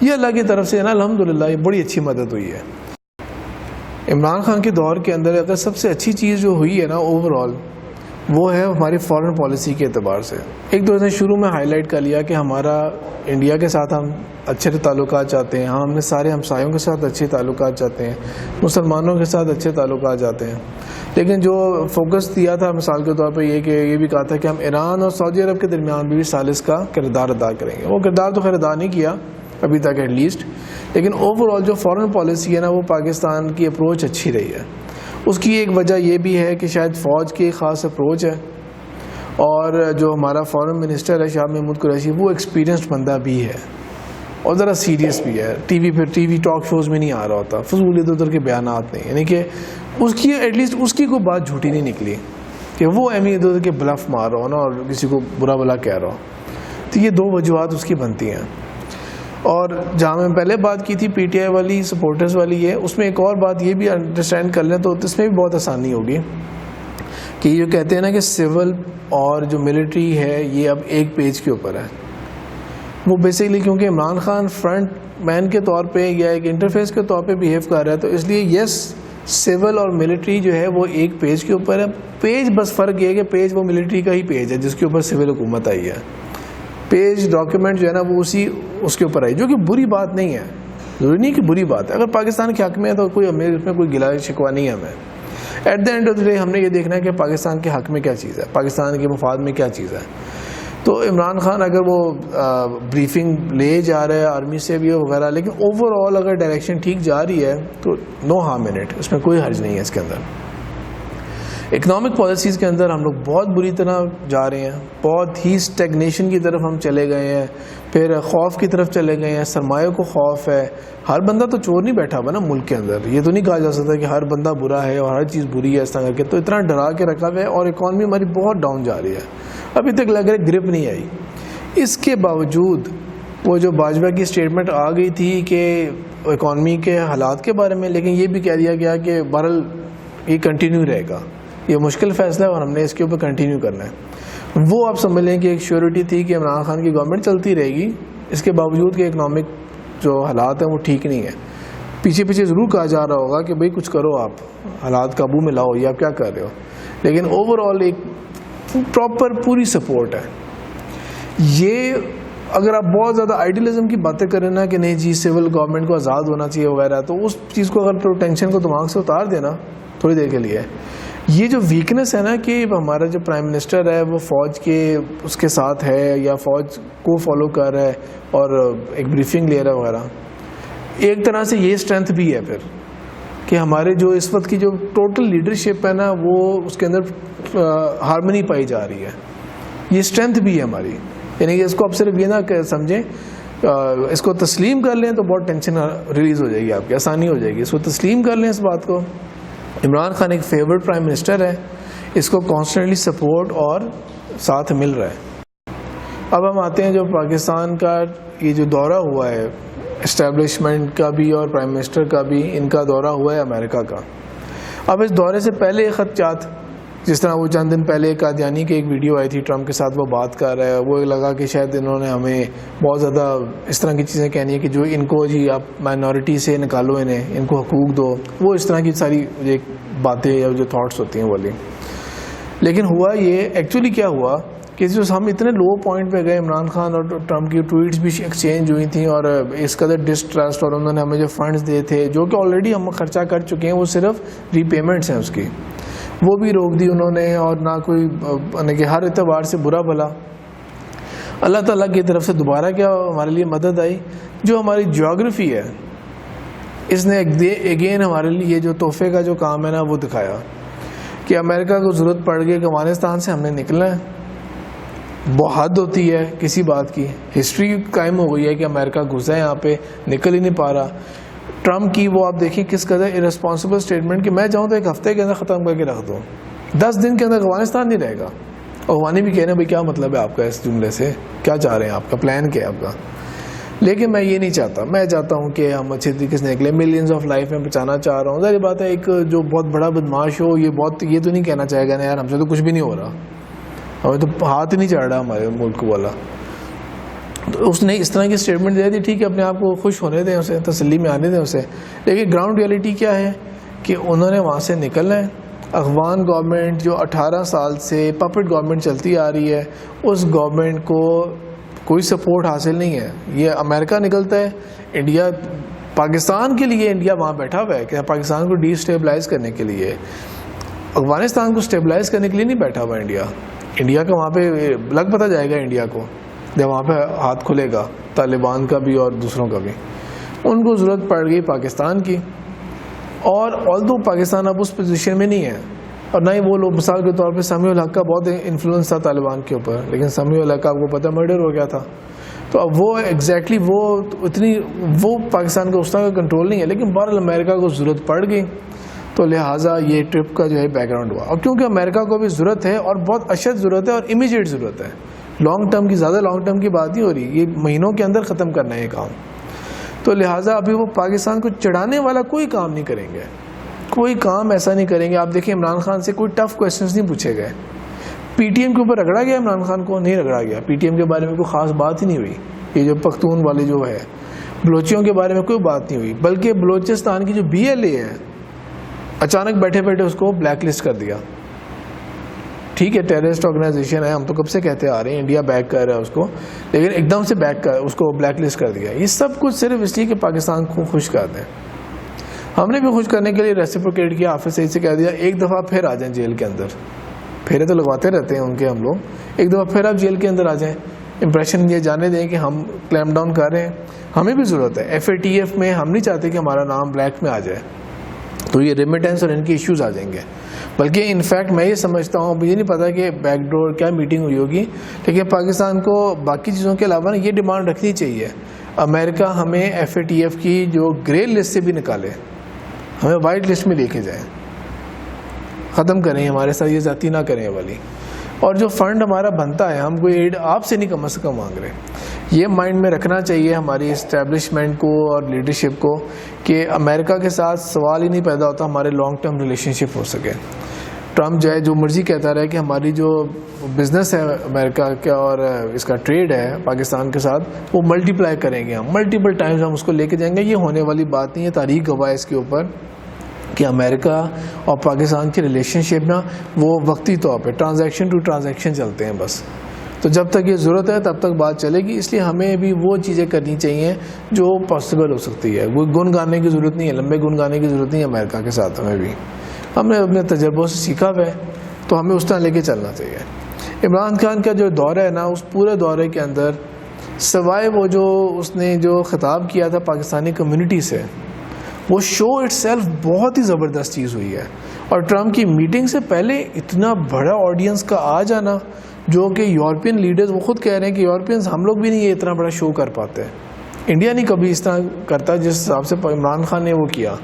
یہ اللہ کی طرف سے نا الحمدللہ یہ بڑی اچھی مدد ہوئی ہے. عمران خان کے دور کے اندر اگر سب سے اچھی چیز جو ہوئی ہے نا اوور آل, وہ ہے ہماری فارن پالیسی کے اعتبار سے. ایک دو نے شروع میں ہائی لائٹ کر لیا کہ ہمارا انڈیا کے ساتھ ہم اچھے تعلقات چاہتے ہیں, ہم نے سارے ہمسایوں کے ساتھ اچھے تعلقات چاہتے ہیں, مسلمانوں کے ساتھ اچھے تعلقات چاہتے ہیں. لیکن جو فوکس دیا تھا مثال کے طور پہ یہ بھی کہا تھا کہ ہم ایران اور سعودی عرب کے درمیان بھی ثالث کا کردار ادا کریں گے. وہ کردار تو خیر ادا نہیں کیا ابھی تک ایٹ لیسٹ, لیکن اوور آل جو فارن پالیسی ہے نا وہ پاکستان کی اپروچ اچھی رہی ہے. اس کی ایک وجہ یہ بھی ہے کہ شاید فوج کی خاص اپروچ ہے, اور جو ہمارا فارن منسٹر ہے شاہ محمود قریشی وہ ایکسپیرینسڈ بندہ بھی ہے. اور ذرا سیریس بھی ہے. ٹی وی ٹاک شوز میں نہیں آ رہا ہوتا, فضول ادھر ادھر کے بیانات نہیں, یعنی کہ اس کی ایٹ لیسٹ اس کی کوئی بات جھوٹی نہیں نکلی کہ وہ ایم ادھر ادھر کے بلف مار رہا ہو نا اور کسی کو برا بلا کہہ رہا ہو. تو یہ 2 وجوہات اس کی بنتی ہیں. اور جہاں میں پہلے بات کی تھی پی ٹی آئی والی سپورٹرز والی ہے, اس میں ایک اور بات یہ بھی انڈرسٹینڈ کر لیں تو اس میں بھی بہت آسانی ہوگی کہ یہ کہتے ہیں نا کہ سول اور جو ملٹری ہے یہ اب ایک پیج کے اوپر ہے. وہ بیسیکلی کیونکہ عمران خان فرنٹ مین کے طور پہ یا ایک انٹرفیس کے طور پہ بیہیو کر رہا ہے, تو اس لیے یس سول اور ملٹری جو ہے وہ ایک پیج کے اوپر ہے. پیج بس فرق یہ ہے کہ پیج وہ ملٹری کا ہی پیج ہے جس کے اوپر سول حکومت آئی ہے. پیج ڈاکیومنٹ جو ہے نا وہ اس کے اوپر آئی, جو کہ بری بات نہیں ہے, ضروری نہیں کہ بری بات ہے. اگر پاکستان کے حق میں ہے تو کوئی ہمیں اس میں کوئی گلا شکوہ نہیں ہے. ہمیں at the end of the day ہم نے یہ دیکھنا ہے کہ پاکستان کے حق میں کیا چیز ہے, پاکستان کے مفاد میں کیا چیز ہے. تو عمران خان اگر وہ بریفنگ لے جا رہا ہے آرمی سے بھی وغیرہ, لیکن اوور آل اگر ڈائریکشن ٹھیک جا رہی ہے تو نو ہارم ان اٹ, اس میں کوئی حرج نہیں ہے. اس کے اندر اکنامک پالیسیز کے اندر ہم لوگ بہت بری طرح جا رہے ہیں, بہت ہی اسٹیگنیشن کی طرف ہم چلے گئے ہیں, پھر خوف کی طرف چلے گئے ہیں, سرمایہ کو خوف ہے. ہر بندہ تو چور نہیں بیٹھا ہوا نا ملک کے اندر, یہ تو نہیں کہا جا سکتا کہ ہر بندہ برا ہے اور ہر چیز بری ہے اس طرح کر کے. تو اتنا ڈرا کے رکھا ہوا ہے اور اکانومی ہماری بہت ڈاؤن جا رہی ہے, ابھی تک لگ رہا ہے گرپ نہیں آئی. اس کے باوجود وہ جو باجوہ کی اسٹیٹمنٹ آ گئی تھی کہ اکانومی کے حالات کے بارے میں, لیکن یہ بھی کہہ دیا گیا کہ بہرحال یہ کنٹینیو رہے گا, یہ مشکل فیصلہ ہے اور ہم نے اس کے اوپر کنٹینیو کرنا ہے. وہ آپ سمجھ لیں کہ ایک شیورٹی تھی کہ عمران خان کی گورنمنٹ چلتی رہے گی, اس کے باوجود کہ اکنامک جو حالات ہیں وہ ٹھیک نہیں ہے. پیچھے پیچھے ضرور کہا جا رہا ہوگا کہ بھئی کچھ کرو, آپ حالات قابو میں لاؤ, یہ آپ کیا کر رہے ہو, لیکن اوور آل ایک پراپر پوری سپورٹ ہے. یہ اگر آپ بہت زیادہ آئیڈیلزم کی باتیں کریں نا کہ نہیں جی سول گورنمنٹ کو آزاد ہونا چاہیے وغیرہ, تو اس چیز کو اگر ٹینشن کو دماغ سے اتار دینا تھوڑی دیر کے لیے. یہ جو ویکنس ہے نا کہ ہمارا جو پرائم منسٹر ہے وہ فوج کے اس کے ساتھ ہے یا فوج کو فالو کر رہا ہے اور ایک بریفنگ لے رہا ہے وغیرہ, ایک طرح سے یہ اسٹرینتھ بھی ہے پھر کہ ہمارے جو اس وقت کی جو ٹوٹل لیڈرشپ ہے نا وہ اس کے اندر ہارمنی پائی جا رہی ہے. یہ اسٹرینتھ بھی ہے ہماری, یعنی کہ اس کو آپ صرف یہ نہ سمجھیں, اس کو تسلیم کر لیں تو بہت ٹینشن ریلیز ہو جائے گی, آپ کی آسانی ہو جائے گی. اس کو تسلیم کر لیں اس بات کو. عمران خان ایک فیورٹ پرائم منسٹر ہے, اس کو کانسٹنٹلی سپورٹ اور ساتھ مل رہا ہے. اب ہم آتے ہیں جو پاکستان کا یہ جو دورہ ہوا ہے اسٹیبلشمنٹ کا بھی اور پرائم منسٹر کا بھی, ان کا دورہ ہوا ہے امریکہ کا. اب اس دورے سے پہلے خدشات, جس طرح وہ چند دن پہلے قادیانی کی ایک ویڈیو آئی تھی ٹرمپ کے ساتھ, وہ بات کر رہا ہے, وہ لگا کہ شاید انہوں نے ہمیں بہت زیادہ اس طرح کی چیزیں کہنی ہے کہ جو ان کو جی آپ مائنورٹی سے نکالو, ان کو حقوق دو, وہ اس طرح کی ساری باتیں یا جو تھاٹس ہوتی ہیں والی. لیکن ہوا یہ ایکچولی کیا ہوا کہ جو ہم اتنے لو پوائنٹ پہ گئے, عمران خان اور ٹرمپ کی ٹویٹس بھی ایکسچینج ہوئی تھیں اور اس قدر ڈسٹرسٹ, اور انہوں نے ہمیں جو فنڈز دیے تھے جو کہ آلریڈی ہم خرچہ کر چکے ہیں, وہ صرف ری پیمنٹس ہیں اس کی, وہ بھی روک دی انہوں نے. اور نہ کوئی یعنی کہ ہر اعتبار سے برا بھلا اللہ تعالیٰ کی طرف سے دوبارہ کیا ہمارے لیے مدد آئی. جو ہماری جیوگرافی ہے اس نے اگین ہمارے لیے یہ جو تحفے کا جو کام ہے نا وہ دکھایا کہ امریکہ کو ضرورت پڑ گئی کہ افغانستان سے ہم نے نکلنا ہے. بہت ہوتی ہے کسی بات کی, ہسٹری قائم ہو گئی ہے کہ امریکہ گھسا ہے یہاں پہ, نکل ہی نہیں پا رہا. ٹرمپ کی وہ آپ دیکھیں کس قدر ارسپانسبل اسٹیٹمنٹ کہ میں چاہوں تو ایک ہفتے کے اندر ختم کر کے رکھ دوں, 10 دن کے اندر افغانستان نہیں رہے گا. افغانی بھی کہہ رہے ہیں بھائی کیا مطلب ہے آپ کا اس جملے سے, کیا چاہ رہے ہیں, آپ کا پلان کیا ہے آپ کا. لیکن میں یہ نہیں چاہتا, میں چاہتا ہوں کہ ہم اچھے طریقے سے نکلے. ملینز آف لائف میں بچانا چاہ رہا ہوں. ظاہر بات ہے ایک جو بہت بڑا بدماش ہو یہ تو نہیں کہنا چاہے گا نا یار ہم سے تو کچھ بھی نہیں ہو رہا, ہمیں تو ہاتھ ہی نہیں چڑھ رہا ہمارے ملک والا. تو اس نے اس طرح کی اسٹیٹمنٹ دے دی, ٹھیک ہے اپنے آپ کو خوش ہونے دیں, اسے تسلی میں آنے دیں اسے. لیکن گراؤنڈ ریئلٹی کیا ہے کہ انہوں نے وہاں سے نکلنا ہے. افغان گورنمنٹ جو 18 سال سے پپٹ گورنمنٹ چلتی آ رہی ہے, اس گورنمنٹ کو کوئی سپورٹ حاصل نہیں ہے. یہ امریکہ نکلتا ہے, انڈیا پاکستان کے لیے انڈیا وہاں بیٹھا ہوا ہے کہ پاکستان کو ڈی اسٹیبلائز کرنے کے لیے, افغانستان کو اسٹیبلائز کرنے کے لیے نہیں بیٹھا ہوا انڈیا. انڈیا کا وہاں پہ لگ پتہ جائے گا انڈیا کو جب وہاں پہ ہاتھ کھلے گا طالبان کا بھی اور دوسروں کا بھی. ان کو ضرورت پڑ گئی پاکستان کی, اور آلدو پاکستان اب اس پوزیشن میں نہیں ہے, اور نہ ہی وہ لوگ. مثال کے طور پہ سمیع الحق کا بہت انفلوئنس تھا طالبان کے اوپر, لیکن سمیع الحق کا آپ کو پتہ مرڈر ہو گیا تھا. تو اب وہ ایگزیکٹلی وہ پاکستان کا اس طرح کا کنٹرول نہیں ہے، لیکن بہرحال امریکہ کو ضرورت پڑ گئی تو لہٰذا یہ ٹرپ کا جو ہے بیک گراؤنڈ ہوا. اور کیونکہ امریکہ کو بھی ضرورت ہے اور بہت اشد ضرورت ہے اور امیجیٹ ضرورت ہے، لانگ ٹرم کی زیادہ لانگ ٹرم کی بات نہیں ہو رہی، یہ مہینوں کے اندر ختم کرنا ہے یہ کام. تو لہٰذا ابھی وہ پاکستان کو چڑھانے والا کوئی کام نہیں کریں گے، کوئی کام ایسا نہیں کریں گے. آپ دیکھیں عمران خان سے کوئی ٹف کویشچنز نہیں پوچھے گئے. پی ٹی ایم کے اوپر رگڑا گیا عمران خان کو؟ نہیں رگڑا گیا. پی ٹی ایم کے بارے میں کوئی خاص بات ہی نہیں ہوئی. یہ جو پختون والے جو ہے بلوچیوں کے بارے میں کوئی بات نہیں ہوئی، بلکہ بلوچستان کی جو بی ایل اے ہے اچانک بیٹھے بیٹھے اس کو بلیک لسٹ کر دیا. ٹھیک ہے ٹیررسٹ آرگنائزیشن ہے، ہم تو کب سے کہتے آ رہے ہیں انڈیا بیک کر رہا ہے اس کو، لیکن ایک دم سے اس کو بلیک لسٹ کر دیا. یہ سب کچھ صرف اس لیے کہ پاکستان کو خوش کر دیں. ہم نے بھی خوش کرنے کے لیے ریسیپروکیٹ کیا، حافظ سعید سے کہہ دیا ایک دفعہ پھر آ جائیں جیل کے اندر. پھیرے تو لگواتے رہتے ہیں ان کے ہم لوگ، ایک دفعہ پھر آپ جیل کے اندر آ جائیں، امپریشن یہ جانے دیں کہ ہم کلیم ڈاؤن کر رہے ہیں. ہمیں بھی ضرورت ہے FATF میں، ہم نہیں چاہتے کہ ہمارا نام بلیک میں آ جائے، تو یہ ریمیٹنس اور ان کے ایشوز آ جائیں گے. بلکہ انفیکٹ میں یہ سمجھتا ہوں، مجھے نہیں پتا کہ بیک ڈور کیا میٹنگ ہوئی ہوگی، لیکن پاکستان کو باقی چیزوں کے علاوہ یہ ڈیمانڈ رکھنی چاہیے امریکہ ہمیں FATF کی جو گرے لسٹ سے بھی نکالے، ہمیں وائٹ لسٹ میں لے کے جائیں، ختم کریں ہمارے ساتھ یہ ذاتی نہ کریں والی. اور جو فنڈ ہمارا بنتا ہے ہم کوئی ایڈ آپ سے نہیں کم از کم مانگ رہے. یہ مائنڈ میں رکھنا چاہیے ہماری اسٹیبلشمنٹ کو اور لیڈرشپ کو کہ امریکہ کے ساتھ سوال ہی نہیں پیدا ہوتا ہمارے لانگ ٹرم ریلیشن شپ ہو سکے. ٹرمپ جو ہے جو مرضی کہتا رہے کہ ہماری جو بزنس ہے امریکہ کا اور اس کا ٹریڈ ہے پاکستان کے ساتھ وہ ملٹیپلائی کریں گے، ہم ملٹیپل ٹائمز ہم اس کو لے کے جائیں گے. یہ ہونے والی بات نہیں ہے. تاریخ گواہ ہے اس کے اوپر کہ امریکہ اور پاکستان کی ریلیشن شپ نا وہ وقتی طور پہ ٹرانزیکشن ٹو ٹرانزیکشن چلتے ہیں بس. تو جب تک یہ ضرورت ہے تب تک بات چلے گی. اس لیے ہمیں بھی وہ چیزیں کرنی چاہیے جو پاسبل ہو سکتی ہے. کوئی گن گانے کی ضرورت نہیں ہے، لمبے گن گانے کی ضرورت نہیں ہے امریکہ کے ساتھ. ہم نے اپنے تجربوں سے سیکھا ہوا ہے تو ہمیں اس طرح لے کے چلنا چاہیے. عمران خان کا جو دورہ ہے نا، اس پورے دورے کے اندر سوائے وہ جو اس نے جو خطاب کیا تھا پاکستانی کمیونٹی سے، وہ شو اٹ سیلف بہت ہی زبردست چیز ہوئی ہے. اور ٹرمپ کی میٹنگ سے پہلے اتنا بڑا آڈینس کا آ جانا، جو کہ یورپین لیڈرز وہ خود کہہ رہے ہیں کہ یورپینز ہم لوگ بھی نہیں یہ اتنا بڑا شو کر پاتے. انڈیا نہیں کبھی اس طرح کرتا جس حساب سے عمران خان نے وہ کیا.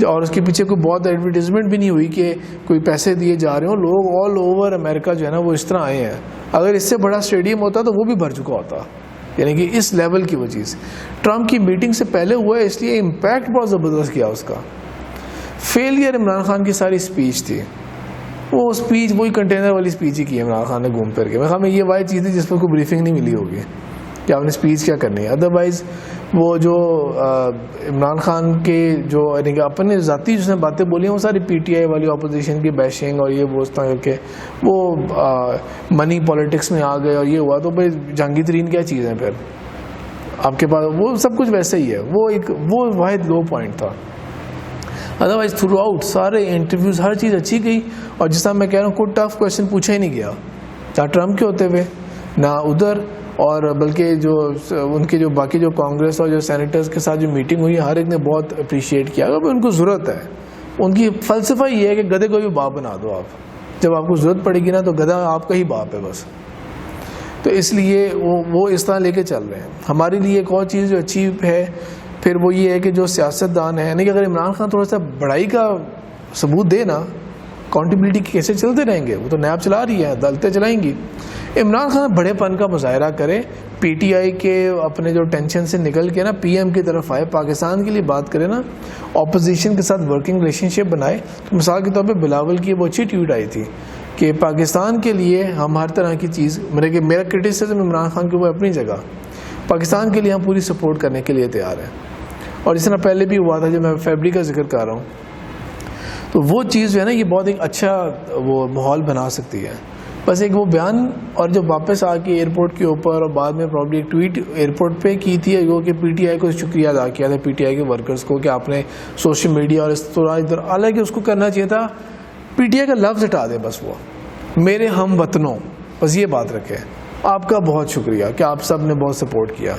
اور اس کے پیچھے کوئی بہت ایڈورٹیزمنٹ بھی نہیں ہوئی کہ کوئی پیسے دیے جا رہے ہوں. لوگ آل اوور امریکہ جو ہے نا وہ اس طرح آئے ہیں. اگر اس سے بڑا اسٹیڈیم ہوتا تو وہ بھی بھر چکا ہوتا. یعنی کہ اس لیول کی وہ چیز ٹرمپ کی میٹنگ سے پہلے ہوا ہے، اس لیے امپیکٹ بہت زبردست کیا اس کا. فیلئر عمران خان کی ساری اسپیچ تھی. وہ اسپیچ وہی کنٹینر والی اسپیچ ہی کی عمران خان نے گھوم پھر کے. میں ہمیں یہ واحد چیز تھی جس پر کوئی بریفنگ نہیں ملی ہوگی کہ آپ نے اسپیچ کیا کرنی ہے. ادروائز وہ جو عمران خان کے جو یعنی کہ اپنے ذاتی جس نے باتیں بولی ہیں وہ ساری PTI والی اپوزیشن کی بیشنگ اور یہ وہ اس طرح کے وہ منی پالیٹکس میں آ گئے اور یہ ہوا. تو بھائی جہانگیر ترین کیا چیز ہے پھر آپ کے پاس؟ وہ سب کچھ ویسے ہی ہے. وہ واحد لو پوائنٹ تھا. ادروائز تھرو آؤٹ سارے انٹرویوز ہر چیز اچھی گئی. اور جس طرح میں کہہ رہا ہوں کوئی ٹف کویشچن پوچھا ہی نہیں گیا، نہ ٹرمپ کے ہوتے ہوئے نہ ادھر. اور بلکہ جو ان کے جو باقی جو کانگریس اور جو سینیٹرز کے ساتھ جو میٹنگ ہوئی ہر ایک نے بہت اپریشیٹ کیا. اگر ان کو ضرورت ہے، ان کی فلسفہ یہ ہے کہ گدھے کو بھی باپ بنا دو آپ، جب آپ کو ضرورت پڑے گی نا تو گدھا آپ کا ہی باپ ہے بس. تو اس لیے وہ اس طرح لے کے چل رہے ہیں. ہمارے لیے ایک اور چیز جو اچھی ہے پھر وہ یہ ہے کہ جو سیاستدان ہیں، یعنی کہ اگر عمران خان تھوڑا سا بڑائی کا ثبوت دے نا، اکاؤنٹیبلٹی کے کیسے چلتے رہیں گے. وہ تو نیب چلا رہی ہے، عدالتیں چلائیں گی. عمران خان بڑے پن کا مظاہرہ کرے، PTI کے اپنے جو ٹینشن سے نکل کے نا PM کی طرف آئے، پاکستان کے لیے بات کرے نا، اپوزیشن کے ساتھ ورکنگ ریلیشن شپ بنائے. تو مثال کے طور پہ بلاول کی وہ اچھی ٹویٹ آئی تھی کہ پاکستان کے لیے ہم ہر طرح کی چیز، میرا کرٹیسزم عمران خان کی وہ اپنی جگہ، پاکستان کے لیے ہم پوری سپورٹ کرنے کے لیے تیار ہیں. اور اس طرح پہلے بھی ہوا تھا جب میں فیبری کا ذکر کر رہا ہوں. تو وہ چیز جو ہے نا یہ بہت ایک اچھا وہ ماحول بنا سکتی ہے. بس ایک وہ بیان اور جب واپس آ کے ایئرپورٹ کے اوپر اور بعد میں پرابلی ایک ٹویٹ ایئرپورٹ پہ کی تھی وہ کہ PTI کو شکریہ ادا کیا تھا، PTI کے ورکرز کو کہ آپ نے سوشل میڈیا اور اس طرح ادھر، حالانکہ اس کو کرنا چاہیے تھا PTI کا لفظ ہٹا دے بس، وہ میرے ہم وطنوں بس یہ بات رکھے. آپ کا بہت شکریہ کہ آپ سب نے بہت سپورٹ کیا.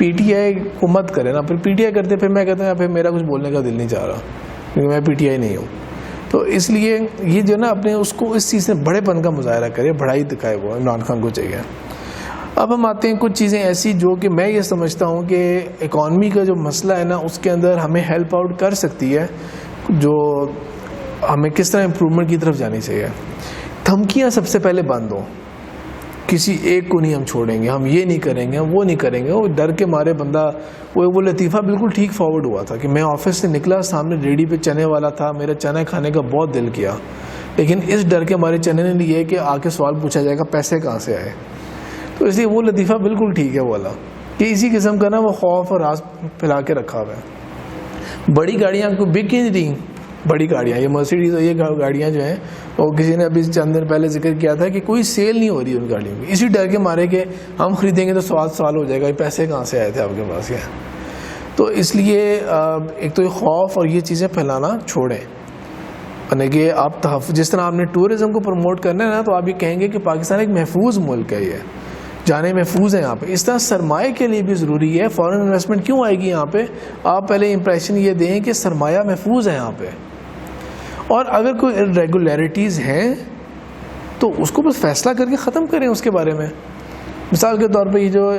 PTI کو مت کرے نا، پھر PTI کرتے پھر میں کہتا ہوں پھر میرا کچھ بولنے کا دل نہیں چاہ رہا کیونکہ میں PTI نہیں ہوں. تو اس لیے یہ جو نا اپنے اس کو اس چیز سے بڑے پن کا مظاہرہ کرے، بڑائی دکھائے، وہ عمران خان کو چاہیے. اب ہم آتے ہیں کچھ چیزیں ایسی جو کہ میں یہ سمجھتا ہوں کہ اکانومی کا جو مسئلہ ہے نا اس کے اندر ہمیں ہیلپ آؤٹ کر سکتی ہے, جو ہمیں کس طرح امپرومنٹ کی طرف جانی چاہیے. دھمکیاں سب سے پہلے بند ہوں, کسی ایک کو نہیں ہم چھوڑیں گے, ہم یہ نہیں کریں گے, ہم وہ نہیں کریں گے. وہ ڈر کے مارے بندہ, وہ لطیفہ بالکل ٹھیک فارورڈ ہوا تھا کہ میں آفس سے نکلا, سامنے ریڈی پہ چنے والا تھا, میرا چنا کھانے کا بہت دل کیا, لیکن اس ڈر کے مارے چنے نے لیے کہ آ کے سوال پوچھا جائے گا پیسے کہاں سے آئے. تو اس لیے وہ لطیفہ بالکل ٹھیک ہے والا, کہ اسی قسم کا نا وہ خوف اور راز پھیلا کے رکھا ہوا ہے. بڑی گاڑیاں کو بک ہی نہیں رہی, بڑی گاڑیاں یہ مرسیڈیز اور یہ گاڑیاں جو ہیں, وہ کسی نے ابھی چند دن پہلے ذکر کیا تھا کہ کوئی سیل نہیں ہو رہی ان گاڑیوں کی, اسی ڈر کے مارے کہ ہم خریدیں گے تو سوال ہو جائے گا پیسے کہاں سے آئے تھے آپ کے پاس. یہ تو اس لیے ایک تو یہ خوف اور یہ چیزیں پھیلانا چھوڑیں, یعنی کہ آپ تحفظ, جس طرح آپ نے ٹورزم کو پروموٹ کرنا ہے نا, تو آپ یہ کہیں گے کہ پاکستان ایک محفوظ ملک ہے, یہ جانے محفوظ ہیں یہاں پہ. اس طرح سرمایہ کے لیے بھی ضروری ہے, فورن انویسٹمنٹ کیوں آئے گی یہاں پہ, آپ پہلے امپریشن یہ دیں کہ سرمایہ محفوظ ہے یہاں پہ, اور اگر کوئی ریگولیرٹیز ہیں تو اس کو بس فیصلہ کر کے ختم کریں اس کے بارے میں. مثال کے طور پہ یہ جو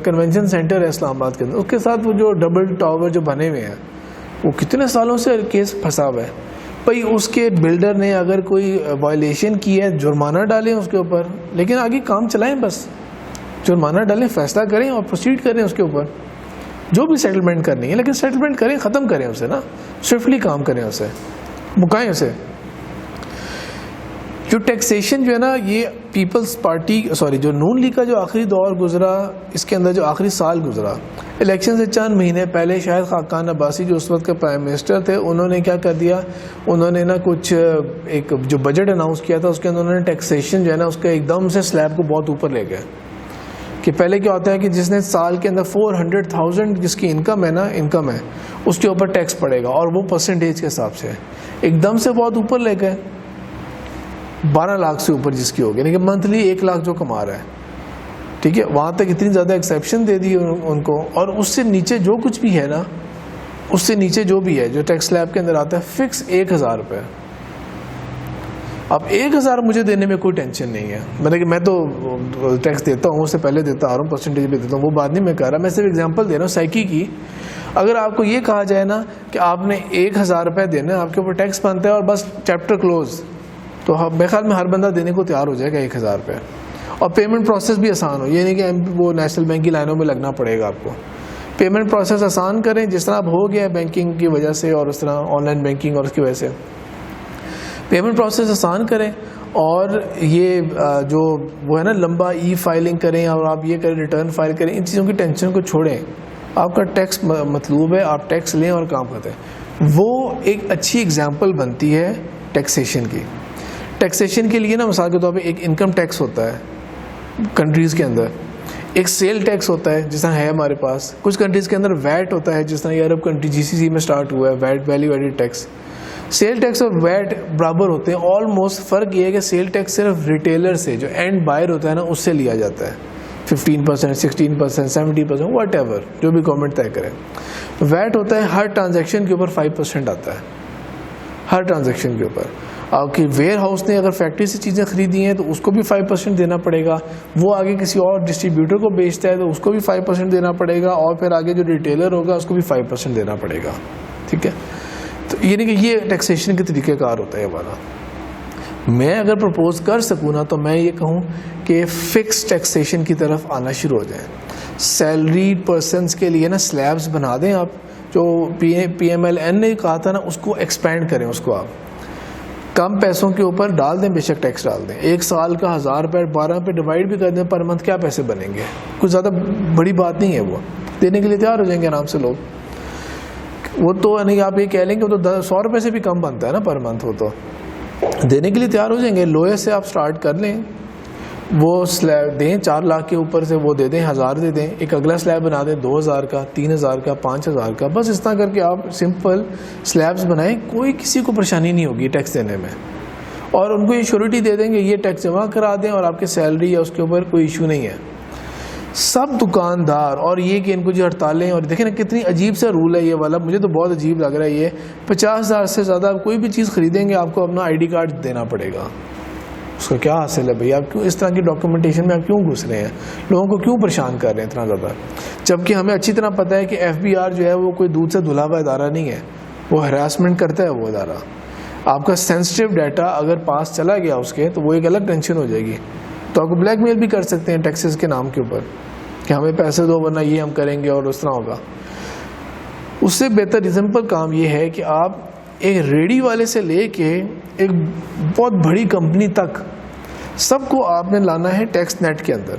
کنونشن سینٹر ہے اسلام آباد کے اندر, اس کے ساتھ وہ جو ڈبل ٹاور جو بنے ہوئے ہیں, وہ کتنے سالوں سے کیس پھنسا ہوا ہے. بھائی اس کے بلڈر نے اگر کوئی وائلیشن کی ہے جرمانہ ڈالیں اس کے اوپر, لیکن آگے کام چلائیں, بس جرمانہ ڈالیں, فیصلہ کریں اور پروسیڈ کریں اس کے اوپر, جو بھی سیٹلمنٹ کرنی ہے, لیکن سیٹلمنٹ کریں, ختم کریں اسے نا, سوئفٹلی کام کریں اسے, مکائیں اسے. جو ٹیکسیشن جو ہے نا, یہ پیپلز پارٹی جو نون لیگ کا جو آخری دور گزرا, اس کے اندر جو آخری سال گزرا, الیکشن سے چند مہینے پہلے شاید خاقان عباسی جو اس وقت کا پرائم منسٹر تھے, انہوں نے کیا کر دیا, انہوں نے نا کچھ ایک جو بجٹ اناؤنس کیا تھا اس کے اندر انہوں نے ٹیکسیشن جو ہے نا اس کا ایک دم سے سلیب کو بہت اوپر لے گئے. کہ پہلے کیا ہوتا ہے کہ جس نے سال کے اندر 400,000 جس کی انکم ہے اس کے اوپر ٹیکس پڑے گا, اور وہ پرسنٹیج کے حساب سے ایک دم سے بہت اوپر لے گئے, 12 لاکھ سے اوپر جس کی ہوگی, یعنی کہ منتھلی 1 لاکھ جو کما رہا ہے, ٹھیک ہے, وہاں تک اتنی زیادہ ایکسیپشن دے دی ان کو. اور اس سے نیچے جو کچھ بھی ہے نا, اس سے نیچے جو بھی ہے جو ٹیکس سلیب کے اندر آتا ہے, فکس 1,000 روپے. اب 1,000 مجھے دینے میں کوئی ٹینشن نہیں ہے, میں تو ٹیکس دیتا ہوں, اس سے پہلے دیتا آ رہا ہوں, پرسنٹیج بھی دیتا ہوں, وہ بات نہیں میں کہہ رہا, میں صرف ایگزامپل دے رہا ہوں سائیکی کی. اگر آپ کو یہ کہا جائے نا کہ آپ نے 1,000 روپے دینا ہے, آپ کے اوپر ٹیکس بنتا ہے اور بس چیپٹر کلوز, تو میرے خیال میں ہر بندہ دینے کو تیار ہو جائے گا 1,000 روپے. اور پیمنٹ پروسیس بھی آسان ہو, یہ نہیں کہ وہ نیشنل بینک کی لائنوں میں لگنا پڑے گا آپ کو. پیمنٹ پروسیس آسان کریں, جس طرح اب ہو گیا ہے بینکنگ کی وجہ سے, اور اس طرح آن لائن بینکنگ اور اس کی وجہ سے پیمنٹ پروسیس آسان کریں. اور یہ جو وہ ہے نا لمبا ای فائلنگ کریں, اور آپ یہ کریں ریٹرن فائل کریں, ان چیزوں کی ٹینشن کو چھوڑیں. آپ کا ٹیکس مطلوب ہے, آپ ٹیکس لیں اور کام کرتے ہیں. وہ ایک اچھی اگزامپل بنتی ہے ٹیکسیشن کی. ٹیکسیشن کے لیے نا مثال کے طور پہ ایک انکم ٹیکس ہوتا ہے کنٹریز کے اندر, ایک سیل ٹیکس ہوتا ہے جس طرح ہے ہمارے پاس, کچھ کنٹریز کے اندر ویٹ ہوتا ہے, جس طرح یہ عرب کنٹری GCC میں سٹارٹ ہوا ہے, VAT value added tax. Sale tax اور ویٹ برابر ہوتے ہیں آلموسٹ. فرق یہ ہے کہ سیل ٹیکس صرف ریٹیلر سے, جو اینڈ بائر ہوتا ہے نا, اس سے لیا جاتا ہے 15%, 16%, 70%, واٹ ایور جو بھی گورنمنٹ طے کرے. ویٹ ہوتا ہے ہر ٹرانزیکشن کے اوپر 5% آتا ہے, ہر ٹرانزیکشن کے اوپر. آپ کی ویئر ہاؤس نے اگر فیکٹری سے چیزیں خریدی ہیں تو اس کو بھی 5% دینا پڑے گا, وہ آگے کسی اور ڈسٹریبیوٹر کو بیچتا ہے تو اس کو بھی 5% دینا پڑے گا, اور پھر آگے جو ریٹیلر ہوگا اس کو بھی 5% دینا پڑے گا. ٹھیک ہے, تو یعنی کہ یہ ٹیکسیشن کے طریقہ کار ہوتا ہے والا. میں اگر پرپوز کر سکوں نا تو میں یہ کہوں کہ فکس ٹیکسیشن کی طرف آنا شروع ہو جائیں. سیلریڈ پرسنس کے لیے نا سلیبس بنا دیں آپ, جو PMLN نے کہا تھا نا اس کو ایکسپینڈ کریں, اس کو آپ کم پیسوں کے اوپر ڈال دیں, بے شک ٹیکس ڈال دیں. 1 سال کا 1,000 روپے 12 پہ ڈیوائڈ بھی کر دیں, پر منتھ کیا پیسے بنیں گے, کچھ زیادہ بڑی بات نہیں ہے, وہ دینے کے لیے تیار ہو جائیں گے آرام سے لوگ. وہ تو نہیں, آپ یہ کہہ لیں کہ وہ تو 100 روپے سے بھی کم بنتا ہے نا پر منتھ, وہ تو دینے کے لیے تیار ہو جائیں گے. لوئر سے آپ سٹارٹ کر لیں, وہ سلیب دیں 4 لاکھ کے اوپر سے, وہ دے دیں 1,000 دے دیں, ایک اگلا سلیب بنا دیں 2,000 کا, 3,000 کا, 5,000 کا. بس اس طرح کر کے آپ سمپل سلیبس بنائیں, کوئی کسی کو پریشانی نہیں ہوگی ٹیکس دینے میں. اور ان کو یہ شیورٹی دے دیں گے یہ ٹیکس جمع کرا دیں, اور آپ کی سیلری یا اس کے اوپر کوئی ایشو نہیں ہے. سب دکاندار, اور یہ کہ ان کو جو ہڑتالیں, اور دیکھیں نا کتنی عجیب سا رول ہے یہ والا, مجھے تو بہت عجیب لگ رہا ہے یہ. 50,000 سے زیادہ آپ کوئی بھی چیز خریدیں گے آپ کو اپنا ID کارڈ دینا پڑے گا. اس کا کیا حاصل ہے بھائی؟ آپ کیوں اس طرح کی ڈاکیومنٹیشن میں آپ کیوں گھس رہے ہیں؟ لوگوں کو کیوں پریشان کر رہے ہیں اتنا زیادہ؟ جبکہ ہمیں اچھی طرح پتہ ہے کہ FBR جو ہے وہ کوئی دودھ سے دھلا ہوا ادارہ نہیں ہے، وہ ہراسمنٹ کرتا ہے وہ ادارہ. آپ کا سینسٹیو ڈیٹا اگر پاس چلا گیا اس کے، تو وہ ایک الگ ٹینشن ہو جائے گی. تو آپ کو بلیک میل بھی کر سکتے ہیں ٹیکسز کے نام کے اوپر کہ ہمیں پیسے دو ورنہ یہ ہم کریں گے اور اس طرح ہوگا. اس سے بہتر سمپل کام یہ ہے کہ آپ ایک ریڈی والے سے لے کے ایک بہت بڑی کمپنی تک سب کو آپ نے لانا ہے ٹیکس نیٹ کے اندر.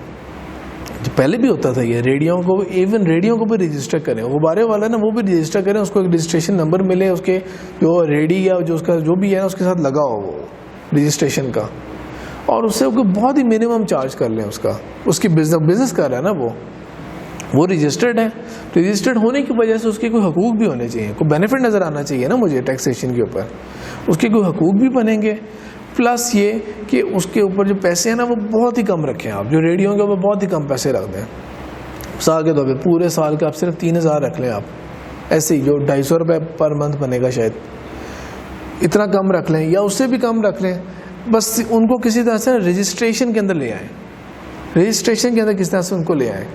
جو پہلے بھی ہوتا تھا یہ ریڈیو کو، ایون ریڈیو کو بھی رجسٹر کریں، غبارے والا نا وہ بھی رجسٹر کریں، اس کو ایک رجسٹریشن نمبر ملے، اس کے جو ریڈی یا جو اس کا جو بھی ہے نا اس کے ساتھ لگا ہو وہ رجسٹریشن کا، اور اس سے بہت ہی منیمم چارج کر لیں اس کی بزنس کر رہا ہے نا وہ رجسٹرڈ ہے. رجسٹرڈ ہونے کی وجہ سے اس کے کوئی حقوق بھی ہونے چاہیے، کوئی بینیفٹ نظر آنا چاہیے نا مجھے ٹیکسیشن کے اوپر، اس کے کوئی حقوق بھی بنیں گے. پلس یہ کہ اس کے اوپر جو پیسے ہیں نا وہ بہت ہی کم رکھیں آپ، جو ریڈیو کے اوپر بہت ہی کم پیسے رکھ دیں. سال کے طور پہ پورے سال کا آپ صرف 3000 رکھ لیں، آپ ایسے ہی جو 250 روپے پر منتھ بنے گا شاید اتنا کم رکھ لیں یا اس سے بھی کم رکھ لیں. بس ان کو کسی طرح سے رجسٹریشن کے اندر لے آئیں، رجسٹریشن کے اندر کس طرح سے ان کو لے آئیں.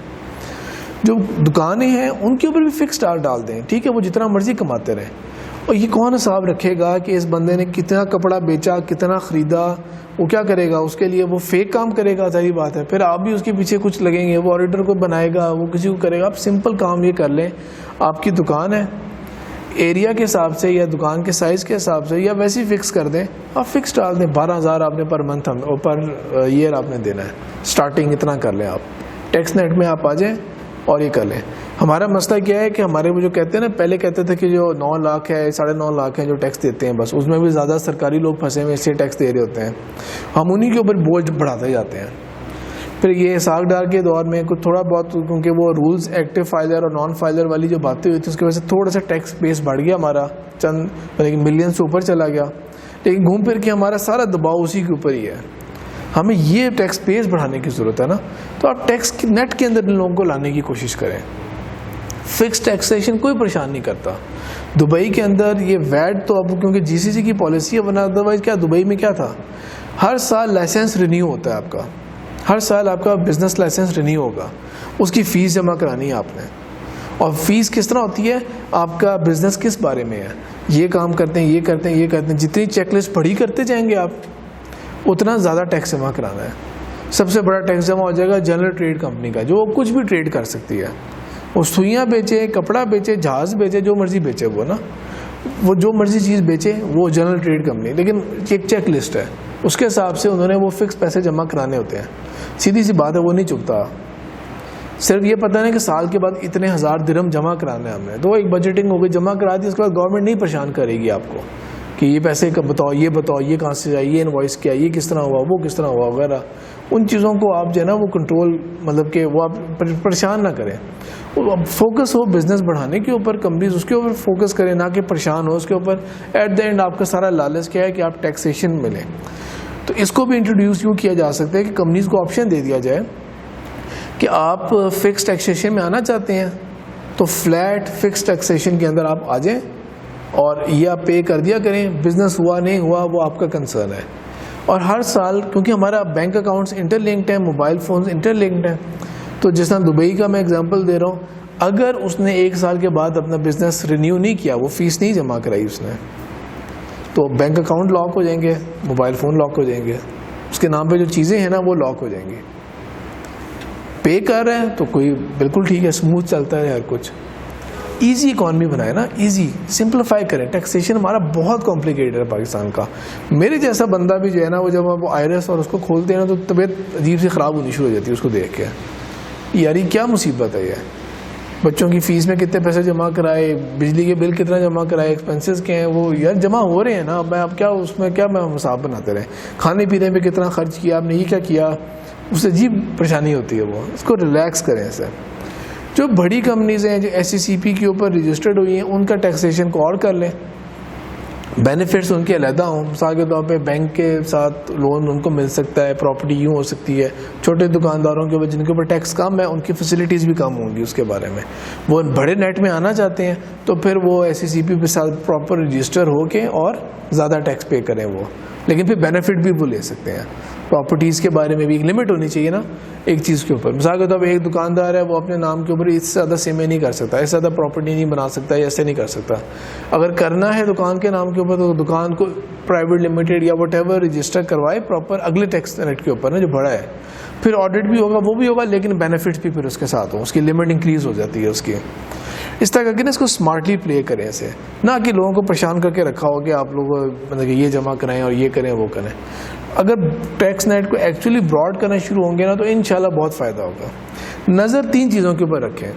جو دکانیں ہیں ان کے اوپر بھی فکس ٹیکس ڈال دیں، ٹھیک ہے، وہ جتنا مرضی کماتے رہیں. اور یہ کون حساب رکھے گا کہ اس بندے نے کتنا کپڑا بیچا، کتنا خریدا، وہ کیا کرے گا اس کے لیے؟ وہ فیک کام کرے گا، ظاہری بات ہے. پھر آپ بھی اس کے پیچھے کچھ لگیں گے، وہ آڈیٹر کو بنائے گا، وہ کسی کو کرے گا. آپ سمپل کام یہ کر لیں، آپ کی دکان ہے ایریا کے حساب سے یا دکان کے سائز کے حساب سے یا ویسے ہی فکس کر دیں، آپ فکس ڈال دیں. 12000 آپ نے پر منتھ پر ایئر آپ نے دینا ہے، اسٹارٹنگ اتنا کر لیں. آپ ٹیکس نیٹ میں آپ آ جائیں اور یہ کر لیں. ہمارا مسئلہ کیا ہے کہ ہمارے وہ جو کہتے ہیں نا، پہلے کہتے تھے کہ جو 9 لاکھ ہے 9.5 لاکھ ہے جو ٹیکس دیتے ہیں، بس اس میں بھی زیادہ سرکاری لوگ پھنسے ہوئے اس سے ٹیکس دے رہے ہوتے ہیں. ہم انہیں کے اوپر بوجھ بڑھاتے جاتے ہیں. پھر یہ ساگ ڈال کے دور میں کچھ تھوڑا بہت، کیونکہ وہ رولز ایکٹیو فائلر اور نان فائلر والی جو باتیں ہوئی تھیں اس کی وجہ سے تھوڑا سا ٹیکس بیس بڑھ گیا ہمارا، چند ملین سے اوپر چلا گیا. لیکن گھوم پھر کے ہمارا سارا دباؤ اسی کے اوپر ہی ہے. ہمیں یہ ٹیکس بیس بڑھانے کی ضرورت ہے نا. تو آپ ٹیکس نیٹ کے اندر ان لوگوں کو لانے کی کوشش کریں. فکس ٹیکسیشن کوئی پریشان نہیں کرتا. دبئی کے اندر یہ ویٹ تو اب کیونکہ GCC کی پالیسی ہے، ورنہ ادروائز کیا دبئی میں کیا تھا، ہر سال لائسنس رینیو ہوتا ہے آپ کا، ہر سال آپ کا بزنس لائسنس رینیو ہوگا، اس کی فیس جمع کرانی ہے آپ نے. اور فیس کس طرح ہوتی ہے، آپ کا بزنس کس بارے میں ہے، یہ کام کرتے ہیں، یہ کرتے ہیں، یہ کرتے ہیں. جتنی چیک لسٹ پڑھی کرتے جائیں گے آپ اتنا زیادہ ٹیکس جمع کرانا ہے. سب سے بڑا ٹیکس جمع ہو جائے گا جنرل ٹریڈ کمپنی کا، جو کچھ بھی ٹریڈ کر سکتی ہے. وہ سوئیاں بیچے، کپڑا بیچے، جہاز بیچے، جو مرضی بیچے، وہ نا وہ جو مرضی چیز بیچے وہ جنرل ٹریڈ کمپنی. لیکن ایک چیک لسٹ ہے، اس کے حساب سے انہوں نے وہ فکس پیسے جمع کرانے ہوتے ہیں. سیدھی سی بات ہے، وہ نہیں چکتا. صرف یہ پتہ نہیں کہ سال کے بعد اتنے 1000 درہم جمع کرانے ہیں ہم نے، تو ایک بجٹنگ ہو گئی، جمع کرا دی. اس کے بعد گورنمنٹ نہیں پریشان کرے گی آپ کو کہ یہ پیسے بتاؤ، یہ کہاں سے آئی، یہ انوائس کیا، یہ کس طرح ہوا، وہ کس طرح ہوا وغیرہ. ان چیزوں کو آپ جو ہے نا وہ کنٹرول، مطلب کہ وہ آپ پریشان نہ کریں. فوکس ہو بزنس بڑھانے کے اوپر، کمپنیز اس کے اوپر فوکس کریں، نہ کہ پریشان ہو اس کے اوپر. ایٹ دا اینڈ آپ کا سارا لالچ کیا ہے کہ آپ ٹیکسیشن ملیں. تو اس کو بھی انٹروڈیوس یوں کیا جا سکتا ہے کہ کمپنیز کو آپشن دے دیا جائے کہ آپ فکس ٹیکسیشن میں آنا چاہتے ہیں تو فلیٹ فکس ٹیکسیشن کے اندر آپ آ جائیں اور یہ آپ پے کر دیا کریں. بزنس ہوا نہیں ہوا وہ آپ کا کنسرن ہے. اور ہر سال کیونکہ ہمارا بینک اکاؤنٹس انٹر لنکڈ ہیں، موبائل فونز انٹر لنکڈ ہیں، تو جس طرح دبئی کا میں اگزامپل دے رہا ہوں، اگر اس نے 1 سال کے بعد اپنا بزنس رینیو نہیں کیا، وہ فیس نہیں جمع کرائی اس نے، تو بینک اکاؤنٹ لاک ہو جائیں گے، موبائل فون لاک ہو جائیں گے، اس کے نام پہ جو چیزیں ہیں نا وہ لاک ہو جائیں گی. پے کر رہے ہیں تو کوئی بالکل ٹھیک ہے، اسموتھ چلتا ہے ہر کچھ. ایزی اکانومی بنائے نا، ایزی سمپلیفائی کریں. ٹیکسیشن ہمارا بہت کمپلیکیٹڈ ہے پاکستان کا. میرے جیسا بندہ بھی جو ہے نا وہ جب وہ آئرس اور اس کو کھولتے ہیں نا تو طبیعت عجیب سی خراب ہونی شروع ہو جاتی ہے اس کو دیکھ کے. یار یہ کیا مصیبت ہے، یہ بچوں کی فیس میں کتنے پیسے جمع کرائے، بجلی کے بل کتنا جمع کرائے، ایکسپینسز کے ہیں وہ یار جمع ہو رہے ہیں نا. میں اب کیا اس میں کیا میں حساب بناتے رہے، کھانے پینے پہ کتنا خرچ کیا آپ نے، یہ کیا کیا، اس سے عجیب پریشانی ہوتی ہے. وہ اس کو ریلیکس کریں. اسے جو بڑی کمپنیز ہیں جو SECP کے اوپر رجسٹرڈ ہوئی ہیں ان کا ٹیکسیشن کو اور کر لیں. بینیفٹس ان کے علیحدہ ہوں. مثال کے طور پہ بینک کے ساتھ لون ان کو مل سکتا ہے, پراپرٹی یوں ہو سکتی ہے. چھوٹے دکانداروں کے اوپر جن کے اوپر ٹیکس کم ہے ان کی فیسلٹیز بھی کم ہوں گی اس کے بارے میں. وہ بڑے نیٹ میں آنا چاہتے ہیں تو پھر وہ SECP کے ساتھ پراپر رجسٹر ہو کے اور زیادہ ٹیکس پے کریں وہ, لیکن پھر بینیفٹ بھی وہ لے سکتے ہیں. پراپرٹیز کے بارے میں بھی ایک لمٹ ہونی چاہیے نا ایک چیز کے اوپر. مثال کے طور پہ ایک دکاندار ہے, وہ اپنے نام کے اوپر اس سے زیادہ سیمیں نہیں کر سکتا, اس سے زیادہ پراپرٹی نہیں بنا سکتا, یا ایسے نہیں کر سکتا. اگر کرنا ہے دکان کے نام کے اوپر تو دکان کو پرائیویٹ لمیٹڈ یا وٹ ایور رجسٹر کروائے پراپر اگلے ٹیکس ریٹ کے اوپر نا جو بڑا ہے. پھر آڈٹ بھی ہوگا, وہ بھی ہوگا, لیکن بینیفٹس بھی پھر اس کے ساتھ ہوں, اس کی لمٹ انکریز ہو جاتی ہے اس کی. اس طرح کر کے نا اس کو اسمارٹلی پلے کریں ایسے, نہ کہ لوگوں کو پریشان کر کے رکھا ہو کہ آپ لوگ مطلب کہ یہ جمع کرائیں اور یہ کریں وہ کریں. اگر ٹیکس نیٹ کو ایکچولی براڈ کرنا شروع ہوں گے نا تو انشاءاللہ بہت فائدہ ہوگا. نظر 3 چیزوں کے اوپر رکھیں.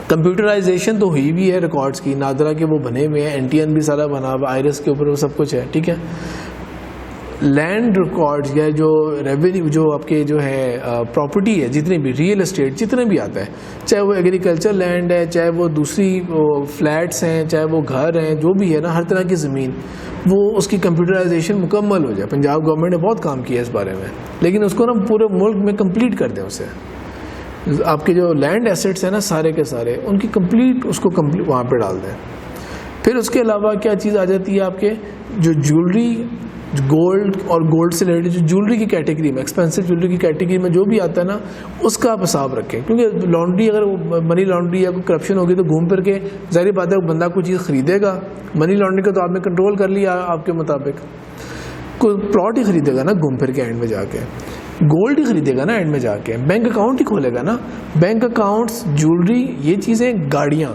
کمپیوٹرائزیشن تو ہوئی بھی ہے ریکارڈز کی, نادرا کے وہ بنے ہوئے ہیں, NTN بھی سارا بنا ہوا, آئرس کے اوپر وہ سب کچھ ہے, ٹھیک ہے. لینڈ ریکارڈز یا جو ریونیو جو آپ کے جو ہے پراپرٹی ہے, جتنے بھی ریئل اسٹیٹ جتنے بھی آتا ہے, چاہے وہ ایگریکلچر لینڈ ہے, چاہے وہ دوسری فلیٹس ہیں, چاہے وہ گھر ہیں, جو بھی ہے نا ہر طرح کی زمین, وہ اس کی کمپیوٹرائزیشن مکمل ہو جائے. پنجاب گورنمنٹ نے بہت کام کیا ہے اس بارے میں, لیکن اس کو نا پورے ملک میں کمپلیٹ کر دیں اسے. آپ کے جو لینڈ ایسٹس ہیں نا سارے کے سارے ان کی کمپلیٹ اس کو کمپلیٹ وہاں پہ ڈال دیں. پھر اس کے علاوہ کیا چیز آ جاتی ہے آپ کے جو جیولری, گولڈ اور گولڈ سے ریلیٹڈ جو جیولری کی کیٹیگری میں, ایکسپینسو جیولری کی کیٹیگری میں جو بھی آتا ہے نا اس کا آپ حساب رکھیں. کیونکہ لانڈری اگر منی لانڈری یا کوئی کرپشن ہوگی تو گھوم پھر کے ظاہر بات ہے وہ بندہ کوئی چیز خریدے گا. منی لانڈری کا تو آپ نے کنٹرول کر لیا آپ کے مطابق, کوئی پلاٹ ہی خریدے گا نا گھوم پھر کے اینڈ میں جا کے, گولڈ ہی خریدے گا نا اینڈ میں جا کے, بینک اکاؤنٹ ہی کھولے گا نا. بینک اکاؤنٹس, جیولری, یہ چیزیں, گاڑیاں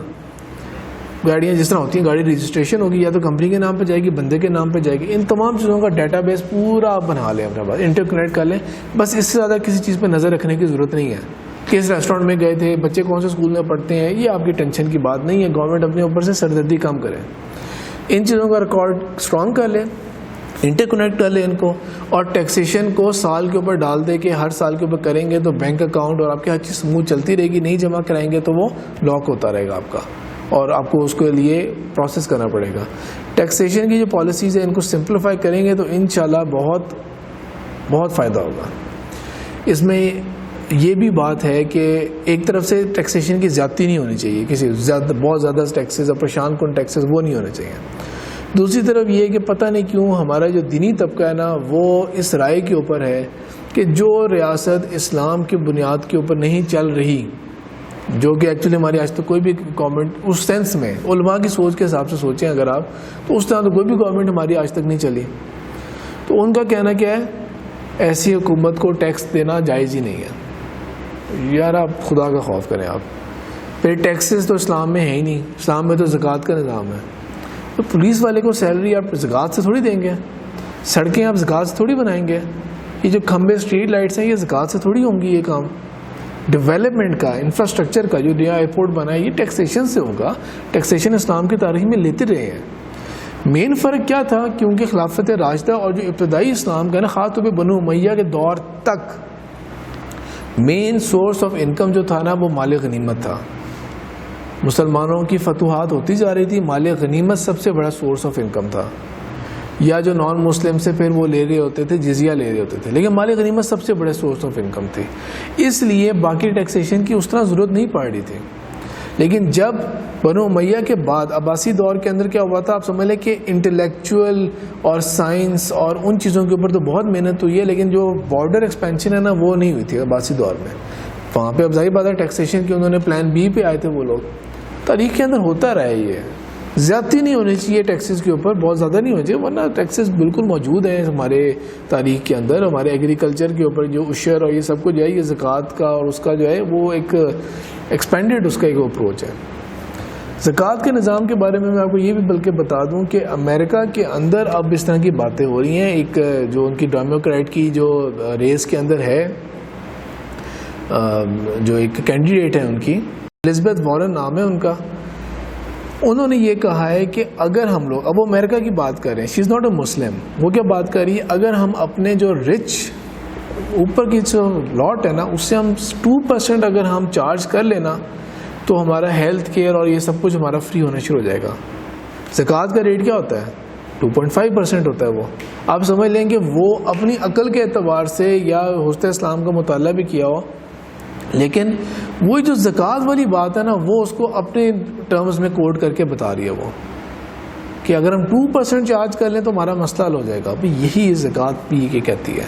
جس طرح ہوتی ہیں, گاڑی رجسٹریشن ہوگی یا تو کمپنی کے نام پہ جائے گی, بندے کے نام پہ جائے گی, ان تمام چیزوں کا ڈیٹا بیس پورا آپ بنا لیں اپنے پاس, انٹر کنیکٹ کر لیں. بس اس سے زیادہ کسی چیز پہ نظر رکھنے کی ضرورت نہیں ہے. کس ریسٹورینٹ میں گئے تھے, بچے کون سے اسکول میں پڑھتے ہیں, یہ آپ کی ٹینشن کی بات نہیں ہے. گورنمنٹ اپنے اوپر سے سردردی کم کرے, ان چیزوں کا ریکارڈ اسٹرانگ کر لیں, انٹر کنیکٹ کر لیں ان کو, اور ٹیکسیشن کو سال کے اوپر ڈال دے کہ ہر سال کے اوپر کریں گے تو بینک اکاؤنٹ اور آپ کی ہر چیز اسموتھ چلتی رہے گی. نہیں جمع کرائیں گے تو وہ لاک ہوتا رہے گا آپ کا, اور آپ کو اس کے لیے پروسیس کرنا پڑے گا. ٹیکسیشن کی جو پالیسیز ہیں ان کو سمپلیفائی کریں گے تو انشاءاللہ بہت بہت فائدہ ہوگا. اس میں یہ بھی بات ہے کہ ایک طرف سے ٹیکسیشن کی زیادتی نہیں ہونی چاہیے, کسی بہت زیادہ ٹیکسز اور پریشان کن ٹیکسز وہ نہیں ہونے چاہیے. دوسری طرف یہ کہ پتہ نہیں کیوں ہمارا جو دینی طبقہ ہے نا وہ اس رائے کے اوپر ہے کہ جو ریاست اسلام کی بنیاد کے اوپر نہیں چل رہی, جو کہ ایکچولی ہماری آج تک کوئی بھی گورنمنٹ اس سینس میں علماء کی سوچ کے حساب سے سوچیں اگر آپ, تو اس طرح تو کوئی بھی گورنمنٹ ہماری آج تک نہیں چلی. تو ان کا کہنا کیا ہے, ایسی حکومت کو ٹیکس دینا جائز ہی نہیں ہے. یار آپ خدا کا خوف کریں آپ. پھر ٹیکسز تو اسلام میں ہے ہی نہیں, اسلام میں تو زکوٰۃ کا نظام ہے. تو پولیس والے کو سیلری آپ زکوٰۃ سے تھوڑی دیں گے, سڑکیں آپ زکوٰۃ سے تھوڑی بنائیں گے, یہ جو کھمبے اسٹریٹ لائٹس ہیں یہ زکوٰۃ سے تھوڑی ہوں گی. یہ کام ڈیولپمنٹ کا, انفراسٹرکچر کا, جو نیا ایئرپورٹ بنا ہے یہ ٹیکسیشن سے ہوگا. ٹیکسیشن اسلام کی تاریخ میں لیتے رہے ہیں. مین فرق کیا تھا, کیونکہ خلافت راشدہ اور جو ابتدائی اسلام کا نا خاص طور پہ بنو امیہ کے دور تک مین سورس آف انکم جو تھا نا وہ مال غنیمت تھا. مسلمانوں کی فتوحات ہوتی جا رہی تھی, مال غنیمت سب سے بڑا سورس آف انکم تھا. یا جو نان مسلم سے پھر وہ لے رہے ہوتے تھے, جزیہ لے رہے ہوتے تھے, لیکن مال غنیمت سب سے بڑے سورس آف انکم تھی. اس لیے باقی ٹیکسیشن کی اس طرح ضرورت نہیں پڑ رہی تھی. لیکن جب بنو امیہ کے بعد عباسی دور کے اندر کیا ہوا تھا, آپ سمجھ لیں کہ انٹلیکچوئل اور سائنس اور ان چیزوں کے اوپر تو بہت محنت ہوئی ہے, لیکن جو بارڈر ایکسپینشن ہے نا وہ نہیں ہوئی تھی عباسی دور میں. وہاں پہ اب ظاہر بات ہے ٹیکسیشن کی انہوں نے پلان بی پہ آئے تھے وہ لوگ. تاریخ کے اندر ہوتا رہا ہے, یہ زیادتی نہیں ہونی چاہیے ٹیکسز کے اوپر, بہت زیادہ نہیں ہونی چاہیے, ورنہ ٹیکسز بالکل موجود ہیں ہمارے تاریخ کے اندر. ہمارے ایگریکلچر کے اوپر جو عشر اور یہ سب کچھ جو ہے, یہ زکوٰۃ کا اور اس کا جو ہے وہ ایک ایکسپینڈیڈ اس کا ایک اپروچ ہے. زکوٰۃ کے نظام کے بارے میں آپ کو یہ بھی بلکہ بتا دوں کہ امریکہ کے اندر اب اس طرح کی باتیں ہو رہی ہیں. ایک جو ان کی ڈیموکریٹ کی جو ریس کے اندر ہے, جو ایک کینڈیڈیٹ ہے ان کی, الزبتھ وارن نام ہے ان کا, انہوں نے یہ کہا ہے کہ اگر ہم لوگ, اب وہ امریکہ کی بات کر رہے ہیں, شی از ناٹ اے مسلم, وہ کیا بات کر رہی ہے, اگر ہم اپنے جو رچ اوپر کی جو لاٹ ہے نا اس سے ہم 2% اگر ہم چارج کر لینا تو ہمارا ہیلتھ کیئر اور یہ سب کچھ ہمارا فری ہونا شروع ہو جائے گا. زکوٰۃ کا ریٹ کیا ہوتا ہے, 2.5% ہوتا ہے وہ. آپ سمجھ لیں کہ وہ اپنی عقل کے اعتبار سے یا حسن اسلام کا مطالعہ بھی کیا ہو, لیکن وہی جو زکوٰۃ والی بات ہے نا وہ اس کو اپنے ٹرمز میں کوڈ کر کے بتا رہی ہے وہ, کہ اگر ہم 2% چارج کر لیں تو ہمارا مسئلہ حل ہو جائے گا. ابھی یہی زکوٰۃ بھی یہ کہتی ہے.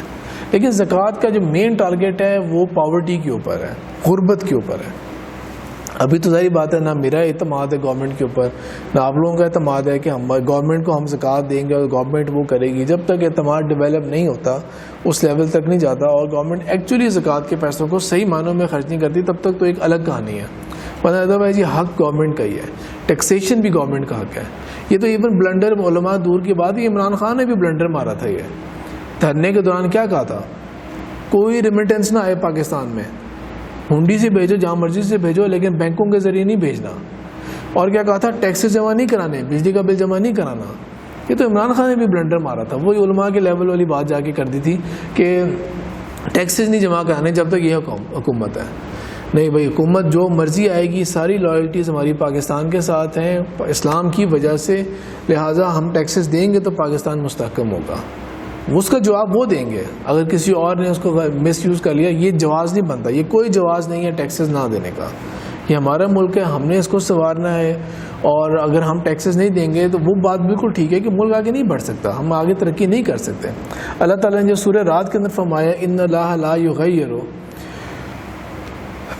لیکن زکوٰۃ کا جو مین ٹارگیٹ ہے وہ پاورٹی کے اوپر ہے, غربت کے اوپر ہے. ابھی تو ظاہر بات ہے نہ میرا اعتماد ہے گورنمنٹ کے اوپر, نہ آپ لوگوں کا اعتماد ہے کہ ہم گورنمنٹ کو ہم زکوٰۃ دیں گے اور گورنمنٹ وہ کرے گی. جب تک اعتماد ڈیولپ نہیں ہوتا, اس لیول تک نہیں جاتا اور گورنمنٹ ایکچولی زکوٰۃ کے پیسوں کو صحیح معنوں میں خرچ نہیں کرتی, تب تک تو ایک الگ کہانی ہے. ورنہ ادروائز یہ حق گورنمنٹ کا ہی ہے, ٹیکسیشن بھی گورنمنٹ کا حق ہے. یہ تو ایون بلنڈر علماء دور کی بات, یہ عمران خان نے بھی بلنڈر مارا تھا. یہ دھرنے کے دوران کیا کہا تھا, کوئی ریمیٹنس نہ آئے پاکستان میں, ہنڈی سے بھیجو, جہاں مرضی سے بھیجو, لیکن بینکوں کے ذریعے نہیں بھیجنا. اور کیا کہا تھا, ٹیکسز جمع نہیں کرانے, بجلی کا بل جمع نہیں کرانا. یہ تو عمران خان نے بھی بلنڈر مارا تھا. وہی علماء کے لیول والی بات جا کے کر دی تھی کہ ٹیکسز نہیں جمع کرانے جب تک یہ حکومت ہے. نہیں بھائی, حکومت جو مرضی آئے گی, ساری لائلٹیز ہماری پاکستان کے ساتھ ہیں اسلام کی وجہ سے, لہٰذا ہم ٹیکسز دیں گے تو پاکستان مستحکم ہوگا. اس کا جواب وہ دیں گے. اگر کسی اور نے اس کو مس یوز کر لیا, یہ جواز نہیں بنتا, یہ کوئی جواز نہیں ہے ٹیکسز نہ دینے کا. یہ ہمارا ملک ہے, ہم نے اس کو سنوارنا ہے, اور اگر ہم ٹیکسز نہیں دیں گے تو وہ بات بالکل ٹھیک ہے کہ ملک آگے نہیں بڑھ سکتا, ہم آگے ترقی نہیں کر سکتے. اللہ تعالیٰ نے جو سورہ رات کے اندر فرمایا, ان اللہ لا یغیر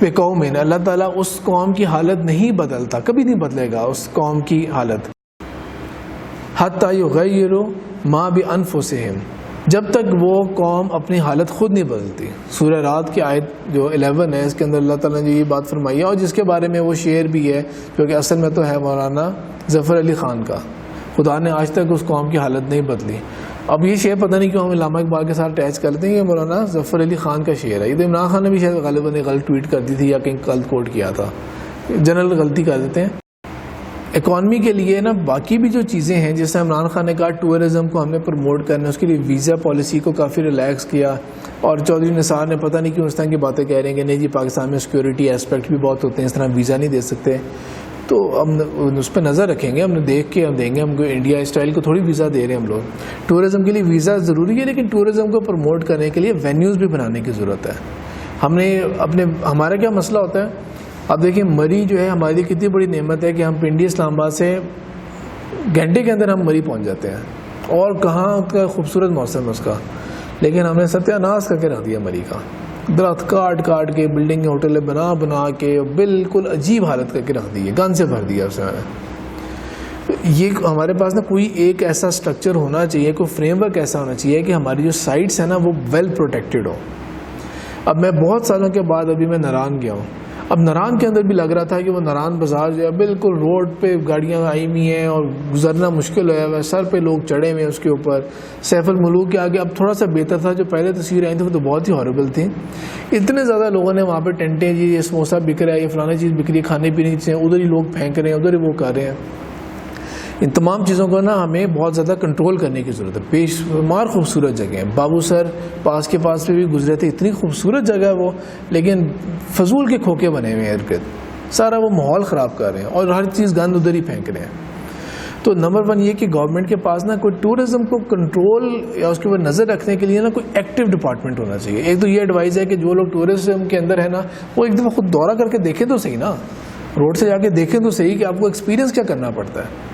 بقوم, اللہ تعالیٰ اس قوم کی حالت نہیں بدلتا, کبھی نہیں بدلے گا اس قوم کی حالت, حتی یغیروا ما بانفسہم, جب تک وہ قوم اپنی حالت خود نہیں بدلتی. سورہ رات کی آیت جو 11 ہے, اس کے اندر اللہ تعالیٰ نے یہ بات فرمائی ہے, اور جس کے بارے میں وہ شعر بھی ہے جو کہ اصل میں تو ہے مولانا ظفر علی خان کا, خدا نے آج تک اس قوم کی حالت نہیں بدلی. اب یہ شعر پتہ نہیں کیوں ہم علامہ اقبال کے ساتھ اٹیچ کرتے ہیں, یہ مولانا ظفر علی خان کا شعر ہے. یہ تو عمران خان نے بھی شاید غالباً غلط ٹویٹ کر دی تھی یا کہیں غلط کوٹ کیا تھا, جنرل غلطی کر دیتے ہیں. اکانومی کے لیے نا باقی بھی جو چیزیں ہیں, جیسے عمران خان نے کہا ٹورزم کو ہم نے پروموٹ کرنا, اس کے لیے ویزا پالیسی کو کافی ریلیکس کیا, اور چودھری نثار نے پتہ نہیں کیوں اس طرح کی باتیں کہہ رہے ہیں کہ نہیں جی پاکستان میں سیکورٹی اسپیکٹ بھی بہت ہوتے ہیں, اس طرح ویزا نہیں دے سکتے. تو ہم اس پہ نظر رکھیں گے, ہم نے دیکھ کے ہم دیں گے. ہم کو انڈیا اسٹائل کو تھوڑی ویزا دے رہے ہیں ہم لوگ. ٹورزم کے لیے ویزا ضروری ہے, لیکن ٹورزم کو پروموٹ کرنے کے لیے وینیوز بھی بنانے کی ضرورت ہے. ہم نے ہمارا کیا مسئلہ ہوتا ہے, اب دیکھیں مری جو ہے ہمارے لیے کتنی بڑی نعمت ہے کہ ہم پنڈی اسلام آباد سے گھنٹے کے اندر ہم مری پہنچ جاتے ہیں, اور کہاں کا خوبصورت موسم ہے اس کا, لیکن ہم نے ستیہ ناش کر کے رکھ دیا مری کا. درخت کاٹ کاٹ کے, بلڈنگ ہوٹلیں بنا بنا کے, بالکل عجیب حالت کر کے رکھ دی ہے, گند سے بھر دیا اس نے. یہ ہمارے پاس نا کوئی ایک ایسا سٹرکچر ہونا چاہیے, کوئی فریم ورک ایسا ہونا چاہیے کہ ہماری جو سائٹس ہیں نا وہ ویل پروٹیکٹڈ ہو. اب میں بہت سالوں کے بعد ابھی میں ناران گیا ہوں. اب ناران کے اندر بھی لگ رہا تھا کہ وہ ناران بازار جو ہے بالکل روڈ پہ گاڑیاں آئی ہوئی ہیں اور گزرنا مشکل ہے, سر پہ لوگ چڑھے ہوئے ہیں اس کے اوپر. سیف الملوک کے آگے اب تھوڑا سا بہتر تھا, جو پہلے تصویریں آئی تھیں وہ تو بہت ہی ہاربل تھیں. اتنے زیادہ لوگوں نے وہاں پہ ٹینٹیں, جی یہ سموسا بک رہا ہے, یہ فلانا چیز بک رہی ہے, کھانے پینے کی چیزیں, ادھر ہی لوگ پھینک رہے ہیں, ادھر ہی وہ کر رہے ہیں. ان تمام چیزوں کو نا ہمیں بہت زیادہ کنٹرول کرنے کی ضرورت ہے. بے شمار خوبصورت جگہ ہیں, بابو سر پاس کے پاس پہ بھی گزرے تھے, اتنی خوبصورت جگہ ہے وہ, لیکن فضول کے کھوکے بنے ہوئے ہیں ارد گرد, سارا وہ ماحول خراب کر رہے ہیں اور ہر چیز گند ادھر ہی پھینک رہے ہیں. تو نمبر 1 یہ کہ گورنمنٹ کے پاس نا کوئی ٹورزم کو کنٹرول یا اس کے اوپر نظر رکھنے کے لیے نا کوئی ایکٹیو ڈپارٹمنٹ ہونا چاہیے. ایک تو یہ ایڈوائز ہے کہ جو لوگ ٹورزم کے اندر ہے نا وہ ایک دفعہ خود دورہ کر کے دیکھیں تو صحیح نا, روڈ سے جا کے دیکھیں تو صحیح کہ آپ کو ایکسپیرینس کیا کرنا پڑتا ہے.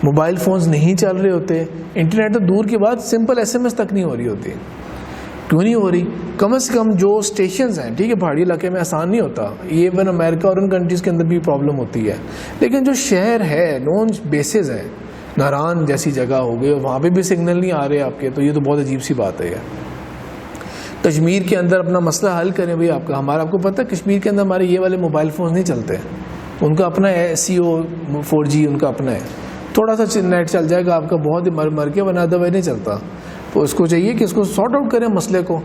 موبائل فونز نہیں چل رہے ہوتے, انٹرنیٹ تو دور کی بات, سمپل SMS تک نہیں ہو رہی ہوتی. کیوں نہیں ہو رہی؟ کم از کم جو اسٹیشنز ہیں, ٹھیک ہے پہاڑی علاقے میں آسان نہیں ہوتا, ایون امریکہ اور ان کنٹریز کے اندر بھی پرابلم ہوتی ہے, لیکن جو شہر ہے, نون بیسز ہیں, ناران جیسی جگہ ہو گئی, وہاں پہ بھی سگنل نہیں آ رہے آپ کے, تو یہ تو بہت عجیب سی بات ہے. کشمیر کے اندر اپنا مسئلہ حل کریں بھائی. آپ کو پتہ ہے کشمیر کے اندر ہمارے یہ والے موبائل فونز نہیں چلتے, ان کا اپنا ہے SCO 4G, ان کا اپنا ہے. تھوڑا سا نیٹ چل جائے گا آپ کا, بہت ہی مر کے ورنہ ادروائز نہیں چلتا. تو اس کو چاہیے کہ اس کو سارٹ آؤٹ کریں مسئلے کو.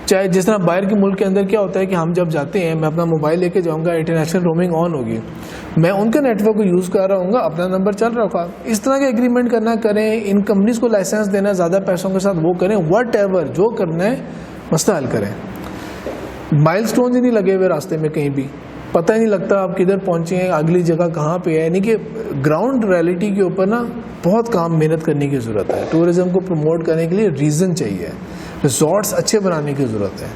چاہے جس طرح باہر کے ملک کے اندر کیا ہوتا ہے کہ ہم جب جاتے ہیں, میں اپنا موبائل لے کے جاؤں گا, انٹرنیشنل رومنگ آن ہوگی, میں ان کے نیٹ ورک کو یوز کر رہا ہوں گا, اپنا نمبر چل رہا ہوگا. اس طرح کا ایگریمنٹ کرنا کریں, ان کمپنیز کو لائسنس دینا زیادہ پیسوں کے ساتھ وہ کریں, وٹ ایور جو کرنا ہے مسئلہ حل کریں. مائل سٹونز ہی نہیں لگے ہوئے راستے میں کہیں بھی, پتہ ہی نہیں لگتا آپ کدھر پہنچے ہیں, اگلی جگہ کہاں پہ ہے. یعنی کہ گراؤنڈ ریئلٹی کے اوپر نا بہت کام محنت کرنے کی ضرورت ہے. ٹورزم کو پروموٹ کرنے کے لیے ریزن چاہیے, ریزورٹس اچھے بنانے کی ضرورت ہے.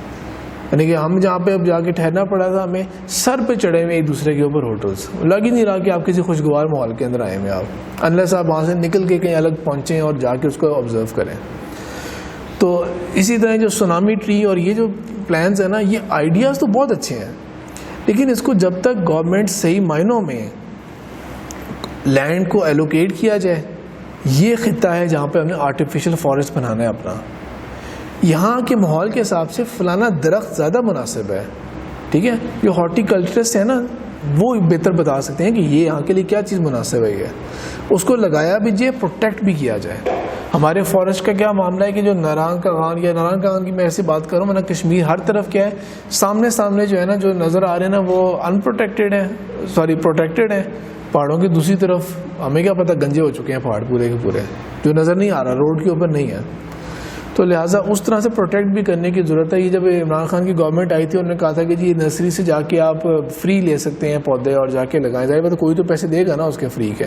یعنی کہ ہم جہاں پہ اب جا کے ٹھہرنا پڑا تھا, ہمیں سر پہ چڑھے ہوئے ایک دوسرے کے اوپر ہوٹلس, لگ ہی نہیں رہا کہ آپ کسی خوشگوار ماحول کے اندر آئے ہوئے آپ, انلیس آپ وہاں سے نکل کے کہیں الگ پہنچیں اور جا کے اس کو آبزرو کریں. تو اسی طرح جو سونامی ٹری اور یہ جو پلانز ہیں نا, یہ آئیڈیاز تو بہت اچھے ہیں, لیکن اس کو جب تک گورنمنٹ صحیح معنوں میں لینڈ کو ایلوکیٹ کیا جائے. یہ خطہ ہے جہاں پہ ہم نے آرٹیفیشل فارسٹ بنانا ہے اپنا, یہاں کے ماحول کے حساب سے فلانا درخت زیادہ مناسب ہے, ٹھیک ہے. جو ہارٹی کلچرسٹ ہیں نا وہ بہتر بتا سکتے ہیں کہ یہ یہاں کے لیے کیا چیز مناسب ہے, اس کو لگایا بھی جائے, پروٹیکٹ بھی کیا جائے. ہمارے فارسٹ کا کیا معاملہ ہے کہ جو ناران کا غان یا ناران کا غان کی میں ایسی بات کروں, میں نے کشمیر ہر طرف کیا ہے سامنے جو ہے نا جو نظر آ رہے ہیں نا وہ انپروٹیکٹیڈ ہیں, پروٹیکٹیڈ ہیں. پہاڑوں کی دوسری طرف ہمیں کیا پتہ گنجے ہو چکے ہیں پہاڑ پورے کے پورے, جو نظر نہیں آ رہا, روڈ کے اوپر نہیں ہے. تو لہٰذا اس طرح سے پروٹیکٹ بھی کرنے کی ضرورت ہے. یہ جب عمران خان کی گورنمنٹ آئی تھی, انہوں نے کہا تھا کہ جی نرسری سے جا کے آپ فری لے سکتے ہیں پودے اور جا کے لگائیں. ظاہر بات کوئی تو پیسے دے گا نا اس کے فری کے.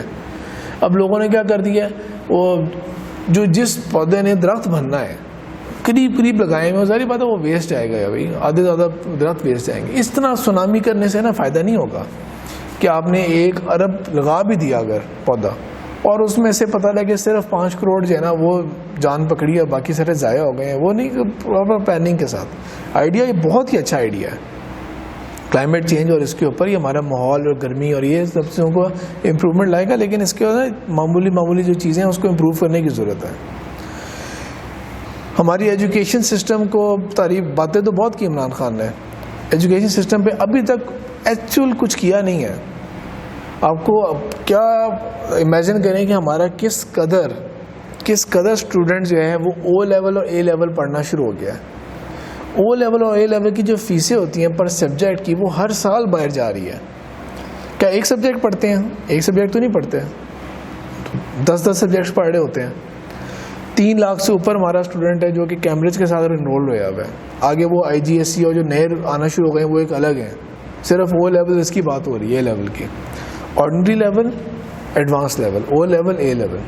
اب لوگوں نے کیا کر دیا, وہ جو جس پودے نے درخت بننا ہے قریب لگائے ہوئے, ظاہر بات ہے وہ ویسٹ جائے گا بھائی, آدھے زیادہ درخت ویسٹ جائیں گے. اس طرح سونامی کرنے سے نا فائدہ نہیں ہوگا کہ آپ نے 1 ارب لگا بھی دیا اگر پودا, اور اس میں سے پتہ لگے صرف 5 کروڑ جو ہے نا وہ جان پکڑی ہے, باقی سارے ضائع ہو گئے ہیں. وہ نہیں, پراپر پلاننگ کے ساتھ. آئیڈیا یہ بہت ہی اچھا آئیڈیا ہے, کلائمیٹ چینج اور اس کے اوپر یہ ہمارا ماحول اور گرمی اور یہ سب چیزوں کو امپرومنٹ لائے گا, لیکن اس کے معمولی جو چیزیں ہیں اس کو امپروو کرنے کی ضرورت ہے. ہماری ایجوکیشن سسٹم کو تعریف باتیں تو بہت کی عمران خان نے, ایجوکیشن سسٹم پہ ابھی تک ایکچوئل کچھ کیا نہیں ہے. آپ کو کیا امیجن کریں کہ ہمارا کس قدر اسٹوڈنٹ جو ہے وہ او لیول اور اے لیول پڑھنا شروع ہو گیا ہے. او لیول اور اے لیول کی جو فیسیں ہوتی ہیں پر سبجیکٹ کی, وہ ہر سال باہر جا رہی ہے. کیا ایک سبجیکٹ پڑھتے ہیں؟ ایک سبجیکٹ تو نہیں پڑھتے, 10 سبجیکٹس پڑھ رہے ہوتے ہیں. 3 لاکھ سے اوپر ہمارا اسٹوڈنٹ ہے جو کہ کیمبرج کے ساتھ انرول ہوا ہے. آگے وہ IGSE اور جو نئے آنا شروع ہو گئے ہیں وہ ایک الگ ہیں. صرف او لیول اس کی بات ہو رہی ہے, اے لیول کی. Ordinary level, advance level, O level, A level.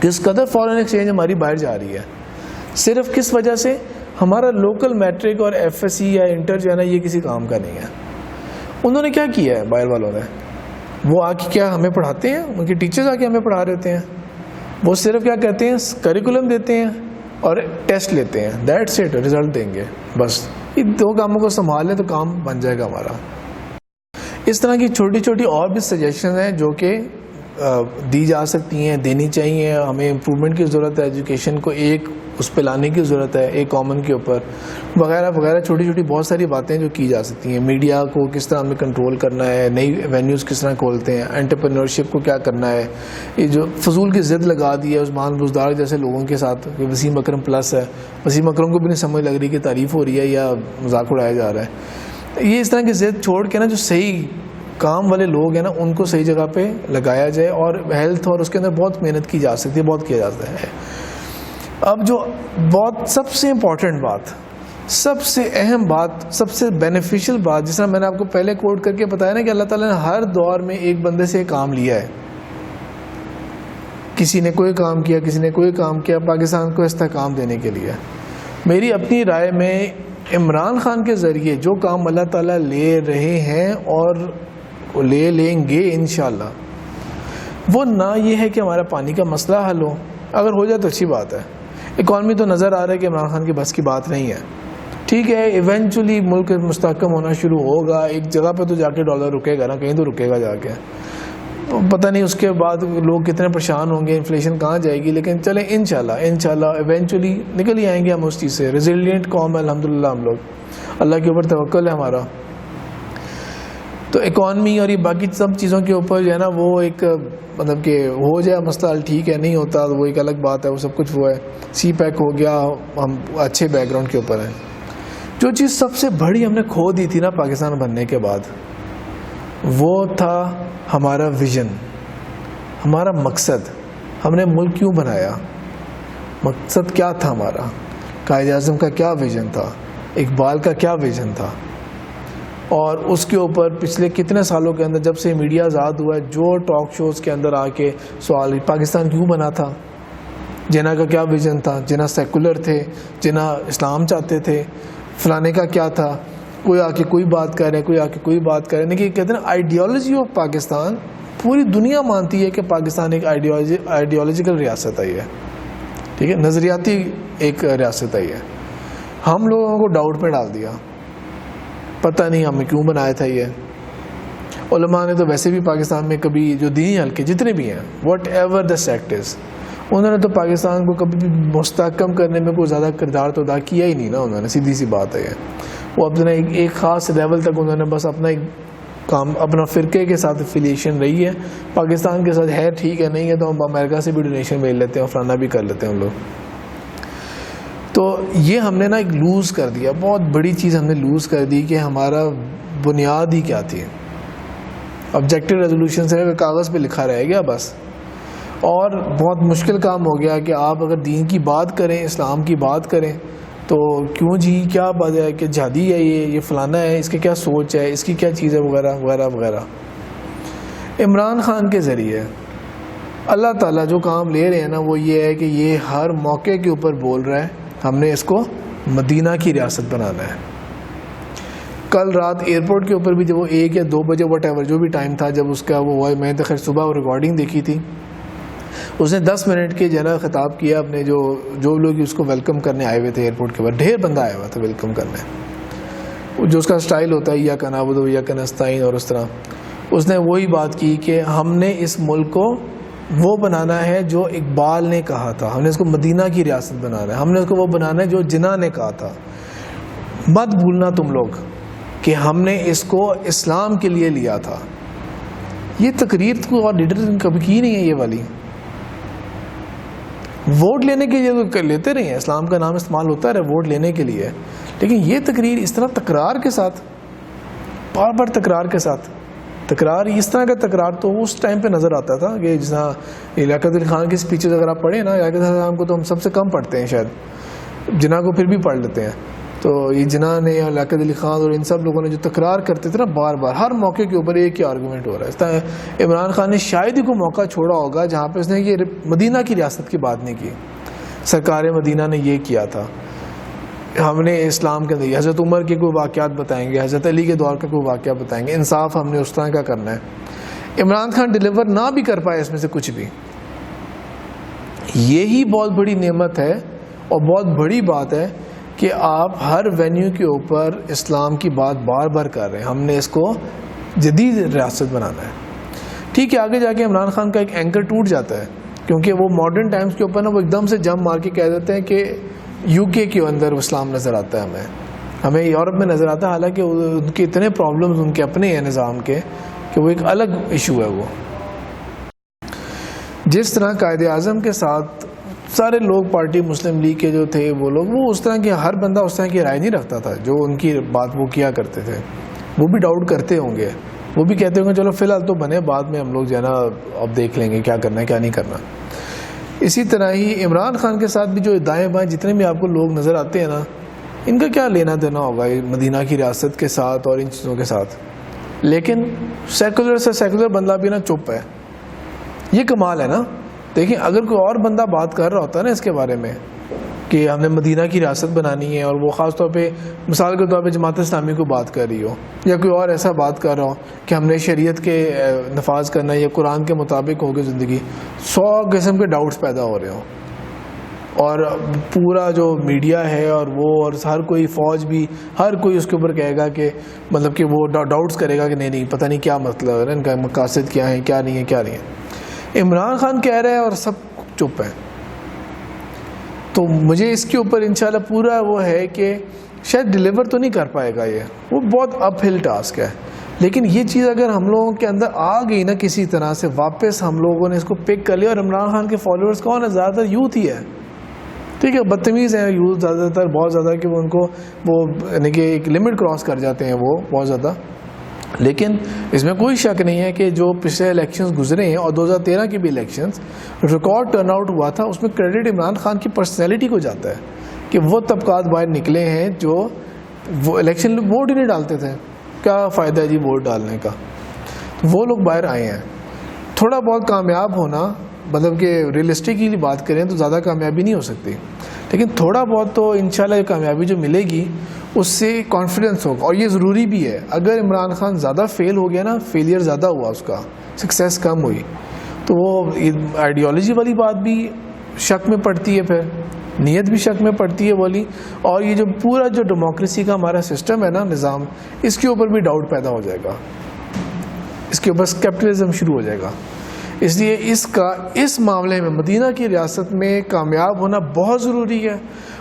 کس قدر فارن ایکسچینج ہماری باہر جا رہی ہے, صرف کس وجہ سے؟ ہمارا لوکل میٹرک اور FSC یا انٹر جو ہے نا یہ کسی کام کا نہیں ہے. انہوں نے کیا کیا ہے باہر والوں نے, وہ آ کے کیا ہمیں پڑھاتے ہیں, ان کے ٹیچرز آ کے ہمیں پڑھا رہے ہوتے ہیں. وہ صرف کیا کہتے ہیں, کریکولم دیتے ہیں اور ٹیسٹ لیتے ہیں, دیٹس اٹ, رزلٹ دیں گے بس. ان 2 کاموں کو سنبھال لیں تو کام بن جائے گا ہمارا. اس طرح کی چھوٹی اور بھی سجیشن ہیں جو کہ دی جا سکتی ہیں, دینی چاہیے. ہمیں امپرومنٹ کی ضرورت ہے, ایجوکیشن کو ایک اس پہ لانے کی ضرورت ہے, ایک کامن کے اوپر, وغیرہ چھوٹی بہت ساری باتیں جو کی جا سکتی ہیں. میڈیا کو کس طرح ہمیں کنٹرول کرنا ہے, نئی وینیوز کس طرح کھولتے ہیں, انٹرپرینورشپ کو کیا کرنا ہے. یہ جو فضول کی ضد لگا دی ہے عثمان بزدار جیسے لوگوں کے ساتھ کہ وسیم اکرم پلس ہے, وسیم اکرم کو بھی نہیں سمجھ لگ رہی کہ تعریف ہو رہی ہے یا مذاق اڑایا جا رہا ہے. یہ اس طرح کی ضد چھوڑ کے نا جو صحیح کام والے لوگ ہیں نا ان کو صحیح جگہ پہ لگایا جائے. اور ہیلتھ اور اس کے اندر بہت محنت کی جا سکتی ہے, بہت کیا جاتا ہے. اب جو بہت سب سے امپورٹنٹ بات, سب سے اہم بات, سب سے بینیفیشل بات, جس طرح میں نے آپ کو پہلے کوٹ کر کے بتایا نا کہ اللہ تعالیٰ نے ہر دور میں ایک بندے سے کام لیا ہے. کسی نے کوئی کام کیا, کسی نے کوئی کام کیا پاکستان کو استحکام دینے کے لیے. میری اپنی رائے میں عمران خان کے ذریعے جو کام اللہ تعالیٰ لے رہے ہیں اور لیں گے انشاءاللہ, وہ نہ یہ ہے کہ ہمارا پانی کا مسئلہ حل ہو, اگر ہو جائے تو اچھی بات ہے. اکانومی تو نظر آ رہا ہے کہ عمران خان کی بس کی بات نہیں ہے, ٹھیک ہے. ایونچولی ملک مستحکم ہونا شروع ہوگا, ایک جگہ پہ تو جا کے ڈالر رکے گا نا, کہیں تو رکے گا جا کے. پتہ نہیں اس کے بعد لوگ کتنے پریشان ہوں گے, انفلیشن کہاں جائے گی, لیکن چلیں انشاءاللہ ایونچولی نکل ہی آئیں گے ہم اس چیز سے. ریزیلینٹ قوم ہے الحمدللہ ہم لوگ, اللہ کے اوپر توکل ہے ہمارا. تو اکانومی اور یہ باقی سب چیزوں کے اوپر جو ہے نا وہ ایک مطلب کہ ہو جائے مسئلہ ٹھیک ہے, نہیں ہوتا وہ ایک الگ بات ہے. وہ سب کچھ وہ ہے, سی پیک ہو گیا, ہم اچھے بیک گراؤنڈ کے اوپر ہیں. جو چیز سب سے بڑی ہم نے کھو دی تھی نا پاکستان بننے کے بعد, وہ تھا ہمارا ویژن, ہمارا مقصد. ہم نے ملک کیوں بنایا, مقصد کیا تھا ہمارا, قائد اعظم کا کیا ویژن تھا, اقبال کا کیا ویژن تھا. اور اس کے اوپر پچھلے کتنے سالوں کے اندر جب سے میڈیا آزاد ہوا ہے جو ٹاک شوز کے اندر آ کے سوال پاکستان کیوں بنا تھا, جناح کا کیا ویژن تھا, جناح سیکولر تھے, جناح اسلام چاہتے تھے, فلانے کا کیا تھا, کوئی آ کے کوئی بات کر رہے ہیں, کوئی آ کے کوئی بات کر رہے ہیں. کہ کہتے ہیں آئیڈیالوجی آف پاکستان, پوری دنیا مانتی ہے کہ پاکستان ایک آئیڈیالوجیکل ریاست آئی ہے, ٹھیک ہے, نظریاتی ایک ریاست آئی ہے. ہم لوگوں کو ڈاؤٹ میں ڈال دیا, پتہ نہیں ہمیں کیوں بنایا تھا یہ. علماء نے تو ویسے بھی پاکستان میں کبھی جو دینی حلقے جتنے بھی ہیں واٹ ایور دا سیکٹ از, انہوں نے تو پاکستان کو کبھی بھی مستحکم کرنے میں کوئی زیادہ کردار تو ادا کیا ہی نہیں نا انہوں نے, سیدھی سی بات ہے. وہ اپنا ایک خاص لیول تک انہوں نے بس اپنا ایک کام اپنا فرقے کے ساتھ افیلیشن رہی ہے, پاکستان کے ساتھ ہے ٹھیک ہے, نہیں ہے تو ہم امریکہ سے بھی ڈونیشن بھیج لیتے ہیں اور فلانا بھی کر لیتے ہیں ہم لوگ. تو یہ ہم نے نا ایک لوز کر دیا, بہت بڑی چیز ہم نے لوز کر دی کہ ہمارا بنیاد ہی کیا تھی. آبجیکٹو ریزولوشن سے کاغذ پہ لکھا رہ گیا بس, اور بہت مشکل کام ہو گیا کہ آپ اگر دین کی بات کریں, اسلام کی بات کریں تو کیوں جی کیا بات ہے کہ جہادی ہے یہ فلانا ہے, اس کی کیا سوچ ہے, اس کی کیا چیز ہے وغیرہ وغیرہ وغیرہ. عمران خان کے ذریعے اللہ تعالیٰ جو کام لے رہے ہیں نا وہ یہ ہے کہ یہ ہر موقع کے اوپر بول رہا ہے ہم نے اس کو مدینہ کی ریاست بنانا ہے. کل رات ایئرپورٹ کے اوپر بھی جب وہ 1 یا 2 بجے واٹ ایور جو بھی ٹائم تھا جب اس کا وہ میں نے تو خیر صبح وہ ریکارڈنگ دیکھی تھی, اس نے 10 منٹ کے جو نا خطاب کیا اپنے جو لوگ اس کو ویلکم کرنے آئے ہوئے تھے ایئرپورٹ کے اوپر, ڈھیر بندہ آیا ہوا تھا ویلکم کرنے, جو اس کا سٹائل ہوتا ہے یا کا نعبد و یا کا نستعین, اور اس طرح اس نے وہی بات کی کہ ہم نے اس ملک کو وہ بنانا ہے جو اقبال نے کہا تھا, ہم نے اس کو مدینہ کی ریاست بنانا ہے, ہم نے اس کو وہ بنانا ہے جو جناح نے کہا تھا. مت بھولنا تم لوگ کہ ہم نے اس کو اسلام کے لیے لیا تھا. یہ تقریر تو اور لیڈر نے کبھی کی نہیں ہے یہ والی. ووٹ لینے کے لیے تو لیتے رہے ہیں, اسلام کا نام استعمال ہوتا رہے ووٹ لینے کے لیے, لیکن یہ تقریر اس طرح تکرار کے ساتھ, بار بار تکرار کے ساتھ, تکرار اس طرح کا تکرار تو اس ٹائم پہ نظر آتا تھا کہ جس طرح لیاقت علی خان کی اسپیچز اگر آپ پڑھیں نا, لیاقت علی خان کو تو ہم سب سے کم پڑھتے ہیں شاید, جناح کو پھر بھی پڑھ لیتے ہیں. تو یہ جناح نے اور لیاقت علی خان اور ان سب لوگوں نے جو تکرار کرتے تھے نا بار بار ہر موقع کے اوپر ایک ہی آرگومنٹ ہو رہا ہے. اس طرح عمران خان نے شاید ہی کوئی موقع چھوڑا ہوگا جہاں پہ اس نے یہ مدینہ کی ریاست کی بات نہیں کی. سرکار مدینہ نے یہ کیا تھا, ہم نے اسلام کے اندر حضرت عمر کے کوئی واقعات بتائیں گے, حضرت علی کے دور کا کوئی واقعہ بتائیں گے, انصاف ہم نے اس طرح کا کرنا ہے. عمران خان ڈیلیور نہ بھی کر پائے اس میں سے کچھ بھی, یہی بہت بڑی نعمت ہے اور بہت بڑی بات ہے کہ آپ ہر وینیو کے اوپر اسلام کی بات بار بار کر رہے ہیں. ہم نے اس کو جدید ریاست بنانا ہے. ٹھیک ہے, آگے جا کے عمران خان کا ایک اینکر ٹوٹ جاتا ہے کیونکہ وہ ماڈرن ٹائمز کے اوپر نا وہ ایک دم سے جم مار کے کہہ دیتے ہیں کہ یو کے اندر اسلام نظر آتا ہے, ہمیں یورپ میں نظر آتا ہے, حالانکہ ان کے اتنے پرابلمز ان کے اپنے ہیں نظام کے کہ وہ ایک الگ ایشو ہے. وہ جس طرح قائد اعظم کے ساتھ سارے لوگ پارٹی مسلم لیگ کے جو تھے وہ لوگ وہ اس طرح کے ہر بندہ اس طرح کی رائے نہیں رکھتا تھا جو ان کی بات وہ کیا کرتے تھے. وہ بھی ڈاؤٹ کرتے ہوں گے, وہ بھی کہتے ہوں گے چلو فی الحال تو بنے, بعد میں ہم لوگ جو ہے نا اب دیکھ لیں گے کیا کرنا ہے کیا نہیں کرنا. اسی طرح ہی عمران خان کے ساتھ بھی جو دائیں بائیں جتنے بھی آپ کو لوگ نظر آتے ہیں نا, ان کا کیا لینا دینا ہوگا مدینہ کی ریاست کے ساتھ اور ان چیزوں کے ساتھ. لیکن سیکولر سے سیکولر بندہ بھی نا چپ ہے, یہ کمال ہے نا. دیکھیں اگر کوئی اور بندہ بات کر رہا ہوتا ہے نا اس کے بارے میں کہ ہم نے مدینہ کی ریاست بنانی ہے, اور وہ خاص طور پہ مثال کے طور پہ جماعت اسلامی کو بات کر رہی ہو, یا کوئی اور ایسا بات کر رہا ہو کہ ہم نے شریعت کے نفاذ کرنا ہے یا قرآن کے مطابق ہوگی زندگی, 100 قسم کے ڈاؤٹس پیدا ہو رہے ہوں, اور پورا جو میڈیا ہے اور وہ اور ہر کوئی فوج بھی ہر کوئی اس کے اوپر کہے گا کہ مطلب کہ وہ ڈاؤٹس کرے گا کہ نہیں پتہ نہیں کیا مطلب ہے, ان کا مقاصد کیا ہے, کیا نہیں ہے, کیا نہیں ہے. عمران خان کہہ رہے ہیں اور سب چپ ہیں. تو مجھے اس کے اوپر انشاءاللہ پورا وہ ہے کہ شاید ڈیلیور تو نہیں کر پائے گا, یہ وہ بہت اپ ہل ٹاسک ہے, لیکن یہ چیز اگر ہم لوگوں کے اندر آ گئی نا کسی طرح سے واپس ہم لوگوں نے اس کو پک کر لیا. اور عمران خان کے فالوورز کون ہے؟ زیادہ تر یوتھ ہی ہے, ٹھیک ہے, بدتمیز ہیں یوتھ زیادہ تر, بہت زیادہ کہ وہ ان کو وہ یعنی کہ ایک لمٹ کراس کر جاتے ہیں وہ بہت زیادہ. لیکن اس میں کوئی شک نہیں ہے کہ جو پچھلے الیکشنز گزرے ہیں اور 2013 کے بھی الیکشنز ریکارڈ ٹرن آؤٹ ہوا تھا, اس میں کریڈٹ عمران خان کی پرسنالٹی کو جاتا ہے کہ وہ طبقات باہر نکلے ہیں جو وہ الیکشن ووٹ ہی نہیں ڈالتے تھے. کیا فائدہ ہے جی ووٹ ڈالنے کا. وہ لوگ باہر آئے ہیں. تھوڑا بہت کامیاب ہونا, مطلب کہ ریئلسٹکلی بات کریں تو زیادہ کامیابی نہیں ہو سکتی, لیکن تھوڑا بہت تو انشاءاللہ کامیابی جو ملے گی اس سے کانفیڈنس ہوگا. اور یہ ضروری بھی ہے. اگر عمران خان زیادہ فیل ہو گیا نا, فیلئر زیادہ ہوا, اس کا سکسیس کم ہوئی, تو وہ آئیڈیالوجی والی بات بھی شک میں پڑتی ہے, پھر نیت بھی شک میں پڑتی ہے والی. اور یہ جو پورا جو ڈیموکریسی کا ہمارا سسٹم ہے نا, نظام, اس کے اوپر بھی ڈاؤٹ پیدا ہو جائے گا, اس کے اوپر اسکیپٹلزم شروع ہو جائے گا. اس لیے اس معاملے میں مدینہ کی ریاست میں کامیاب ہونا بہت ضروری ہے.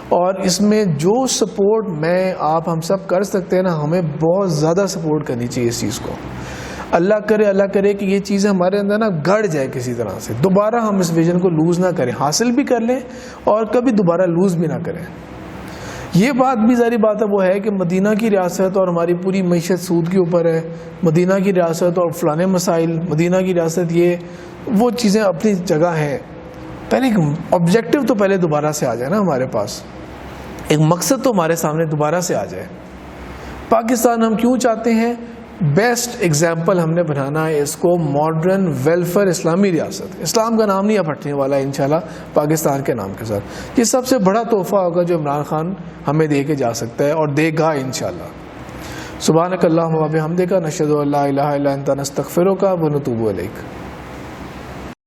اور اس میں جو سپورٹ میں آپ ہم سب کر سکتے ہیں نا, ہمیں بہت زیادہ سپورٹ کرنی چاہیے اس چیز کو. اللہ کرے کہ یہ چیزیں ہمارے اندر نا گڑ جائے کسی طرح سے, دوبارہ ہم اس ویژن کو لوز نہ کریں, حاصل بھی کر لیں اور کبھی دوبارہ لوز بھی نہ کریں. یہ بات بھی ظاہری بات ہے وہ ہے کہ مدینہ کی ریاست اور ہماری پوری معیشت سود کے اوپر ہے, مدینہ کی ریاست اور فلانے مسائل, مدینہ کی ریاست, یہ وہ چیزیں اپنی جگہ ہیں. پہلے آبجیکٹو تو پہلے دوبارہ سے آ جائے نا ہمارے پاس, ایک مقصد تو ہمارے سامنے دوبارہ سے آ جائے. پاکستان ہم کیوں چاہتے ہیں؟ بیسٹ ایگزامپل ہم نے بنانا ہے اس کو ماڈرن ویلفیئر اسلامی ریاست. اسلام کا نام نہیں اب ہٹنے والا ہے انشاءاللہ پاکستان کے نام کے ساتھ. یہ سب سے بڑا تحفہ ہوگا جو عمران خان ہمیں دے کے جا سکتا ہے اور دے گا انشاءاللہ. سبحانک اللہم و بحمدک نشہد ان لا الہ الا انت نستغفرک و نتوب الیک.